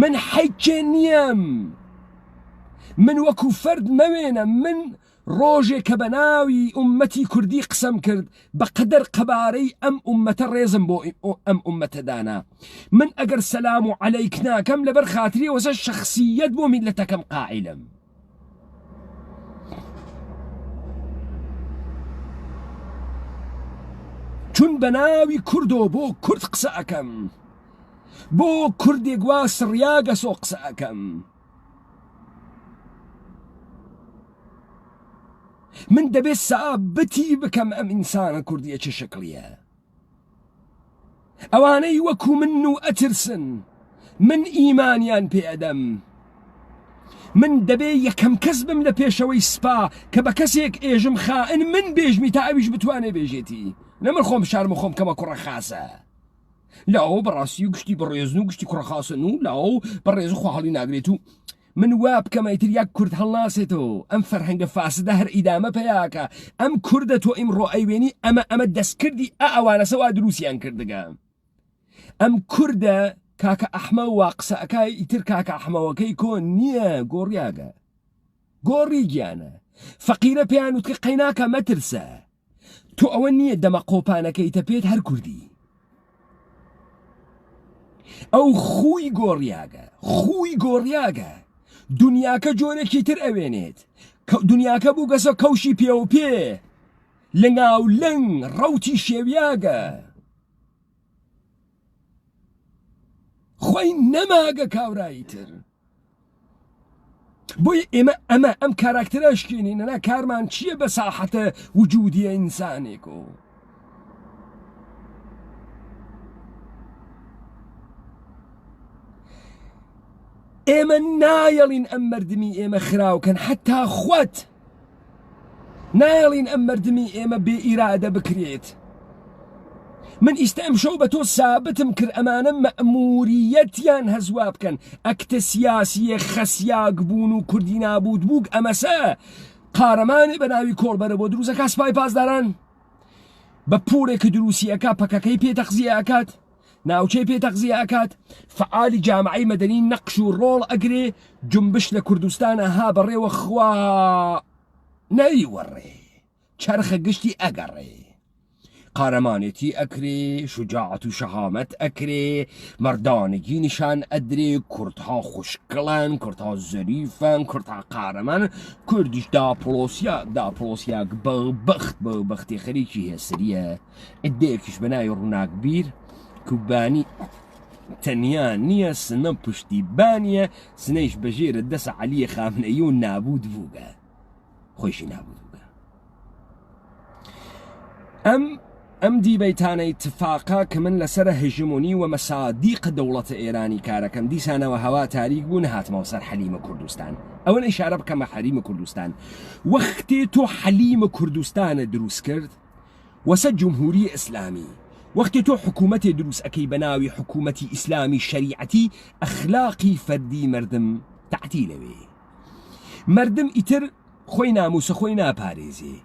من حیچێ نییم من وەکو فرد مەوێنە من ڕۆژێک کە بە ناوی ئومەتی کوردی قسەم کرد بەقەدەر قەبارەی ئەم ئومەتە ڕێزم بۆ ئەم ئومەتەدانا من ئەگەر سەلام و عەلەیک ناکەم لەبەر خاتری وەسە شەخسیەت بۆ میلەتەکەم قائلم چون بە ناوی کوردۆ بۆ کورد قسە ئەکەم بۆ کوردێک وا سڕیاگە سۆ قسە ئەکەم من دەبێت سابتی بکەم ئەم ئینسانە کوردیە چه شکلیە ئەوانەی وەکو من و ئەترسن من ئیمانیان پێ ئەدەم من دەبێ یەکەم کەس بم لە پێشەوەی سپا کە بە کەسێک ئێژم خائن من بێژمی تا ئەویش بتوانێ بێژێتی نەمن خۆم شارم خۆم کەمە کوڕە خاسە لاو بەڕاستی و گشتی بەڕێزن و گشتی کوڕە خاسن و لاو بەڕێز و خواهڵی ناگرێت و من وا بکەمەیتر یەک کورد هەڵناسێتەوە ئەم فەرهەنگە فاسدە هەر ئیدامە پێیاکە ئەم کوردە تۆ ئیمڕۆ ئەیوێنی ئەمە دەستکردی ئەوانەسە وا دروستیان کردگە ئەم کوردە کاکە ئەحمە وا قسەکای ئیتر کاکە ئەحمەوەکەی کۆ نییە گۆڕیاگە گۆڕی گیانە فەقیرە پێیان وتکە قەیناکە مەترسە تۆ ئەوە نییە دەمە قۆپانەکەیتە پێت هەر کوردی ئەو خوی گۆڕیاگە دنیاکە جۆرێکی تر ئەوێنێت دنیاکە بوو گەسە کەوشی پێ و پێ لەنگاو لەنگ ڕەوتی شێویاگە خۆی نەماگە کاورایی تر بۆی ئێمە ئەم کاراکتەرەشکێنینەنا کارمان چییە بە ساحەتە وجودیە ئینسانێکۆ ئێمە نایەڵین ئەم مردمی ئێمە خراوکەن حتا خۆت نایەڵین ئەم مردمی ئێمە بێ ئیرادە بکرێت من ئیستا ئەم شەو بە تۆ سابتم کرد ئەمانە مەئموریەتیان هەزوا بکەن ئەکتە سیاسیە خەسیاک بوون و کوردی نابوود بووک ئەمەسە قارەمانێ بە ناوی کۆڵبەرە بۆ دروستەکە سوپای پاسداران بە پۆرێکە دروسیەکە پەکەکەی پێتەخزیە ئەکات ناوچەی پێتەخزیە ئەکات فعالی جامعەی مەدەنی نەقش و ڕۆڵ ئەگرێ جنبش لە کوردستانە ها بەڕێوە خوا نەیوەڕێ چرخە گشتی ئەگەڕێ قارەمانێتی ئەکرێ شجاعەت و شەهامەت ئەکرێ مەردانگی نیشان ئەدرێ کوردها خوشکڵن کوردها زەریفن کوردها قارەمان کوردیش داپۆلۆسیاک بەختی خەریکی هێسریە ئەدەیەکیش بە ناوی ڕووناکبیر کوبانی تەنیا نییە سنە پشتی بانیە سنەیش بەژێرە دەسە عەلیە خامنەیی و نابود بووگە خۆشی نابود بووگە ئەم دیبەیتانە اتفاقا کە من لەسرە هژمۆنی و مەسادیق دەوڵەتە ئێرانی کارەکەم دیسانەوە هەوا تاریک بوو نەهاتمەوە سەر حەلیمە کوردستان ئەوە ئیشارە بکەمە حەلیمە کوردستان وەختێ تۆ حەلیمە کوردستانە دروست کرد وەسە جمهوری ئیسلامی وەختێ تۆ حکوومەتێ دروست ئەەکەی بە ناوی حکوومەتی ئیسلامی شەریعەتی ئەخلاقی فەردی مردم تعتیلەوێ مردم ئیتر خۆی ناموسە خۆی ناپارێزێ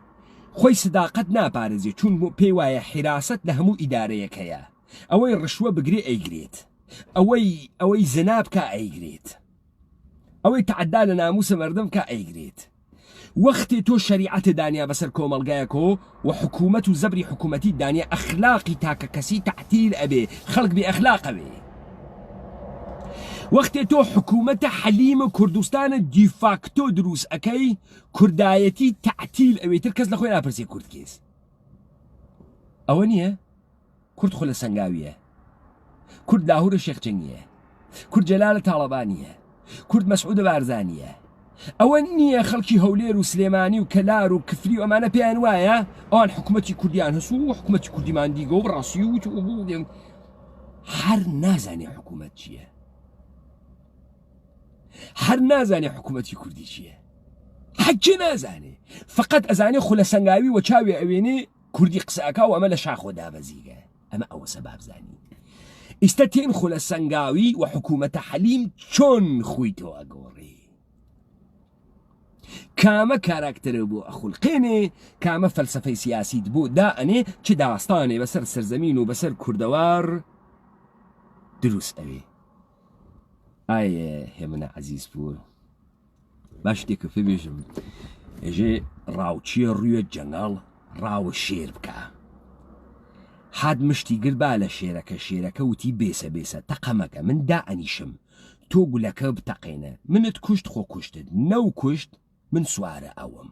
خۆی سداقەت ناپارێزێ چون پێی وایە حراست لە هەموو ئیدارەیەکەیە ئەوەی ڕشوە بگرێ ئەیگرێت ئەوەی زەناب کا ئەیگرێت ئەوەی تعدا لە ناموسە مردم کا ئەیگرێت وەختێ تۆ شریعەتە دانیا بەسەر کۆمەڵگایەکۆ و حکوومەت و زەبری حکوومەتی دانیا ئەخلاقی تاکە کەسی تعتیل ئەبێ خەڵک بێ ئەخلاقەوێ وەختێ تۆ حکوومەتە حەلیمە کوردستانە دیفاکتۆ دروست ئەەکەی کوردایەتی تعتیل ئەوێتر کەس لە خۆی ناپرسێ کورد کێس ئەوە نییە کورد خۆ لە سنگاویە کورد لاهورە شێخچەنگیە کورد جەلالە تاڵەبانیە کورد مەسعودە بارزانیە ئەوە نییە خەڵکی هەولێر و سلێمانی و کەلار و کفری و ئەمانە پێیان وایە ئەوان حکوومەتی کوردیان هەسوو و حکوومەتی کوردیمان دیگە و ڕاستی و هەر نازانێ حکوومەت چییە هەر نازانێ حکوومەتی کوردی چییە حەجێ نازانێ فقط ئەزانێ خۆ لە سنگاوی و چاوێ ئەوێنێ کوردی قسەکە و ئەمە لە شاخۆ دابەزیگە ئەمە ئەوە سەباب زانی ئیستا تێن خۆ لە سنگاوی و حکوومەتە حەلیم چۆن خۆی تۆ ئەگۆڕێ کامە کاراکتەرە بۆ ئەخولقێنێ کامە فەلسەفەی سیاسیت بۆ دائەنێ چ داستانێ بەسەر سەرزەمین و بەسەر کوردەوار دروست ئەوێ ئایە هێمنە عەزیز پوور باش شتێکە پێ بێژم ئێژێ ڕاوچیە ڕوویە جەنگەڵ ڕاوە شێر بکە حاد مشتی گر با لە شێرەکە وتی بێسە تەقەمەکە من دائەنیشم تۆ گولەکە بتەقێنە منت کوشت خۆ کوشتت نەو کوشت من سوارە ئەوم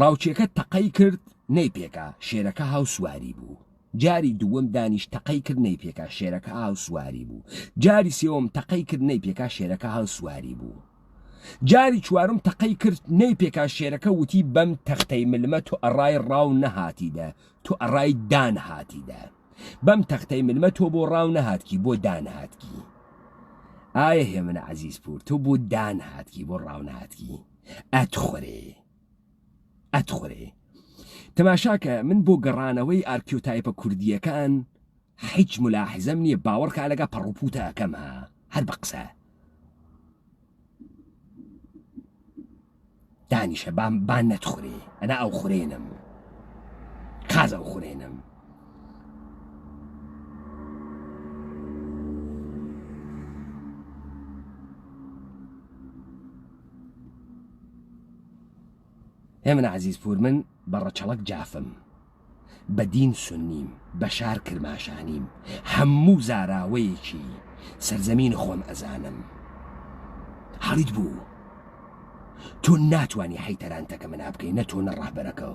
ڕاوچێکە تەقەی کرد نەی پێکا شێرەکە هاو سواری بوو جاری دووەم دانیش تەقەی کرد نەی پێکا شێرەکە هاو سواری بوو جاری سێوەم تەقەی کرد نەی پێکا شێرەکە هاو سواری بوو جاری چوارم تەقەی کرد نەی پێکا شێرەکە وتی بەم تەختەی ملمە تۆ ئەڕای ڕاو نەهاتیدە تۆ ئەڕای دان هاتیدە بەم تەختەی ملمە تۆ بۆ ڕاو نەهاتکی بۆ دان هاتکی ئایە هێمنە عەزیز پوور تۆ بۆ دان هاتکی بۆ ڕاو نەهاتکی ئەتخورێ تەماشاکە من بۆ گەڕانەوەی ئارکیۆتایپە کوردیەکان هیچ ملاحزەم نییە باوەڕکە لەگە پەڕوپوتە ئەەکەمە هەر بە قسە دانیشە بان نەتخورێ ئەنا ئەو خورێنم قاز ئەو خورێنم هێمنە عەزیز پوور من بەڕەچەڵک جافم بە دین سنیم بە شار کرماشانیم هەموو زاراوەیەکی سەرزەمین خۆم ئەزانم حەڵیت بوو تۆ ناتوانی حەیتەرانتەکە منا بکەی نە تۆ نە ڕاهبەرەکە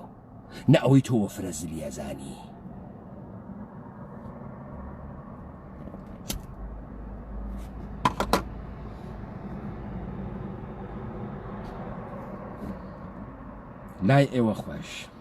نە ئەوەی تۆ وەفرە زلی ئەزانی لای ئێوە خۆش.